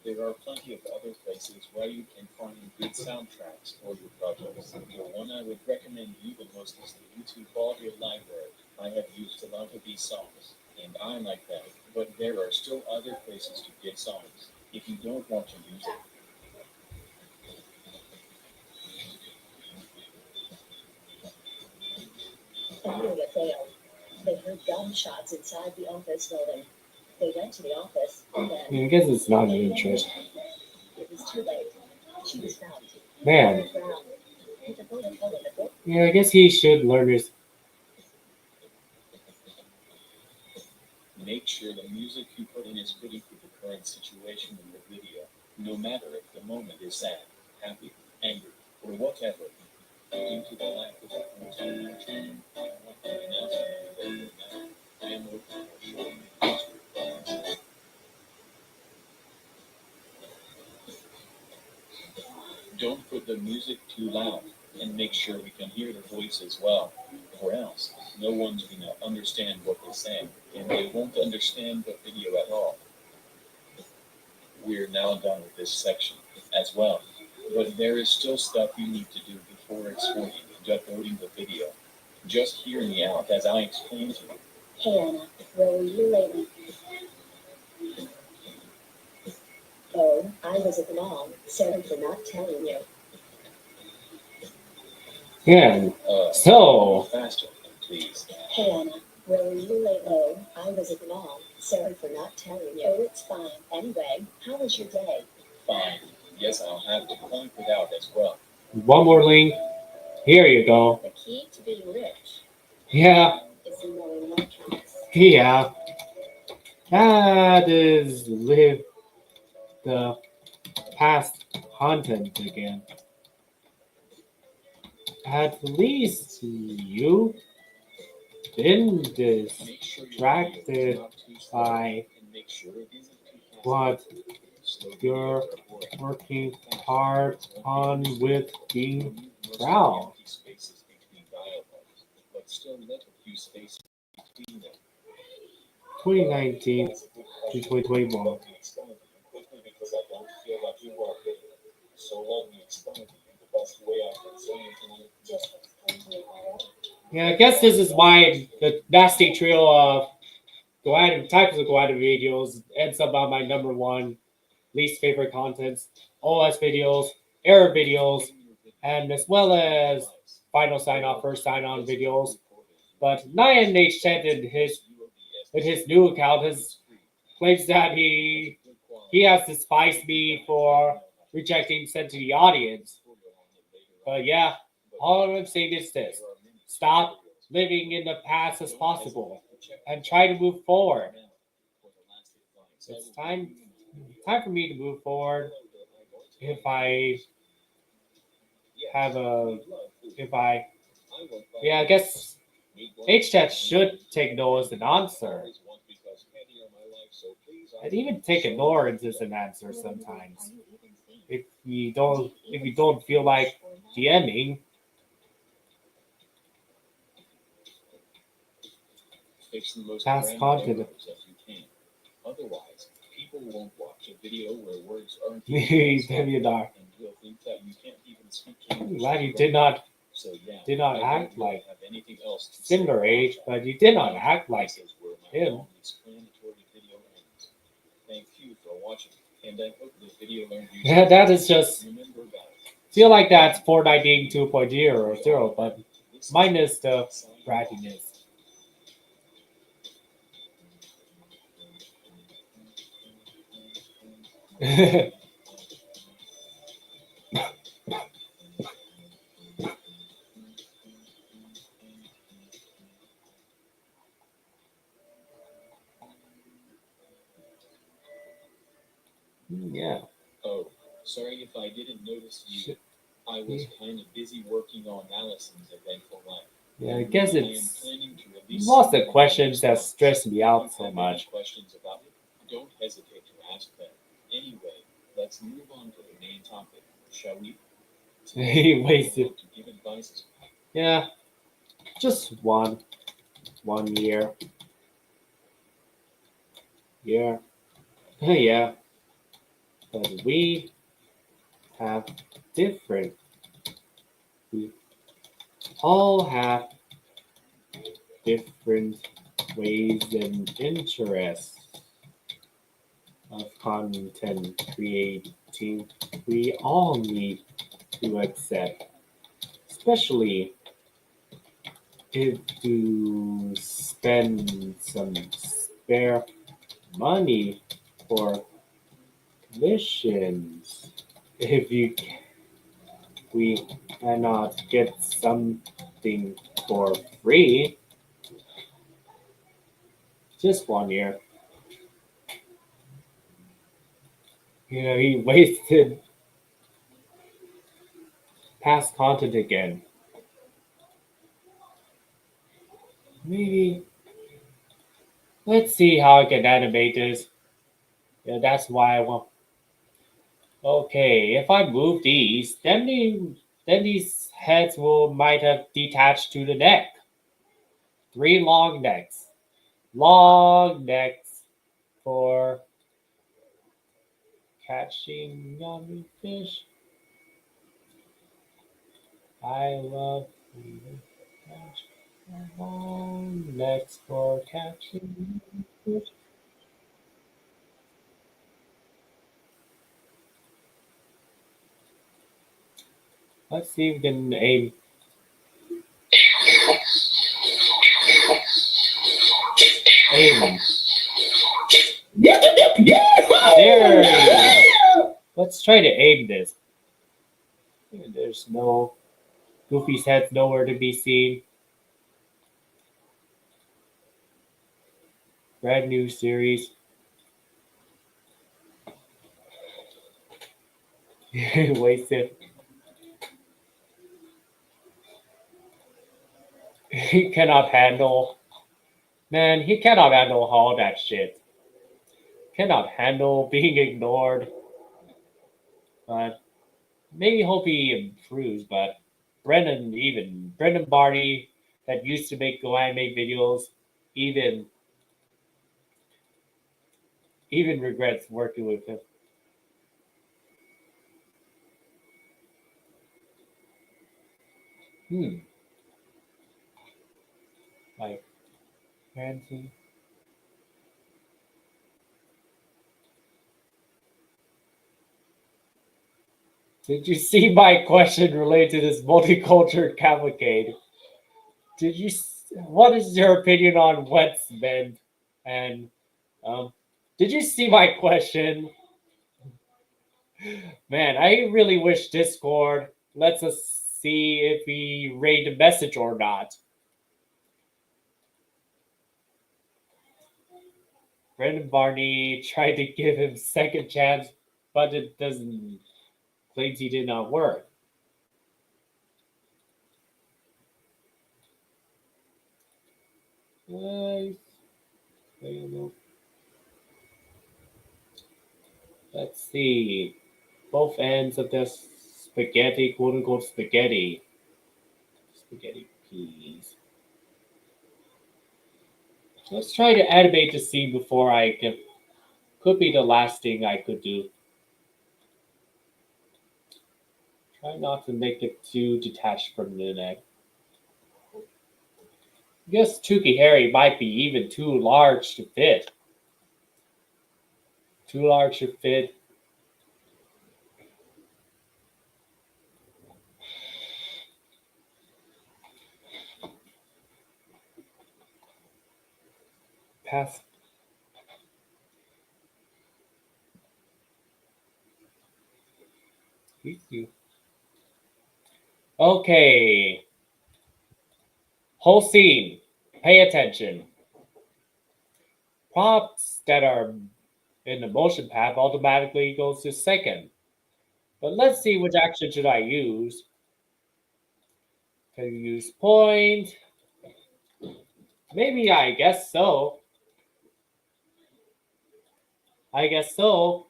There are plenty of other places where you can find good soundtracks for your projects. The one I would recommend you the most is the YouTube audio library. I have used a lot of these songs, and I like that, but there are still other places to get songs if you don't want to use it. Amelia failed. They heard gunshots inside the office building. They went to the office, and then I guess it's not an interest. it was too late. She was found. Man. Drowned. With a bullet hole in the book. Yeah, I guess he should learn his. Make sure the music you put in is fitting for the current situation in the video, no matter if the moment is sad, happy, angry, or whatever. Due to the lack of content, I want to announce that I am looking for short. Don't put the music too loud, and make sure we can hear the voice as well, or else no one's gonna understand what they're saying, and they won't understand the video at all. We're now done with this section as well, but there is still stuff you need to do before exporting and uploading the video. Just hear me out as I explain to you. Hey Anna, where were you lately? Oh, I was at the mall. Sorry for not telling you. Yeah. So. Faster, please. Hey Anna, where were you lately? Oh, I was at the mall. Sorry for not telling you. Oh, it's fine. Anyway, how was your day? Fine. Yes, I'll have to point it out as well. One more link. Here you go. The key to being rich. Yeah. Is knowing electronics. Yeah. That is live the past content again. At least you been distracted by what you're working hard on with being proud. 2019 to 2021. Yeah, I guess this is why the nasty trio of types of GoAnimate videos ends up on my number one least favorite contents: OS videos, error videos, and as well as final sign off, first sign on videos. But NH10 in his new account has claims that he has despised me for rejecting sent to the audience. But yeah, all I'm saying is this: stop living in the past as possible and try to move forward. It's time for me to move forward. If I I guess HChat should take no as an answer. And even take ignorance as an answer sometimes. If you don't feel like DMing. Past content. Otherwise, people won't watch a video where words aren't used and will think that you can't even speak English. Glad you did not act like similar age, but you did not act like him. Thank you for watching, and I hope the video learned you. Yeah, that is just feel like that's Fortnite being 2.0 or 0, but minus the brattiness. Yeah. Oh, sorry if I didn't notice you. I was kind of busy working on Allison's eventful life. Yeah, I guess it's lots of questions that stress me out so much. Questions about it? Don't hesitate to ask them. Anyway, let's move on to the main topic, shall we? He wasted. To give advice. Yeah, just one year. Yeah. Yeah. But we have different. We all have different ways and interests of content creating. We all need to accept, especially if you spend some spare money for missions. If we cannot get something for free, Just 1 year. You know, he wasted past content again. Maybe. Let's see how I can animate this. Yeah, that's why I want. Okay, if I move these, then these heads might have detached to the neck. 3 long necks. Long necks for catching yummy fish. I love long necks for catching fish. Let's see if we can aim. Aim. There you go. Let's try to aim this. There's no Goofy's head's nowhere to be seen. Brand new series. Wasted. He cannot handle. Man, he cannot handle all that shit. Cannot handle being ignored. But maybe hope he improves. But Brendan Barney, that used to make GoAnimate videos, even regrets working with him. Like Ranting. Did you see my question related to this multicultural cavalcade? What is your opinion on Westbend? And did you see my question? Man, I really wish Discord lets us see if we read the message or not. Brendan Barney tried to give him second chance, but it doesn't claims he did not work. Let's see. Both ends of this spaghetti, quote unquote spaghetti. Spaghetti peas. Let's try to animate the scene before I can. Could be the last thing I could do. Try not to make it too detached from the neck. I guess Tukey Harry might be even too large to fit. Too large to fit. Pass. Okay. Whole scene. Pay attention. Props that are in the motion path automatically goes to second. But let's see which action should I use. Can you use point? Maybe I guess so. I guess so.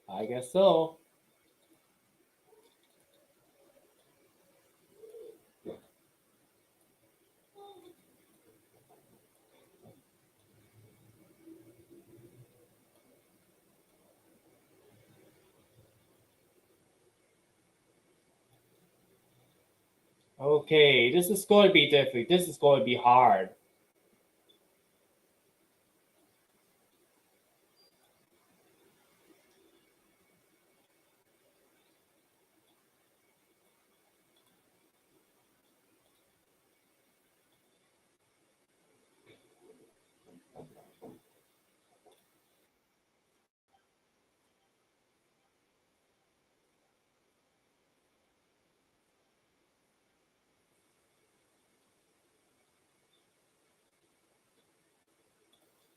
I guess so. Okay, this is going to be difficult. This is going to be hard.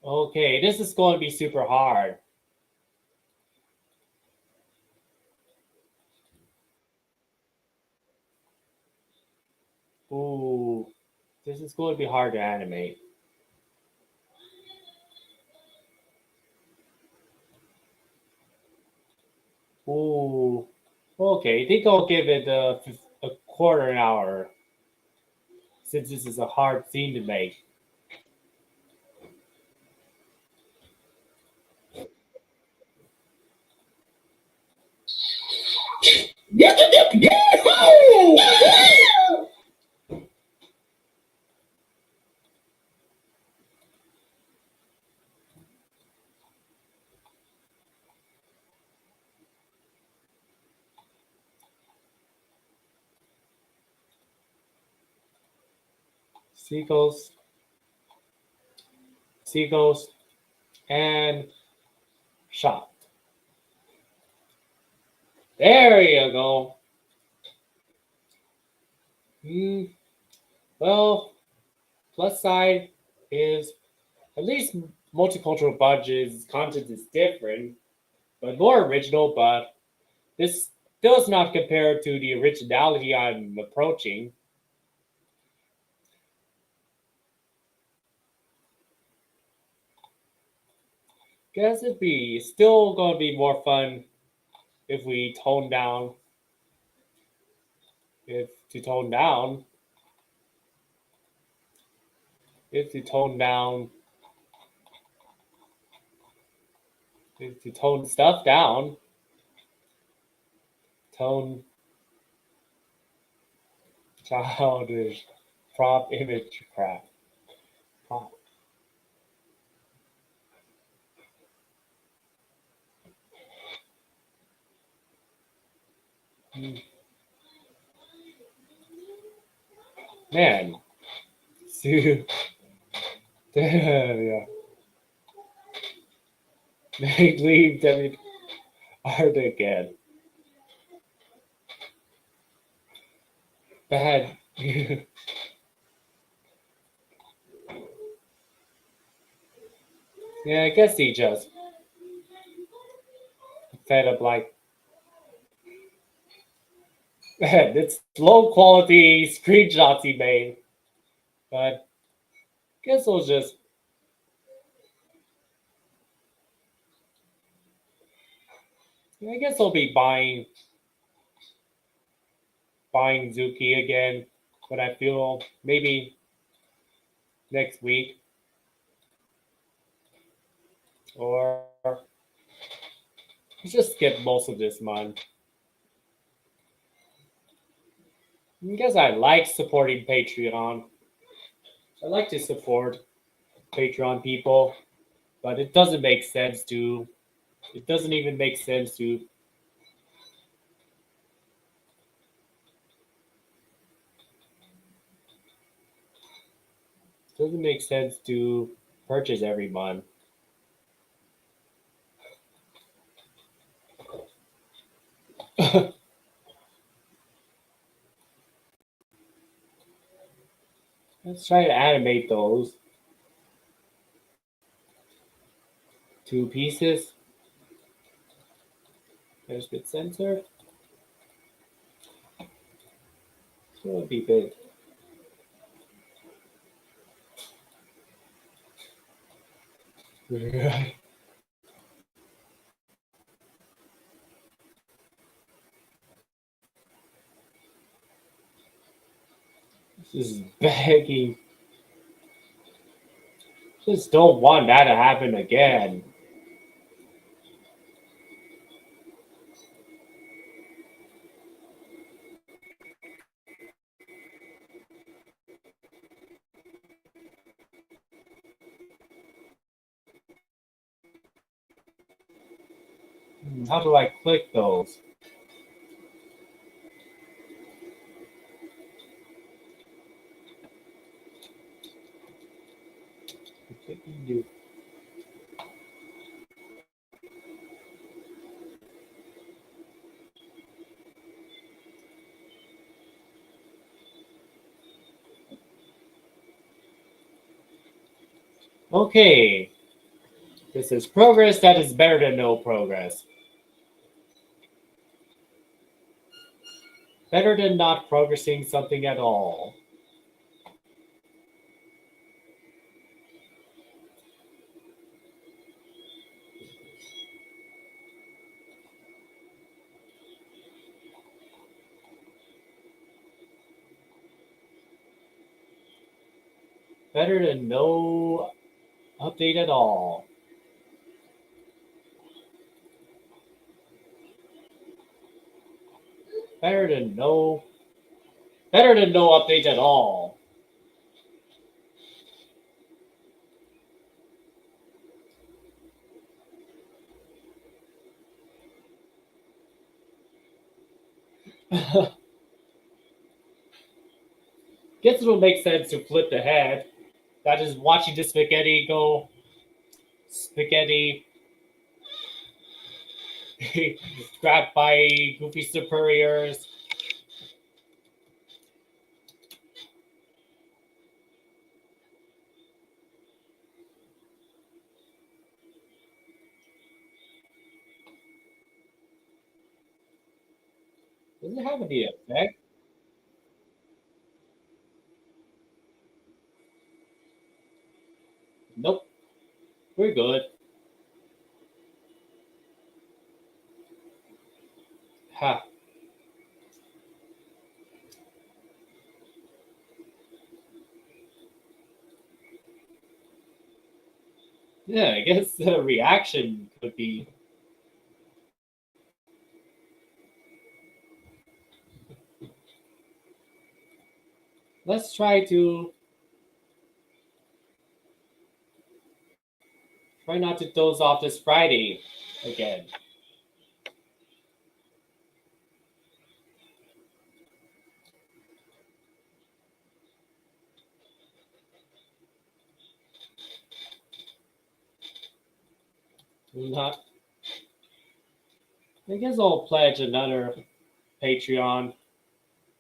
Okay, this is going to be super hard. Ooh, this is going to be hard to animate. Ooh, okay, I think I'll give it a quarter an hour since this is a hard scene to make. Seagulls, seagulls, and shot. There you go. Well, plus side is at least multicultural budgets content is different, but more original. But this does not compare to the originality I'm approaching. Guess it'd be still gonna be more fun if we tone down. If to tone down. If to tone down. If to tone stuff down. Tone childish prop image crap. Prop. Man. Yeah. They leave Demi art again. Bad. Yeah, I guess he just fed up like it's low quality screenshots he made. But guess we'll just I guess I'll be buying Zuki again when I feel maybe next week or just skip most of this month. I guess I like supporting Patreon. I like to support Patreon people, but it doesn't make sense to. It doesn't even make sense to. Doesn't make sense to purchase every month. Let's try to animate those. 2 pieces. There's bit censored. So it'll be big. This is begging. Just don't want that to happen again. How do I click those? Okay, This is progress that is better than no progress. Better than not progressing something at all. Better than no update at all. Better than no update at all. Guess it will make sense to flip the head. That is watching the spaghetti go spaghetti grabbed by goofy superiors. Does it have any effect? Nope. We're good. Ha. Yeah, I guess the reaction could be. Let's try not to doze off this Friday again. Not. I guess I'll pledge another Patreon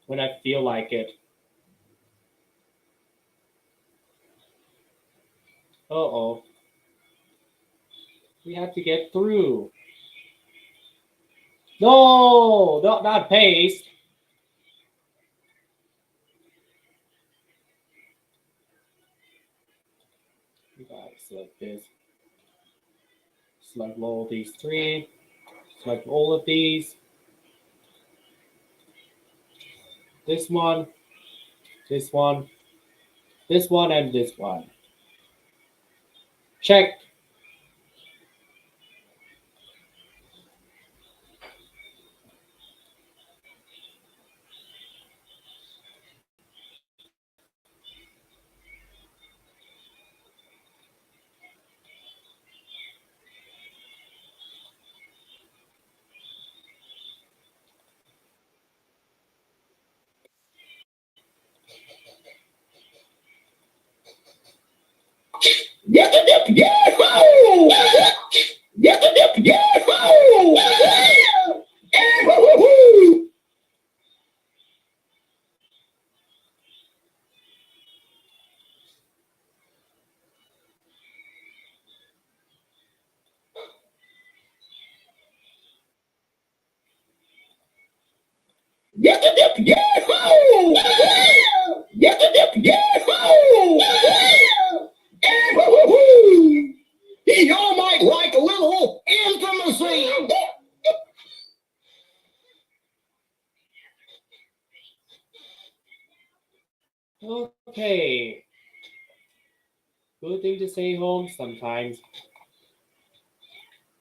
when I feel like it. Uh-oh. We have to get through. No, not paste. You gotta select this. Select all these three. Select all of these. This one, this one, this one, and this one. Check. Y'all might like a little intimacy. Okay. Good thing to stay home sometimes.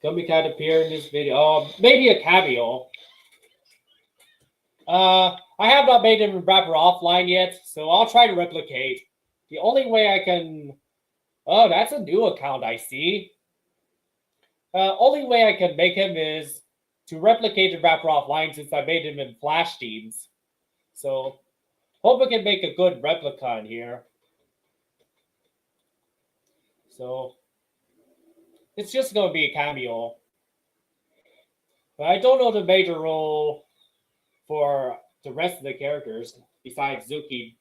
Gummy Cat appear in this video. Maybe a cameo. I have not made him rapper offline yet, so I'll try to replicate. The only way I can... Oh, that's a new account I see. Only way I can make him is to replicate the rapper offline since I made him in FlashThemes. So, hope I can make a good replica in here. So, it's just going to be a cameo. But I don't know the major role for the rest of the characters besides Zuki.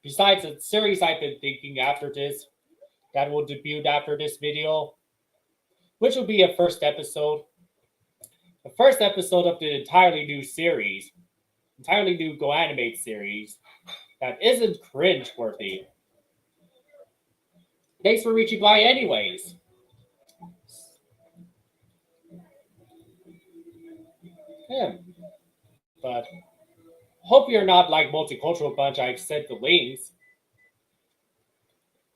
Besides the series I've been thinking after this, that will debut after this video, which will be a first episode. The first episode of the entirely new series, entirely new GoAnimate series that isn't cringe-worthy. Thanks for reaching by anyways. Yeah. But hope you're not like multicultural bunch. I've sent the links.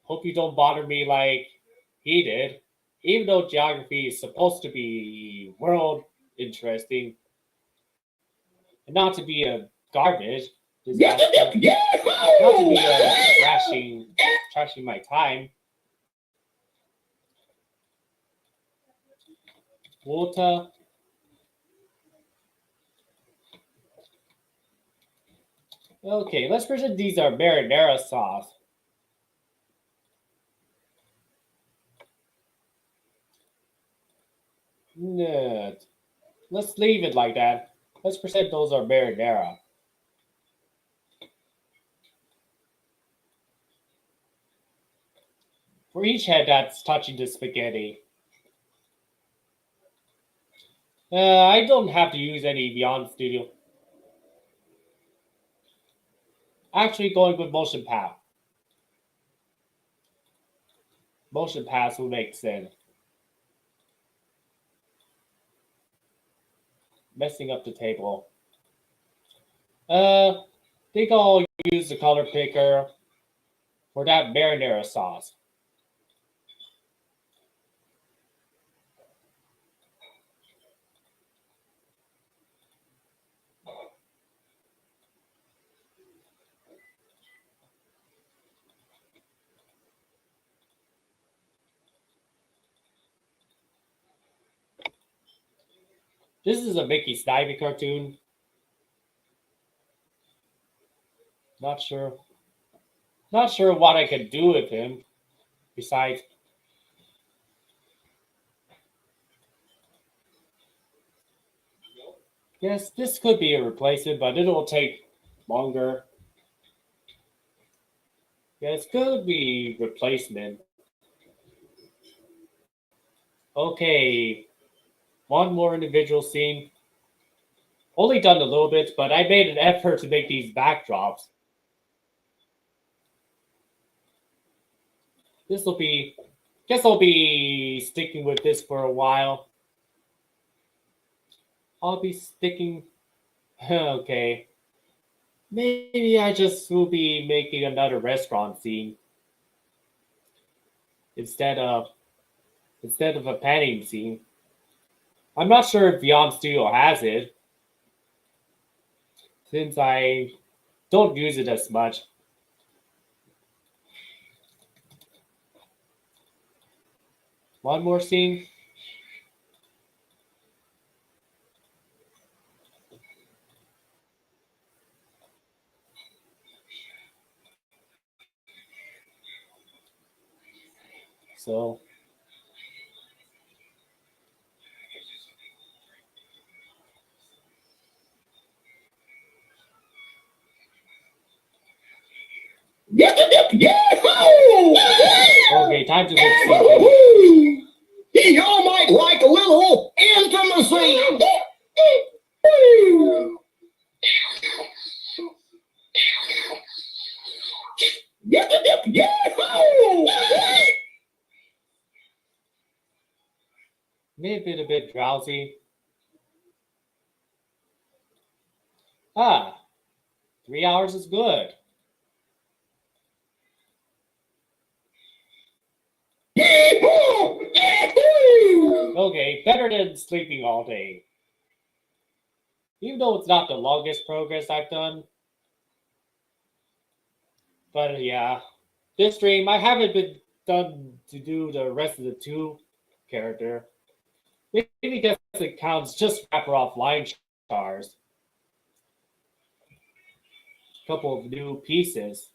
Hope you don't bother me like he did. Even though geography is supposed to be world interesting and not to be a garbage disaster, not to be trashing my time. Water. Okay, let's pretend these are marinara sauce. No, let's leave it like that. Let's pretend those are marinara. For each head that's touching the spaghetti. I don't have to use any Beyond Studio. Actually going with motion path. Motion paths will make sense. Messing up the table. Think I'll use the color picker for that marinara sauce. This is a Mickey Snivy cartoon. Not sure what I can do with him besides yes, this could be a replacement, but it'll take longer. Yes, could be replacement. Okay, one more individual scene. Only done a little bit, but I made an effort to make these backdrops. Guess I'll be sticking with this for a while. I'll be sticking. Okay. Maybe I just will be making another restaurant scene instead of a painting scene. I'm not sure if Beyond Studio has it, since I don't use it as much. One more scene. So okay, time to mix something. Y'all might like a little intimacy. Maybe a bit drowsy. 3 hours is good. Okay, better than sleeping all day. Even though it's not the longest progress I've done. But yeah, this stream, I haven't been done to do the rest of the 2 character. Maybe because it counts just wrapper offline Chars. Couple of new pieces.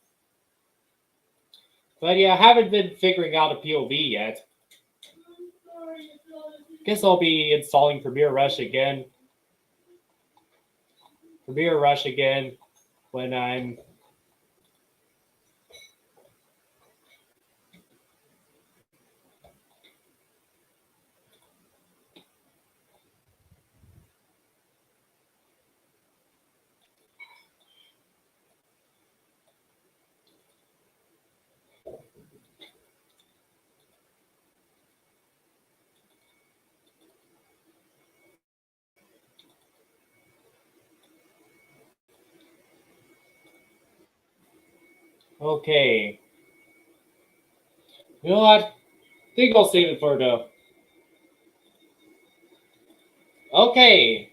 But yeah, I haven't been figuring out a POV yet. Guess I'll be installing Premiere Rush again when I'm Okay. You know what? I think I'll save it for the. Okay.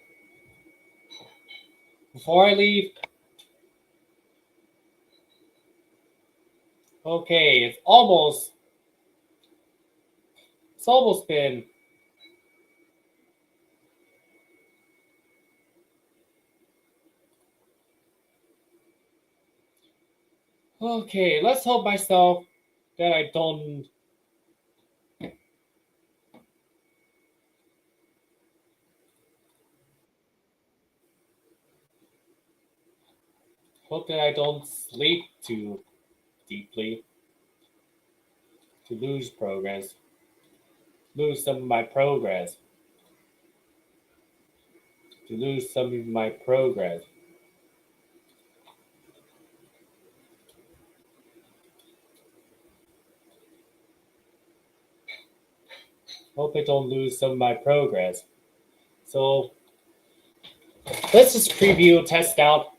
Before I leave. Okay, it's almost been. Okay, let's hope myself that I don't. Hope that I don't sleep too deeply to lose progress. Lose some of my progress. To lose some of my progress. Hope I don't lose some of my progress. So let's just preview, test out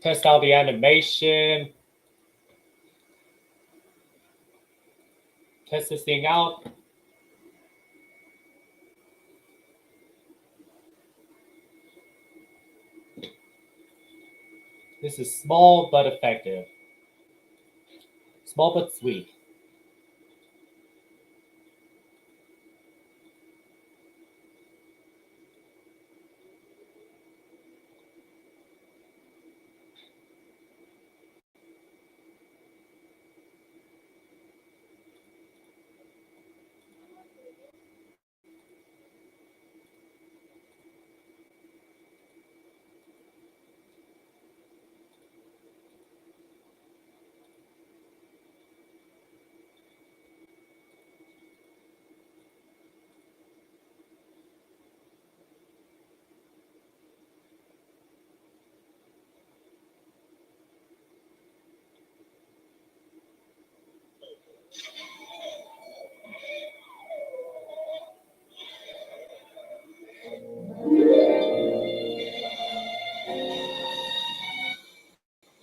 the animation, test this thing out. This is small but effective. Small but sweet.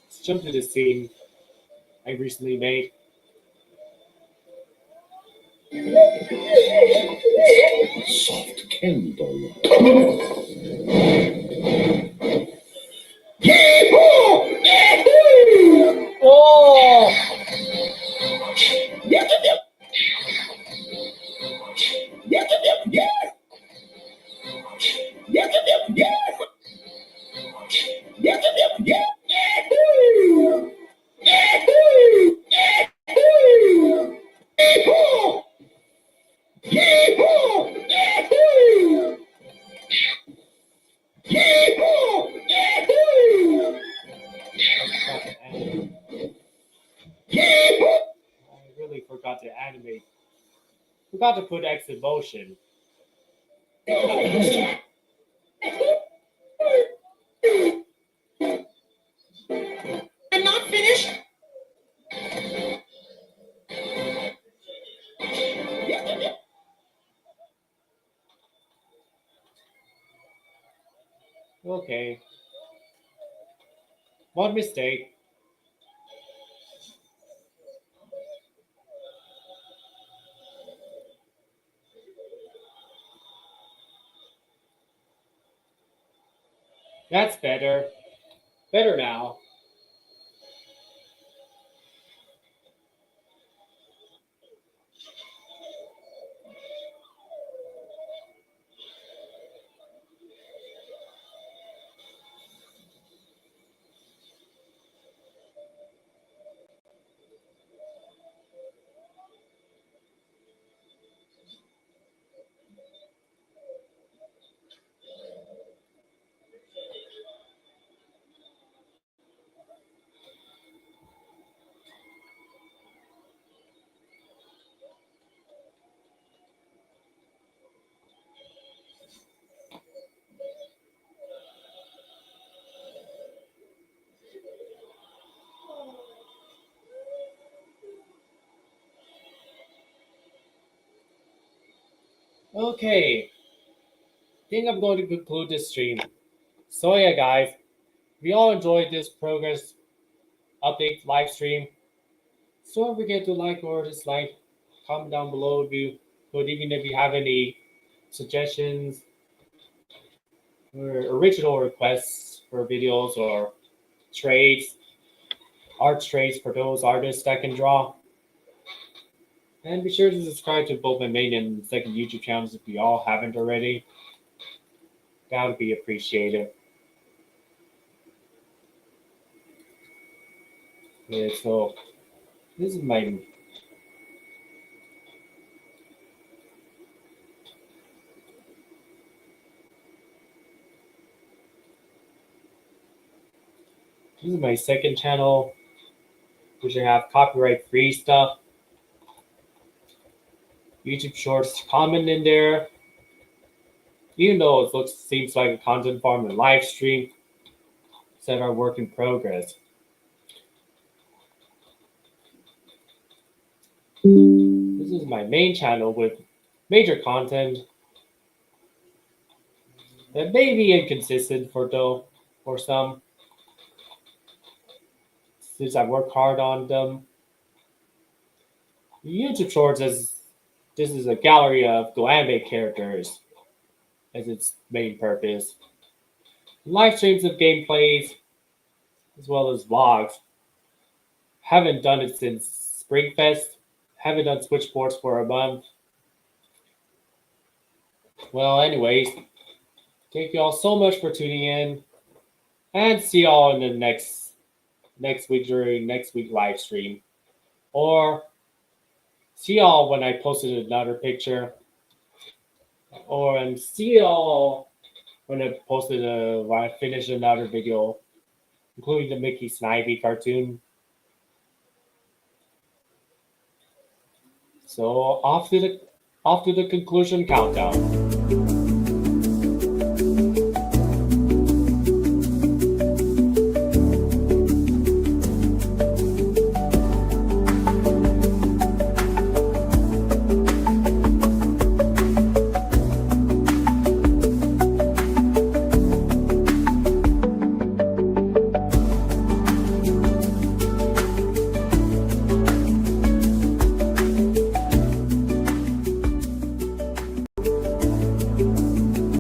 Let's jump to the scene I recently made. Soft candle. Oh! I really forgot to animate. Forgot to put X in motion. I'm not finished. Okay. One mistake. That's better. Better now. Okay. Think I'm going to conclude this stream. So yeah, guys, we all enjoyed this progress update live stream. So don't forget to like or dislike, comment down below if you could, even if you have any suggestions or original requests for videos or trades, art trades for those artists that can draw. And be sure to subscribe to both my main and second YouTube channels if you all haven't already. That would be appreciated. Yeah, so this is my second channel, which I have copyright free stuff. YouTube Shorts comment in there. Even though it seems like a content farm and live stream, instead of our work in progress. This is my main channel with major content that may be inconsistent for some, since I work hard on them. YouTube Shorts this is a gallery of GoAnimate characters as its main purpose. Live streams of gameplays as well as vlogs. Haven't done it since Springfest. Haven't done Switchboards for a month. Well, anyways, thank you all so much for tuning in, and see y'all in the next week during next week live stream, or see y'all when I posted another picture, or see y'all when I when I finish another video, including the Mickey Snivy cartoon. So off to the conclusion countdown.